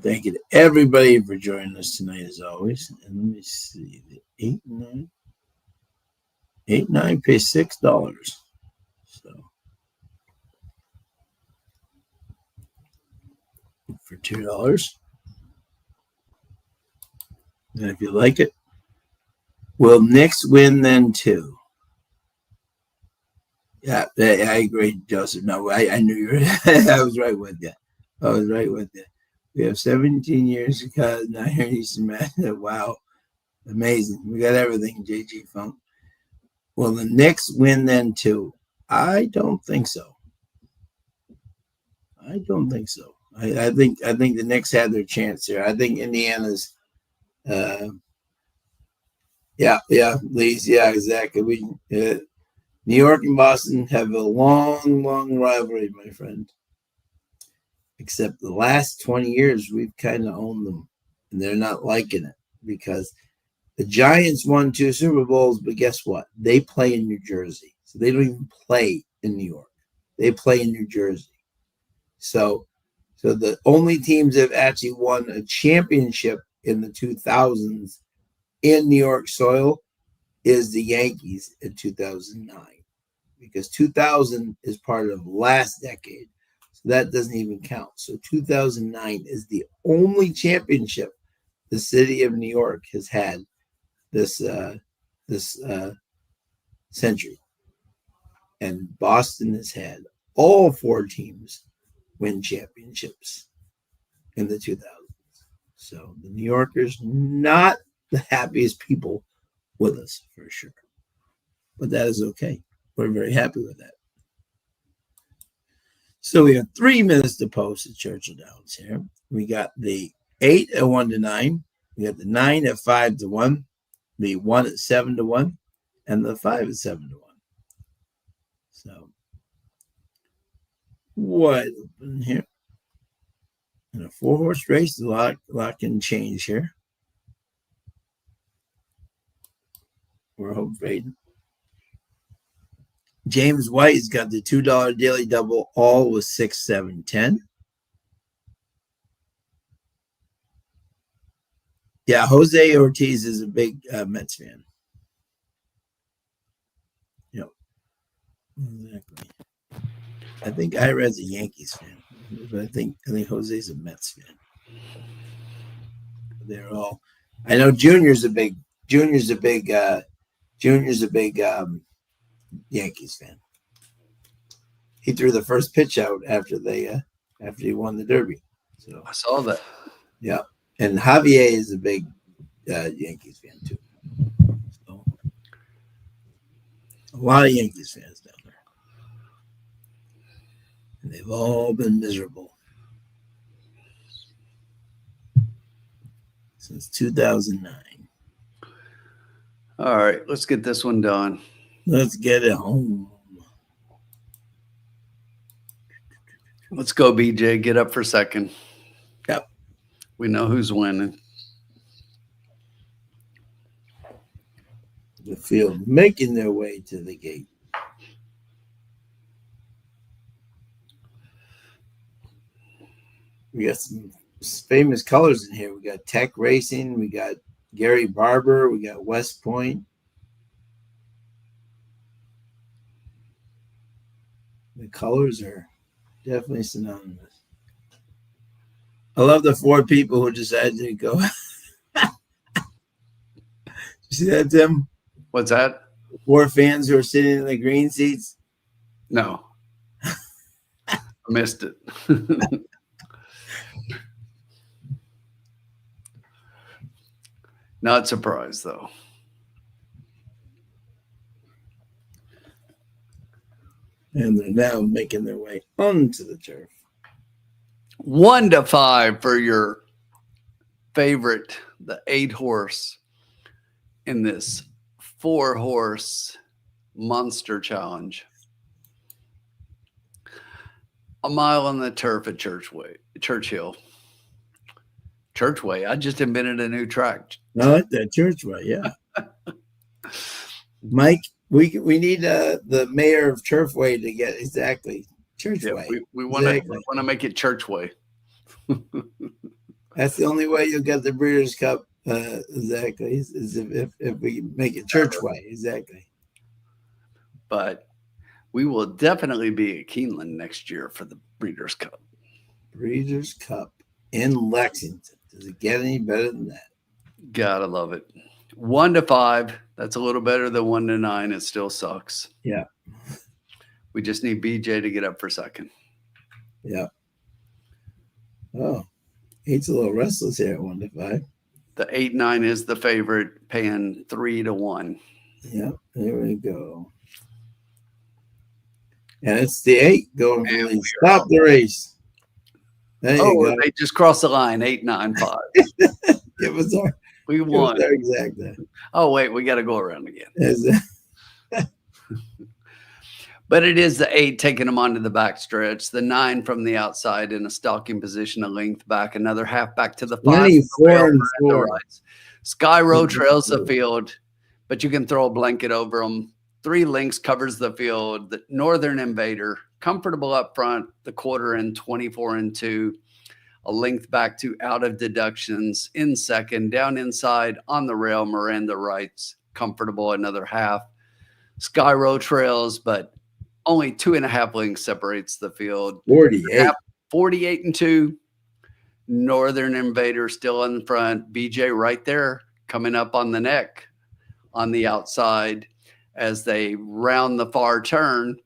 Thank you to everybody for joining us tonight, as always. And let me see the 8-9. 8-9 pays $6. So for $2. And if you like it, will Knicks win then too? Yeah, I agree, Joseph. No, I knew you were. I was right with you. We have 17 years because now here he's mad. Wow, amazing. We got everything, JG Funk. Will the Knicks win then too? I don't think so. I think the Knicks had their chance here. I think Indiana's. Lee's. Yeah, exactly. New York and Boston have a long, long rivalry, my friend. Except the last 20 years, we've kind of owned them, and they're not liking it because the Giants won 2 Super Bowls, but guess what? They play in New Jersey, so they don't even play in New York. They play in New Jersey. So the only teams that have actually won a championship in the 2000s in New York soil is the Yankees in 2009, because 2000 is part of last decade. So that doesn't even count. So 2009 is the only championship the city of New York has had this century. And Boston has had all 4 teams win championships in the 2000s. So the New Yorkers, not the happiest people with us, for sure. But that is okay. We're very happy with that. So we have 3 minutes to post at Churchill Downs here. We got the 8 at 1-9. We got the 9 at 5-1, the 1 at 7-1, and the 5 at 7-1. So wide open here. And a 4-horse race, a lot can change here. We're hoping. James White's got the $2 daily double, all with 6, 7, 10. Yeah, Jose Ortiz is a big Mets fan. Yep, exactly. I think Irad's a Yankees fan, but I think Jose's a Mets fan. They're all. I know Junior's a big Yankees fan. He threw the first pitch out after he won the Derby. So I saw that. Yeah, and Javier is a big Yankees fan too. So a lot of Yankees fans down there, and they've all been miserable since 2009. All right, let's get this one done. Let's get it home. Let's go, BJ. Get up for second. Yep. We know who's winning. The field making their way to the gate. We got some famous colors in here. We got Tech Racing. We got Gary Barber. We got West Point. The colors are definitely synonymous. I love the 4 people who decided to go. You see that, Tim? What's that? 4 fans who are sitting in the green seats. No. I missed it. Not surprised, though. And they're now making their way onto the turf. 1-5 for your favorite, the 8-horse in this 4-horse monster challenge. A mile on the turf at Churchill. Churchway. I just invented a new track. I like that Churchway, yeah. Mike, we need the mayor of Turfway to get exactly Churchway. Yeah, we want to make it Churchway. That's the only way you'll get the Breeders' Cup. Exactly, is if we make it Churchway. Exactly. But we will definitely be at Keeneland next year for the Breeders' Cup. Breeders' Cup in Lexington. Does it get any better than that? Gotta love it. 1-5. That's a little better than 1-9. It still sucks. Yeah. We just need BJ to get up for second. Yeah. Oh, he's a little restless here at 1-5. The 8-9 is the favorite, paying 3-1. Yeah, there we go. And it's the 8 going for the stop the race. There you go. They just crossed the line. 8-9-5. Give us our. We won. Our exact. Oh wait, we got to go around again. But it is the 8 taking them onto the back stretch. The 9 from the outside in a stalking position, a length back, another half back to the 5. 24 and 4. Skyro trails the field, but you can throw a blanket over them. 3 lengths covers the field. The Northern Invader, comfortable up front. The quarter in 24 and 2. A length back to out of deductions in second. Down inside on the rail, Miranda Wrights, comfortable another half. Skyro trails, but only 2.5 lengths separates the field. 48 and 2. Northern Invader still in front. BJ right there coming up on the neck on the outside as they round the far turn.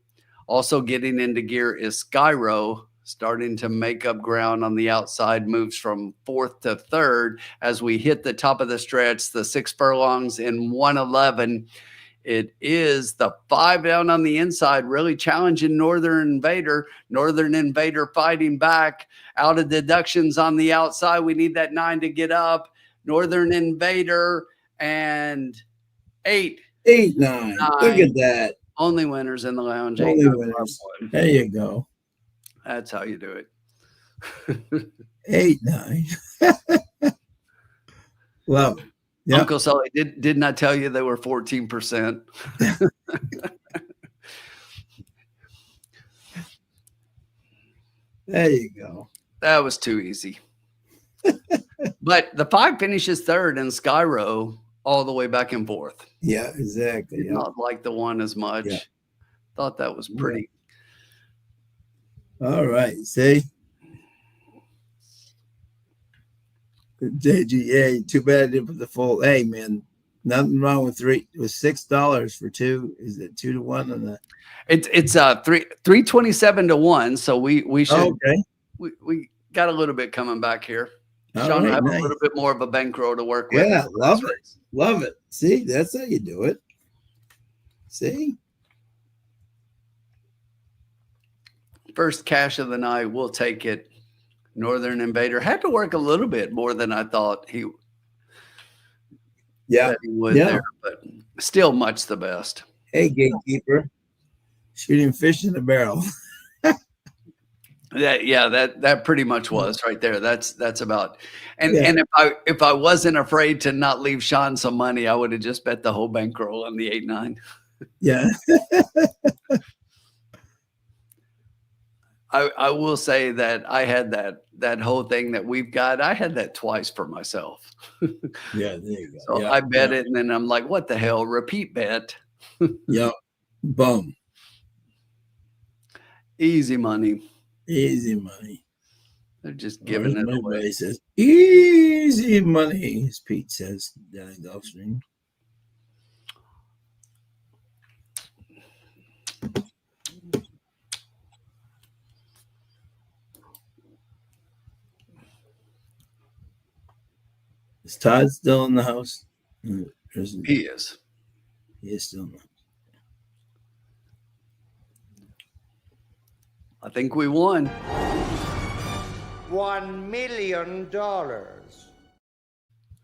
Also getting into gear is Skyro, starting to make up ground on the outside, moves from 4th to 3rd as we hit the top of the stretch, the 6 furlongs in 1:11. It is the 5 down on the inside, really challenging Northern Invader. Northern Invader fighting back, out of deductions on the outside. We need that 9 to get up. Northern Invader and 8. 8-9. Look at that. Only winners in the lounge. Only winners. There you go. That's how you do it. 8-9. Love it. Yep. Uncle Sully, didn't I tell you they were 14%? There you go. That was too easy. But the 5 finishes 3rd and Skyro all the way back and forth. Yeah, exactly. Did not like the 1 as much. Yeah. Thought that was pretty. All right. See? JGA, too bad I didn't put the full. Hey, man, nothing wrong with 3. It was $6 for 2. Is it 2-1 on that? It's 327 to 1. So we should. Okay. We got a little bit coming back here. All Sean, right, have nice. a little bit more of a bankroll to work with. Yeah, love it. Love it. See, that's how you do it. See? First cash of the night, we'll take it. Northern Invader had to work a little bit more than I thought he would there, but still much the best. Hey, gatekeeper, shooting fish in a barrel. That pretty much was right there. That's about and Yeah. and if I wasn't afraid to not leave Sean some money, I would have just bet the whole bankroll on the 8-9. Yeah. I will say that I had that whole thing that we've got. I had that twice for myself. Yeah, there you go. So yeah, I bet it, and then I'm like, what the hell? Repeat bet. Yep. Boom. Easy money. Easy money. They're just giving it away. Everybody says easy money, as Pete says down in Gulfstream. Is Todd still in the house? He is. He is still in the house. I think we won. $1 million.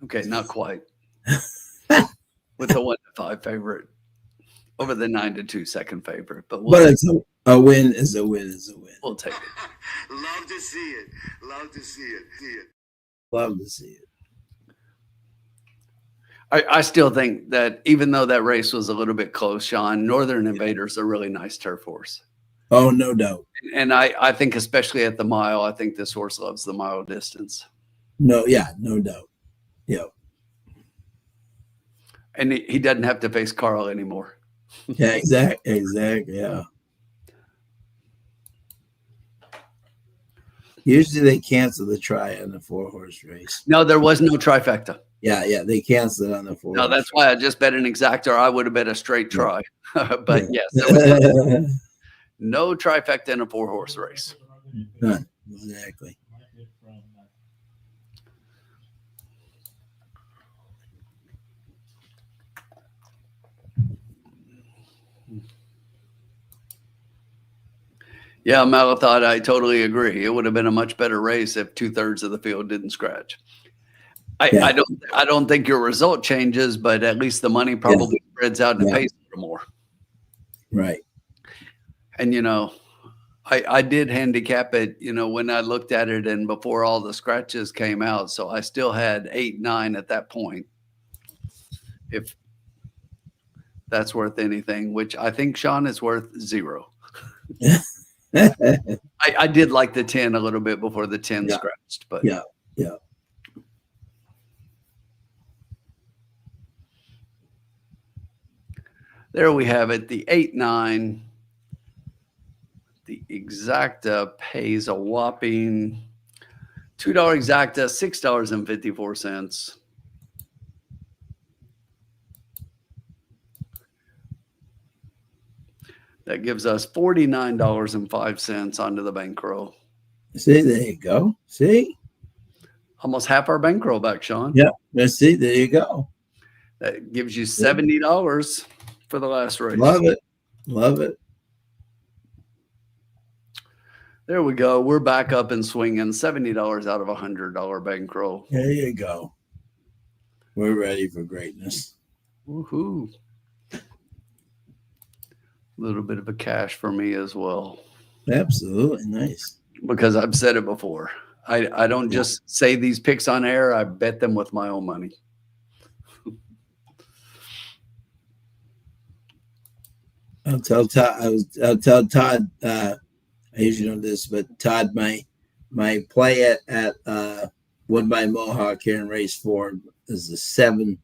Okay, not quite. With the 1-5 favorite over the 9-2 second favorite, but it's a win is a win is a win. We'll take it. Love to see it. Love to see it. See it. Love to see it. I still think that even though that race was a little bit close, Sean, Northern Invader's a really nice turf horse. Oh, no doubt. And I think especially at the mile, I think this horse loves the mile distance. No, yeah, no doubt. Yeah. And he doesn't have to face Carl anymore. Yeah, exactly. Yeah. Usually they cancel the try on the 4-horse race. No, there was no trifecta. Yeah, they canceled it on the 4-horse. No, that's why I just bet an exactor. I would have bet a straight try. But yes, there was no trifecta in a 4-horse race. None. Exactly. Yeah, Malathot, I totally agree. It would have been a much better race if 2/3 of the field didn't scratch. I don't think your result changes, but at least the money probably spreads out and pays a little more. Right. And I did handicap it, when I looked at it and before all the scratches came out. So I still had 8, 9 at that point. If that's worth anything, which I think, Sean, is worth 0. I did like the 10 a little bit before the 10 scratched, but yeah. There we have it. The 8, 9. The exacta pays a whopping $2 exacta, $6.54. That gives us $49.05 onto the bankroll. See, there you go. See? Almost half our bankroll back, Sean. Yeah. Let's see. There you go. That gives you $70 for the last race. Love it. Love it. There we go. We're back up and swinging. $70 out of a $100 bankroll. There you go. We're ready for greatness. Woohoo. A little bit of a cash for me as well. Absolutely. Nice. Because I've said it before. I don't just say these picks on air. I bet them with my own money. I'll tell Todd, I usually don't do this, but Todd, my play at Woodbine Mohawk here in race 4 is the 7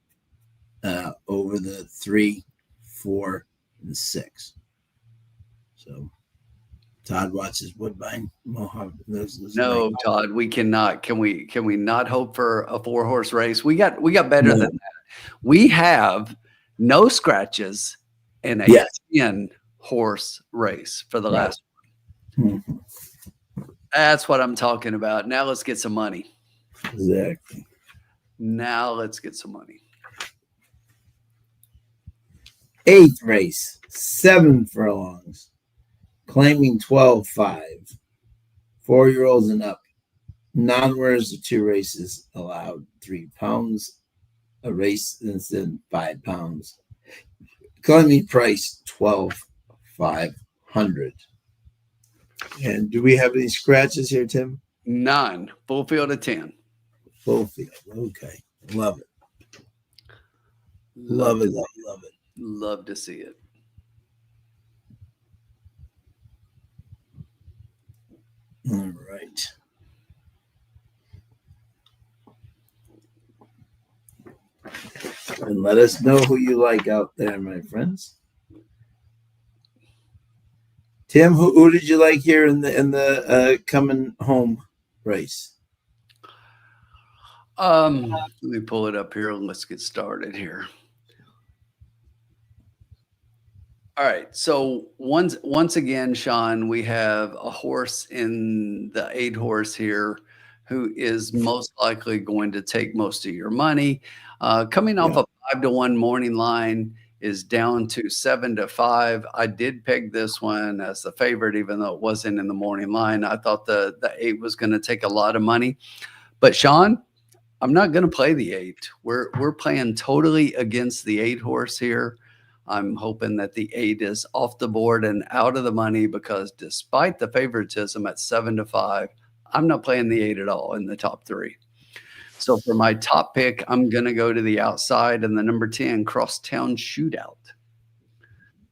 over the 3, 4, and 6. So Todd watches Woodbine Mohawk. No, Todd, we cannot. Can we not hope for a 4-horse race? We got better than that. We have no scratches in a 10-horse race for the last one. Mm-hmm. That's what I'm talking about. Now let's get some money. Exactly. Now let's get some money. 8th race, 7 furlongs, claiming 12.5. 4-year-olds and up. Non-winners of 2 races allowed £3. A race instead £5. Claiming price 12,500. And do we have any scratches here, Tim? None. Full field of 10. Full field. Okay. Love it. Love it. Love to see it. All right. And let us know who you like out there, my friends. Tim, who did you like here in the coming home race? Let me pull it up here and let's get started here. All right. So once again, Sean, we have a horse in the 8-horse here who is most likely going to take most of your money. Coming off a 5-1 morning line is down to 7-5. I did peg this one as the favorite, even though it wasn't in the morning line. I thought the 8 was going to take a lot of money. But Sean, I'm not going to play the 8. We're playing totally against the 8-horse here. I'm hoping that the 8 is off the board and out of the money because despite the favoritism at 7-5, I'm not playing the 8 at all in the top 3. So for my top pick, I'm going to go to the outside and the number 10 Crosstown Shootout.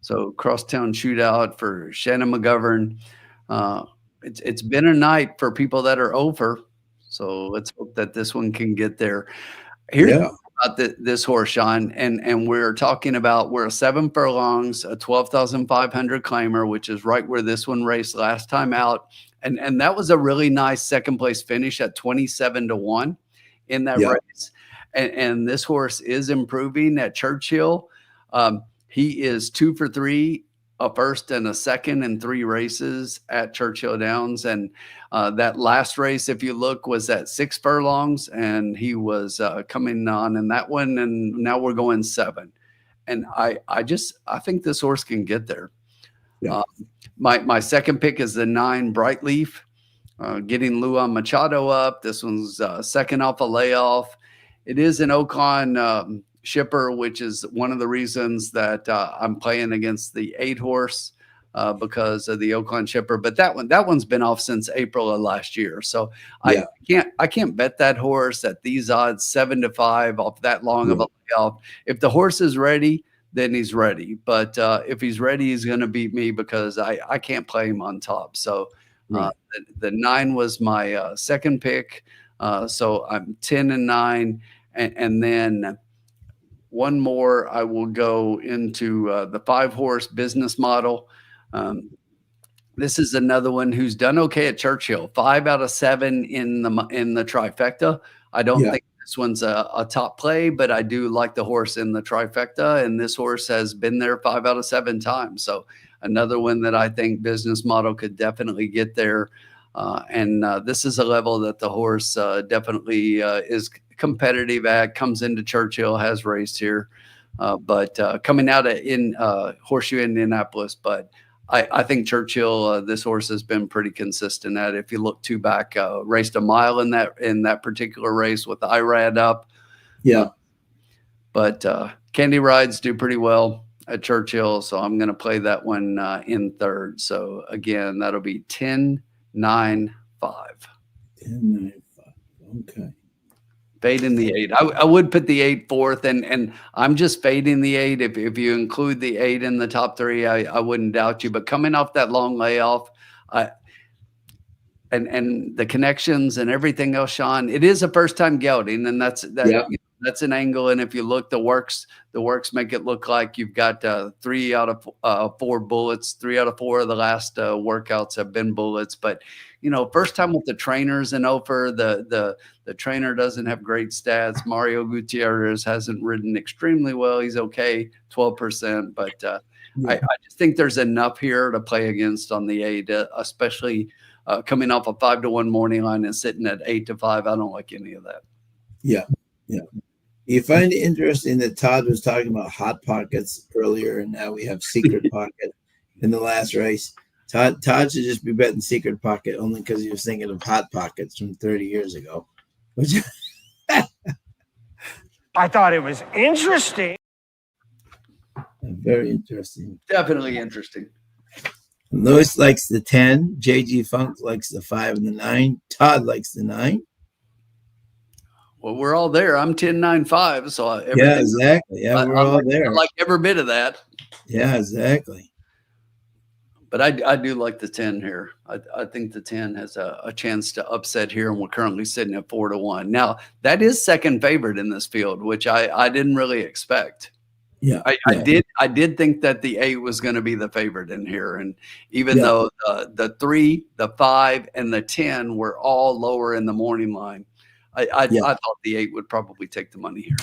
So Crosstown Shootout for Shannon McGovern. It's been a night for people that are over. So let's hope that this one can get there. Here's about this horse, Sean, and we're talking about we're a 7 furlongs, a 12,500 claimer, which is right where this one raced last time out, and that was a really nice second place finish at 27-1 in that race. And this horse is improving at Churchill. He is 2 for 3, a first and a second in 3 races at Churchill Downs. And that last race, if you look, was at 6 furlongs, and he was coming on in that one. And now we're going 7. And I think this horse can get there. Yeah. My second pick is the 9 Brightleaf, getting Luan Machado up. This one's second off a layoff. It is an Ocon shipper, which is one of the reasons that I'm playing against the 8 horse because of the Ocon shipper. But that one's been off since April of last year. So I can't bet that horse at these odds 7-5 off that long of a layoff. If the horse is ready, then he's ready. But if he's ready, he's going to beat me because I can't play him on top. So the 9 was my second pick. So I'm 10-9, and then one more, I will go into the 5 horse business model. This is another one who's done okay at Churchill. 5 out of 7 in the trifecta. I don't think this one's a top play, but I do like the horse in the trifecta, and this horse has been there 5 out of 7 times. So another one that I think business model could definitely get there. And this is a level that the horse definitely is competitive at, comes into Churchill, has raced here, but coming out in Horseshoe Indianapolis. But I think Churchill, this horse has been pretty consistent at it. If you look back, raced a mile in that particular race with the IRAD up. Yeah. But Candy Rides do pretty well at Churchill, so I'm going to play that one in third. So again, that'll be 10-9-5. 10-9-5. Okay. Fading the 8. I would put the 8 fourth, and I'm just fading the 8. If you include the 8 in the top 3, I wouldn't doubt you. But coming off that long layoff, and the connections and everything else, Sean, it is a first time gelding, and that's an angle. And if you look, the works make it look like you've got 3 out of 4 bullets. 3 out of 4 of the last workouts have been bullets. But first time with the trainers in Ophir, the trainer doesn't have great stats. Mario Gutierrez hasn't ridden extremely well. He's okay, 12%. But I just think there's enough here to play against on the 8, especially coming off a 5-1 morning line and sitting at 8-5. I don't like any of that. Yeah. You find it interesting that Todd was talking about hot pockets earlier, and now we have secret pocket in the last race. Todd should just be betting secret pocket only because he was thinking of hot pockets from 30 years ago. Which I thought it was interesting. Very interesting. Definitely interesting. Lewis likes the 10. JG Funk likes the 5 and the 9. Todd likes the 9. Well, we're all there. I'm 10-9-5. So exactly. Yeah, we're all there. I like every bit of that. Yeah, exactly. But I do like the 10 here. I think the 10 has a chance to upset here, and we're currently sitting at 4-1. Now, that is second favorite in this field, which I didn't really expect. Yeah, I did think that the 8 was going to be the favorite in here, and even though the 3, the 5, and the 10 were all lower in the morning line, I thought the 8 would probably take the money here.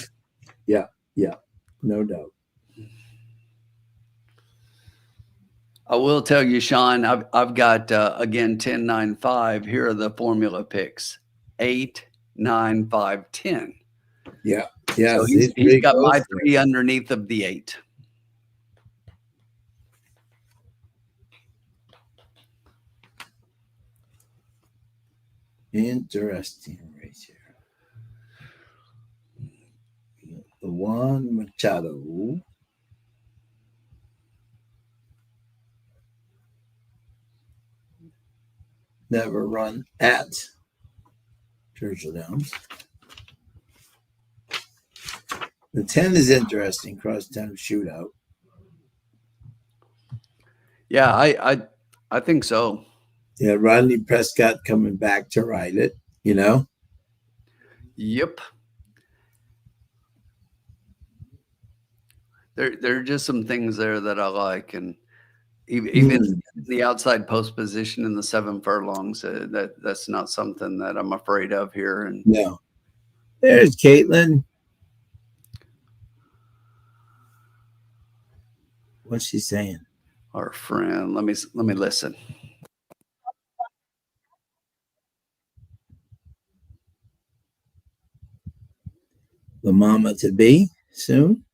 Yeah, no doubt. I will tell you, Sean, I've got again 10-9-5. Here are the formula picks: 8, 9, 5, 10. Yeah. So he's got my 3 underneath of the 8. Interesting race here. The Juan Machado. Never run at Churchill Downs. The 10 is interesting. Cross 10 shootout. Yeah, I think so. Yeah, Rodney Prescott coming back to ride it, you know? Yep. There are just some things there that I like, and even the outside post position in the 7 furlongs, that's not something that I'm afraid of here. And No. There's Caitlin. What's she saying? our friend, let me listen. The mama to be soon.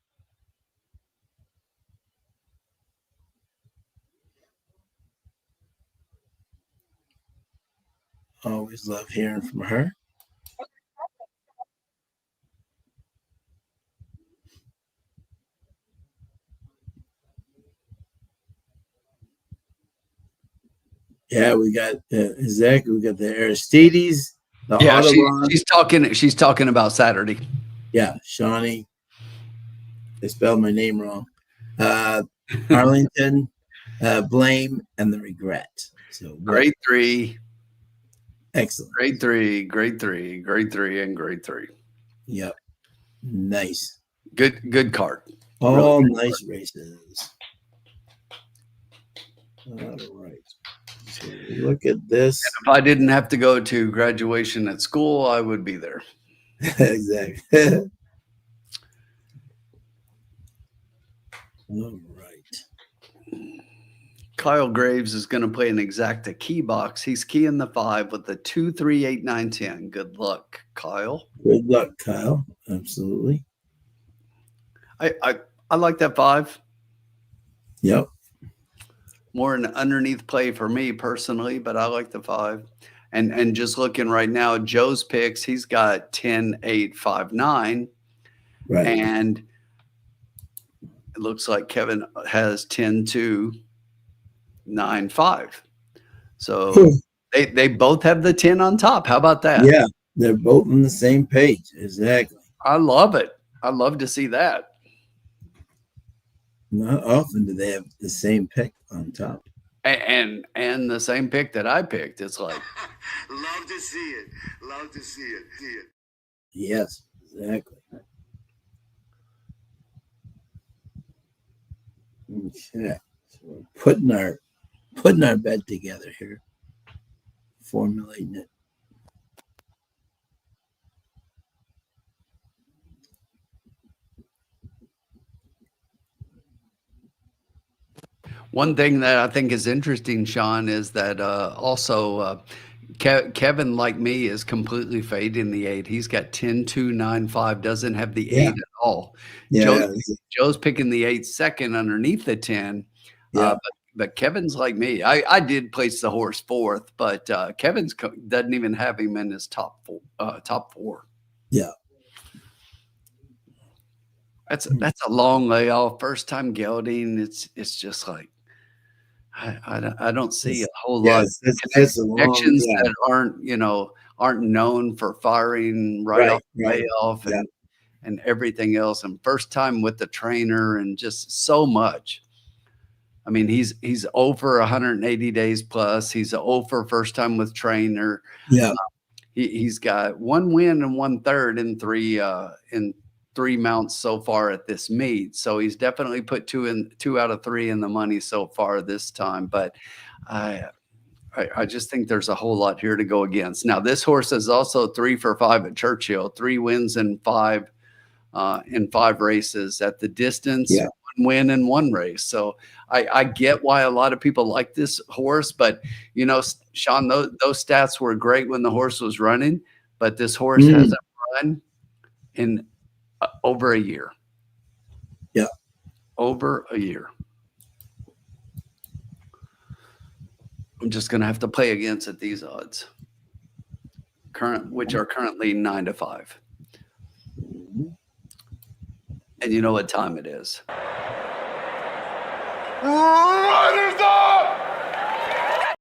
Always love hearing from her. Yeah, we got exactly. We got the Aristides, the Yeah, Audubon. she's talking about Saturday. Yeah, Shawnee. I spelled my name wrong. Arlington, Blame, and the Regret. So Grade 3. Excellent. Grade 3, grade 3, grade 3, and grade 3. Yep. Nice. Good card. All really nice races. All right. So look at this. And if I didn't have to go to graduation at school, I would be there. Exactly. All right. Kyle Graves is going to play an exacta key box. He's keying the 5 with the 2, 3, 8, 9, 10. Good luck, Kyle. Good luck, Kyle. Absolutely. I like that 5. Yep. More an underneath play for me personally, but I like the 5. And just looking right now, Joe's picks, he's got 10, 8, 5, 9. Right. And it looks like Kevin has 10, 2, 9, 5. So they both have the 10 on top. How about that? Yeah, they're both on the same page. Exactly. I love it. I love to see that. Not often do they have the same pick on top. And the same pick that I picked. It's like love to see it. Love to see it. See it. Yes, exactly. Okay. So we're putting our bet together here. Formulating it. one thing that I think is interesting, Sean, is that also Kevin, like me, is completely fading the 8. He's got 10, 2, 9, 5, doesn't have the 8 at all. Yeah. Joe's picking the 8 second underneath the 10. Yeah. But Kevin's like me. I did place the horse 4th, but Kevin's doesn't even have him in his top 4. Yeah. That's a long layoff. First time gelding. It's just like I don't see a whole lot of connections that aren't known for firing right off the layoff and everything else. And first time with the trainer and just so much. I mean, he's over 180 days plus. He's over first time with trainer. Yeah. He's got 1 win and 1/3 in 3 mounts so far at this meet. So he's definitely put 2 out of 3 in the money so far this time. But I just think there's a whole lot here to go against. Now, this horse is also 3 for 5 at Churchill, 3 wins in 5 races at the distance. Yeah. 1 win in 1 race. So I get why a lot of people like this horse, but Sean, those stats were great when the horse was running, but this horse hasn't run in over a year. Yeah. Over a year. I'm just going to have to play against at these odds. Which are currently 9 to 5. And you know what time it is. Riders up!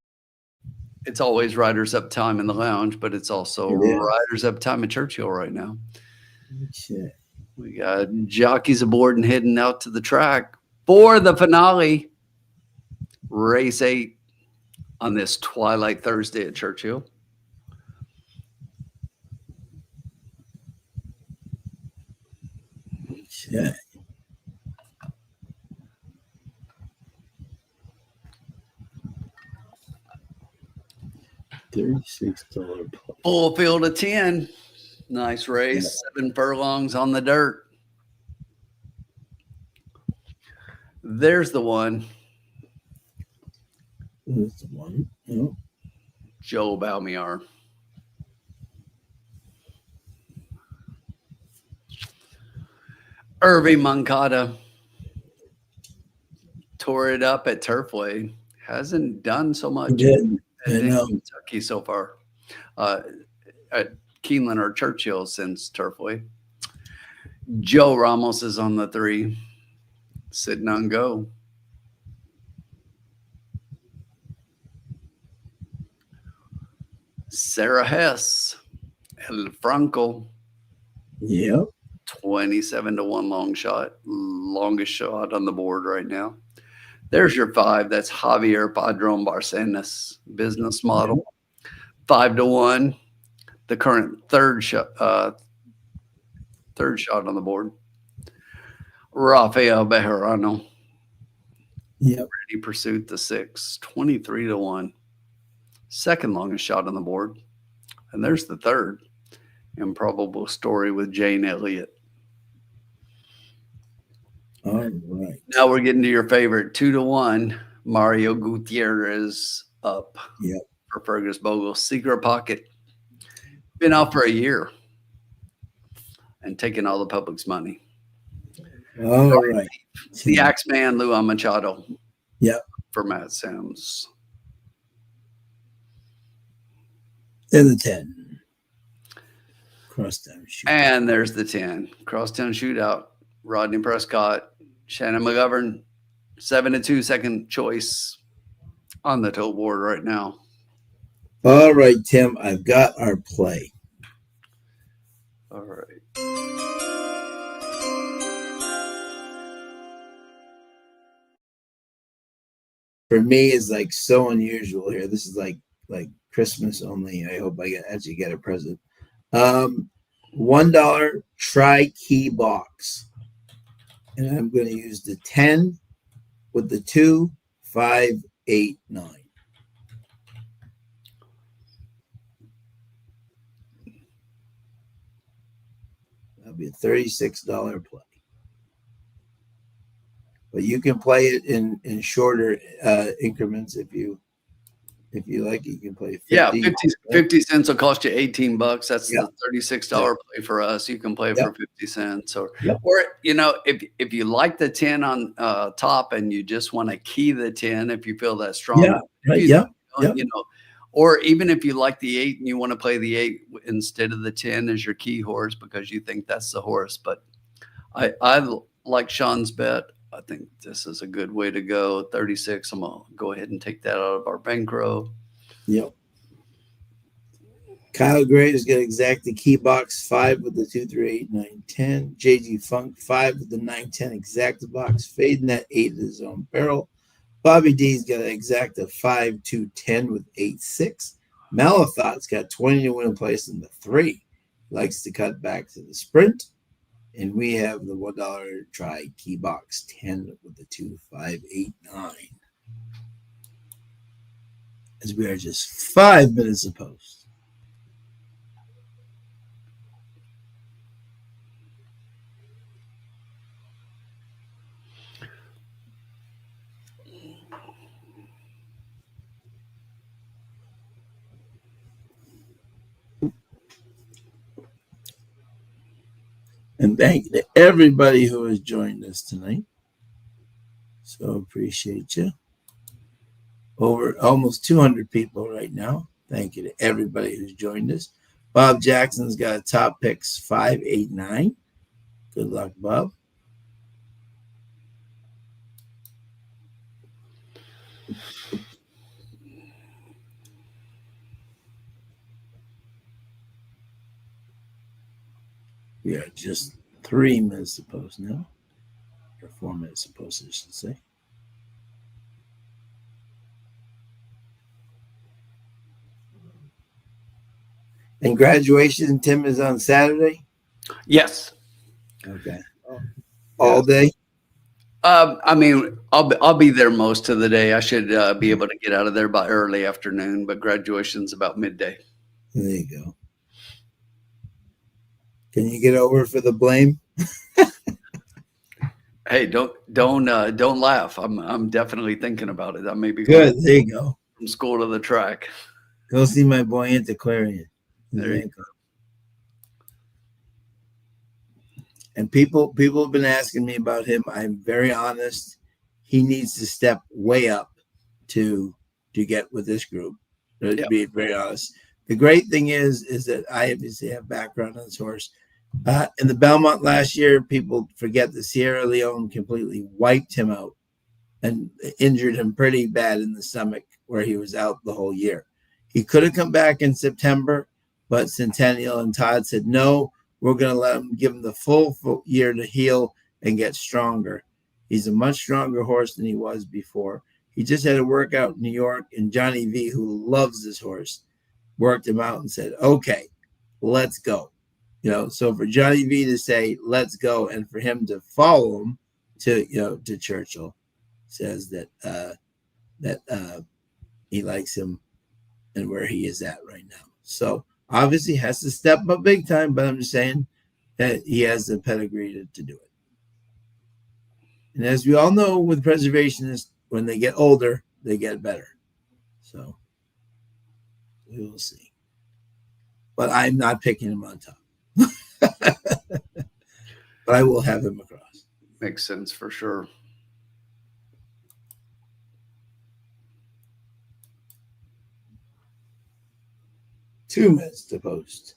It's always Riders Up time in the lounge, but it's also Riders Up time at Churchill right now. Okay. We got jockeys aboard and heading out to the track for the finale, race 8 on this Twilight Thursday at Churchill. Okay. $36 plus. Full field of 10. Nice race. 7 furlongs on the dirt. There's the one. That's the one. Oh. Joe Balmiar. Irving Moncada tore it up at Turfway. Hasn't done so much in Kentucky so far. At Keeneland or Churchill since Turfway. Joe Ramos is on the 3, sitting on go. Sarah Hess, El Franco. Yep. 27-1 long shot. Longest shot on the board right now. There's your 5. That's Javier Padron Barcenas, business model. 5-1. The current third shot on the board. Rafael Bejarano. Yep. Ready Pursuit, the 6. 23-1. Second longest shot on the board. And there's the third. Improbable Story with Jane Elliott. All right. Now we're getting to your favorite 2-1. Mario Gutierrez up. Yep. For Fergus Bogle. Secret Pocket. Been out for a year and taking all the public's money. All right. The Axeman, Luan Machado. Yep. For Matt Sims. And the 10. Crosstown Shootout. And there's the 10. Crosstown Shootout. Rodney Prescott. Shannon McGovern. 7-2 second choice on the tote board right now. All right, Tim. I've got our play. All right. For me, is like so unusual here. This is like Christmas only. I hope I actually get a present. $1 tri-key box. And I'm going to use the 10 with the 2, 5, 8, 9. That'll be a $36 play. But you can play it in shorter increments if you like it. You can play 50. 50 cents will cost you $18. That's Yeah. the $36 play for us. You can play Yep. for 50 cents or Yep. if you like the 10 on top and you just want to key the 10 if you feel that strong. Yeah. Right. Yeah. You know, or even if you like the 8 and you want to play the 8 instead of the 10 as your key horse because you think that's the horse. But I like Sean's bet. I think this is a good way to go. 36. I'm going to go ahead and take that out of our bankroll. Yep. Kyle Gray is going to exact the key box 5 with the 2, 3, 8, 9, 10. JG Funk 5 with the 9, 10 exact the box, fading that 8 in his own barrel. Bobby D's got to exact a 5, 2, 10 with 8, 6. Malathott's got 20 to win in place in the 3. Likes to cut back to the sprint. And we have the $1 try key box 10 with the 2, 5, 8, 9. As we are just 5 minutes of post. And thank you to everybody who has joined us tonight. So appreciate you. Over almost 200 people right now. Thank you to everybody who's joined us. Bob Jackson's got top picks 5, 8, 9. Good luck, Bob. We are just 3 minutes to post now, or 4 minutes to post, I should say. And graduation, Tim, is on Saturday. Yes. Okay. All day. I mean, I'll be there most of the day. I should be able to get out of there by early afternoon, but graduation's about midday. There you go. Can you get over for the blame? Hey, don't laugh. I'm definitely thinking about it. I may be Good. There you go. from school to the track. Go see my boy Antiquarian. There you go. And people have been asking me about him. I'm very honest. He needs to step way up to get with this group. To be very honest. The great thing is that I obviously have background on this horse. In the Belmont last year, people forget that Sierra Leone completely wiped him out and injured him pretty bad in the stomach, where he was out the whole year. He could have come back in September, but Centennial and Todd said, no, we're going to let him, give him the full year to heal and get stronger. He's a much stronger horse than he was before. He just had a workout in New York, and Johnny V, who loves this horse, worked him out and said, okay, let's go. So for Johnny V to say, let's go, and for him to follow him to Churchill, says that he likes him and where he is at right now. So obviously has to step up big time, but I'm just saying that he has the pedigree to do it. And as we all know with preservationists, when they get older, they get better. So we will see. But I'm not picking him on top. But I will have him across. Makes sense for sure. Two minutes to post.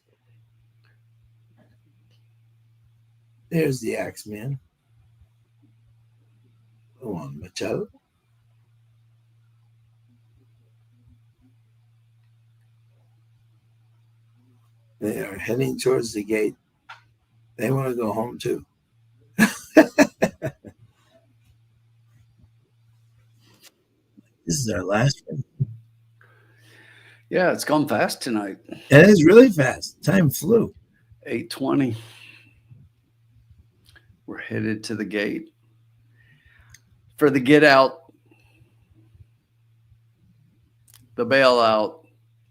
There's the Axeman. Go on, Machado. They are heading towards the gate. They want to go home too. This is our last one. Yeah, it's gone fast tonight. It is really fast. Time flew. 8:20. We're headed to the gate for the get out, the bailout,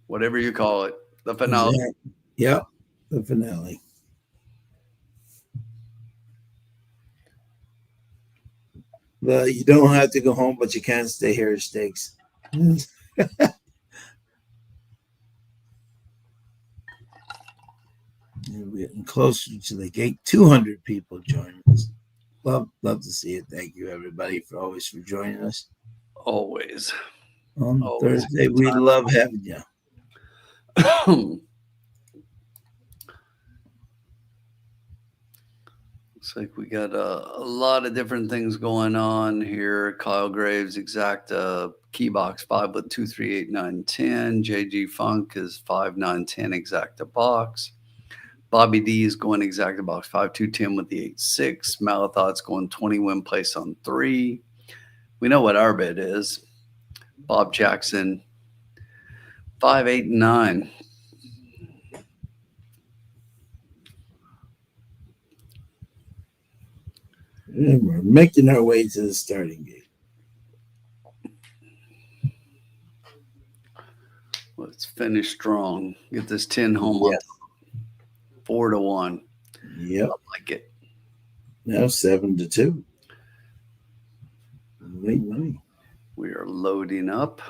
whatever you call it, the finale. Exactly. Yep, the finale. You don't have to go home, but you can stay here at Stakes. We're getting closer to the gate. 200 people join us. Love to see it. Thank you, everybody, for joining us. Always. On Thursday, we love having you. Looks like we got a lot of different things going on here. Kyle Graves, exacta key box 5 with 2, 3, 8, 9, 10. JG Funk is 5, 9, 10 exacta box. Bobby D is going exacta box 5, 2, 10 with the 8, 6. Malathod's going 20 win place on 3. We know what our bid is. Bob Jackson 5, 8, 9. And we're making our way to the starting gate. Let's finish strong. Get this 10 home. Yes. 4-1. Yep. I like it. Now 7-2. Late money. We are loading up.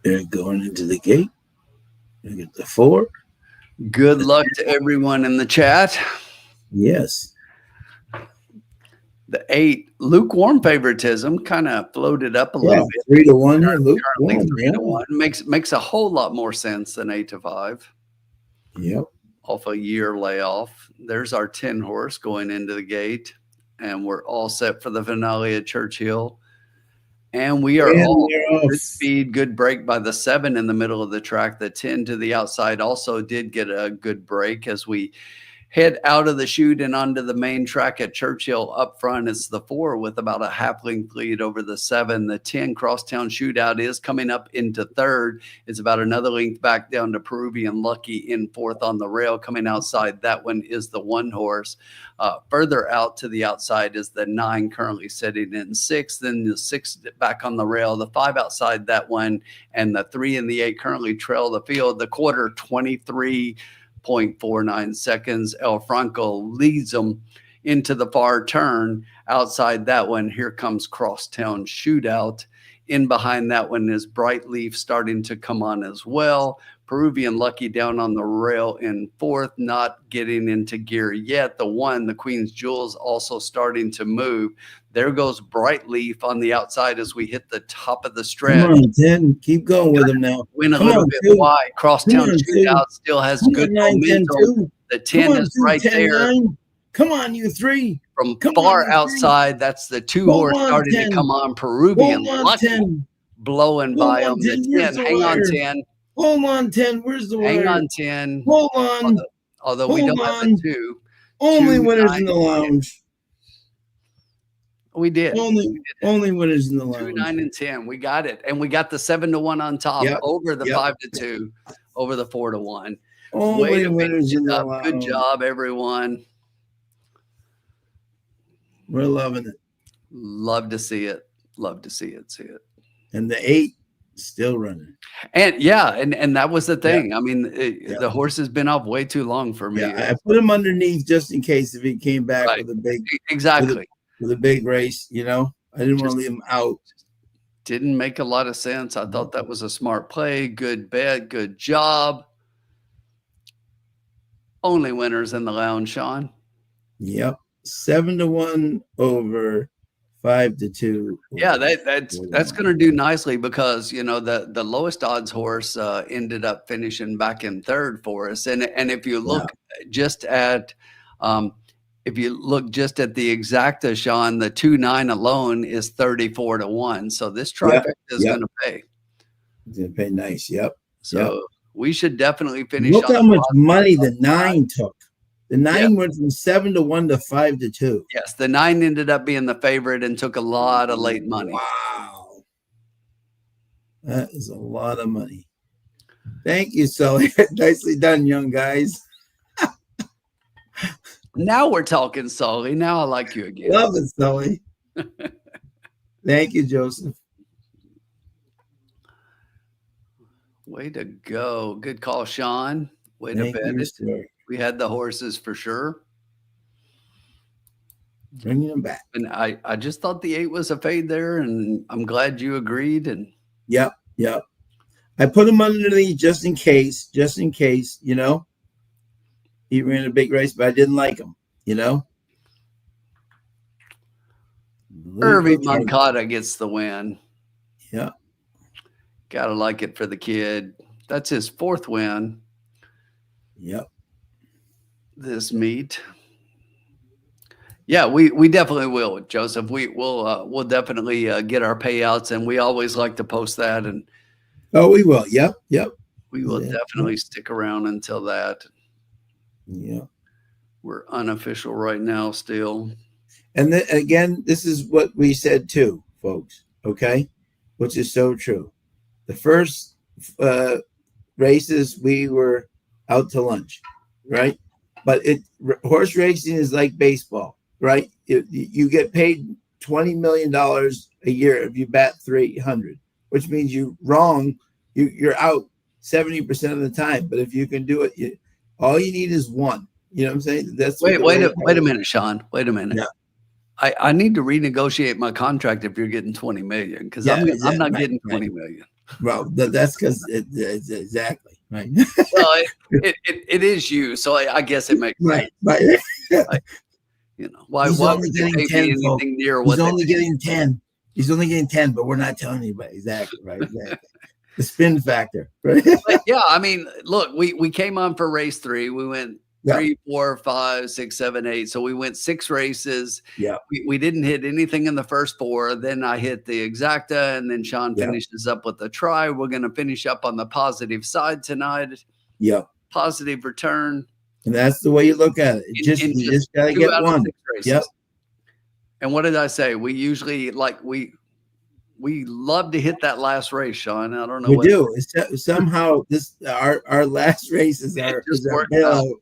They're going into the gate. We get the 4. Good luck to everyone in the chat. Yes. The 8, lukewarm favoritism, kind of floated up a little bit. 3-1 here. Lukewarm, 3-1 makes a whole lot more sense than 8-5. Yep. off a year layoff. There's our 10 horse going into the gate, and we're all set for the finale at Churchill. And we are And all they're off. good speed, good break by the 7 in the middle of the track. The 10 to the outside also did get a good break as we head out of the chute and onto the main track at Churchill. Up front, it's the 4 with about a half length lead over the 7. The 10 crosstown shootout is coming up into 3rd. It's about another length back down to Peruvian Lucky in 4th on the rail. Coming outside, that one is the 1 horse. Further out to the outside is the 9 currently sitting in 6th. Then the 6 back on the rail, the 5 outside that one, and the 3 and the 8 currently trail the field. The quarter 23.49 seconds. El Franco leads them into the far turn. Outside that one, here comes Crosstown Shootout. In behind that one is Bright Leaf starting to come on as well. Peruvian Lucky down on the rail in 4th, not getting into gear yet. The 1, the Queen's Jewels, also starting to move. There goes Bright Leaf on the outside as we hit the top of the stretch. Come on, 10. Keep going with him now. Win a Come little on, bit 2. wide. Crosstown Come on, 2. Shootout still has Come good on, 9, 10, momentum. 2. The 10 on, is 2, right 10, there. 9. Come on, you 3. From Come far on, you 3. outside, that's the 2 Hold horse on, starting 10. to come on. Peruvian Hold on, Lucky 10. blowing by Hold on, them. 10. The Where's 10, the hang on, wire? 10. Hold on, 10. Where's the Hang wire? on, 10. Hold on. Although we Hold don't have on. the 2. Only 2, winners 9, in the lounge. We did. Only winners in the 2, lounge. 9, and 10. We got it. And we got the 7-1 on top, Yep. over the Yep. 5-2, over the 4-1. Only Way to winners finish in it the up. Good lounge. job, everyone. We're loving it. Love to see it. Love to see it. And the 8 still running. And yeah, and that was the thing. I mean, Yeah. the horse has been off way too long for me. Yeah, I put him underneath just in case if he came back Right. with a big Exactly. with a big race, you know. I didn't want to leave him out. Didn't make a lot of sense. I thought that was a smart play. Good bet. Good job. Only winners in the lounge, Sean. Yep. 7-1 over 5-2. Yeah, that's going to do nicely because you know the lowest odds horse ended up finishing back in 3rd for us, and if you look just at the exacta, Sean, the 2-9 alone is 34-1. So this trifecta is going to pay. It's going to pay nice. Yep. So we should definitely finish. Look on how the much positive money the side. 9 took. The 9 went from 7-1 to 5-2. Yes, the 9 ended up being the favorite and took a lot of late money. Wow. That is a lot of money. Thank you, Sully. Nicely done, young guys. Now we're talking, Sully. Now I like you again. Love it, Sully. Thank you, Joseph. Way to go. Good call, Sean. Way to Thank bet you, it. sir. We had the horses for sure. Bringing them back. And I just thought the 8 was a fade there, and I'm glad you agreed. And Yep. I put him underneath just in case, you know. He ran a big race, but I didn't like him, you know. Irving Moncada gets the win. Yeah. Gotta like it for the kid. That's his 4th win. Yep. This meet. Yeah, we definitely will, Joseph. We'll definitely get our payouts, and we always like to post that, and we will. Yep. we will definitely stick around until that. Yeah. We're unofficial right now still. And then again, this is what we said too, folks. Okay, which is so true. The first races we were out to lunch, right? But horse racing is like baseball, right? You get paid $20 million a year if you bat 300, which means you're out 70% of the time. But if you can do it, all you need is 1. You know what I'm saying? That's wait a minute, Sean. Wait a minute. Yeah. I need to renegotiate my contract if you're getting 20 million because I'm not getting 20 million. Well, that's because exactly right. Well, it is you, so I guess it makes sense. Right. You know, why He's would only you getting pay me 10, folks. anything near He's what only getting 10. He's only getting 10, but we're not telling anybody. Exactly right. Exactly. The spin factor, right? But yeah, I mean, look, we came on for race 3. We went Yeah. 3, 4, 5, 6, 7, 8. So we went 6 races. Yeah. We didn't hit anything in the first 4. Then I hit the exacta, and then Sean Yeah. finishes up with the try. We're going to finish up on the positive side tonight. Yeah. Positive return. And that's the way you look at it. You just got to 2 get out of one. 6 races. Yep. And what did I say? We usually we love to hit that last race, Sean. I don't know. We do. Somehow our last race is our bailout.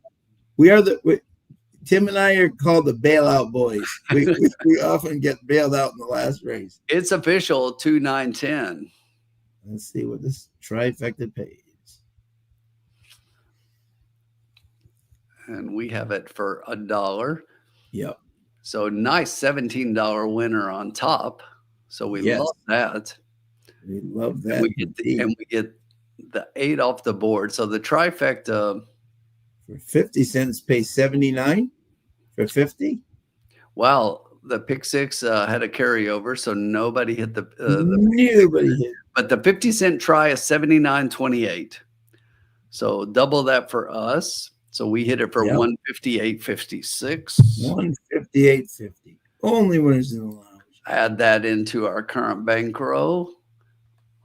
Tim and I are called the bailout boys. We often get bailed out in the last race. It's official 2, 9, 10. Let's see what this trifecta pays. And we have it for $1. Yep. So nice $17 winner on top. So we Yes. love that. We love that. And we get the 8 off the board. So the trifecta for 50 cents pays 79 for 50. Wow, the pick 6 had a carryover, so nobody hit the nobody hit. But the 50-cent try is 79.28. So double that for us. So we hit it for 158.56. 158.50. Only winners in the lounge. Add that into our current bankroll.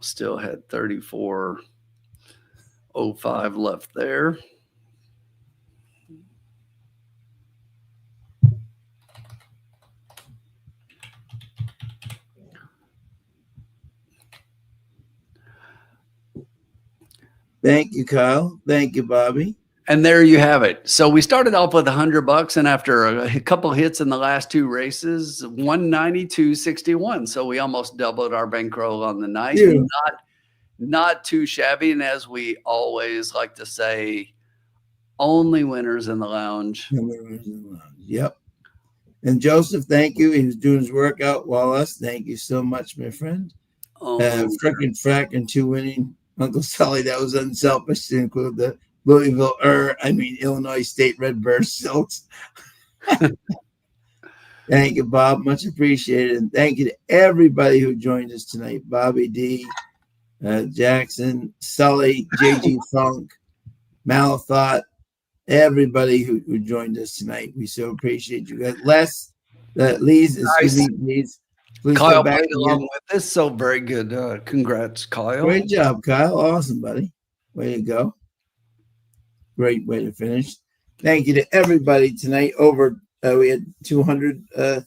Still had 34.05 left there. Thank you, Kyle. Thank you, Bobby. And there you have it. So we started off with $100, and after a couple hits in the last 2 races, 192.61. So we almost doubled our bankroll on the night. Yeah. Not too shabby. And as we always like to say, only winners in the lounge. Only winners in the lounge. Yep. And Joseph, thank you. He was doing his workout while us. Thank you so much, my friend. Frickin' frack and 2 winning. Uncle Sully, that was unselfish to include the Illinois State Redbird Silks. Thank you, Bob. Much appreciated. And thank you to everybody who joined us tonight. Bobby D, Jackson, Sully, JG Funk, Malathot, everybody who joined us tonight. We so appreciate you guys. Lee's, please Kyle come back played along with this. So very good. Congrats, Kyle. Great job, Kyle. Awesome, buddy. Way to go. Great way to finish. Thank you to everybody tonight. We had 200 at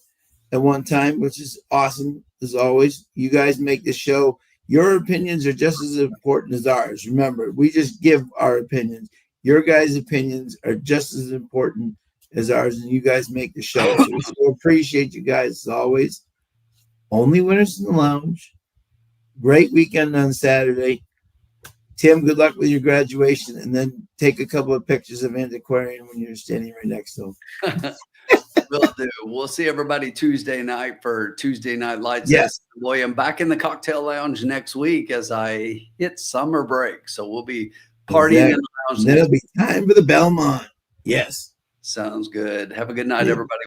one time, which is awesome as always. You guys make the show. Your opinions are just as important as ours. Remember, we just give our opinions. Your guys' opinions are just as important as ours, and you guys make the show. So we so appreciate you guys as always. Only winners in the lounge. Great weekend on Saturday. Tim, good luck with your graduation, and then take a couple of pictures of Antiquarian when you're standing right next to him. Will do. We'll see everybody Tuesday night for Tuesday Night Lights. Yes. Boy, I'm back in the cocktail lounge next week as I hit summer break. So we'll be partying in the lounge. Then it'll be time for the Belmont. Yes. Sounds good. Have a good night, everybody.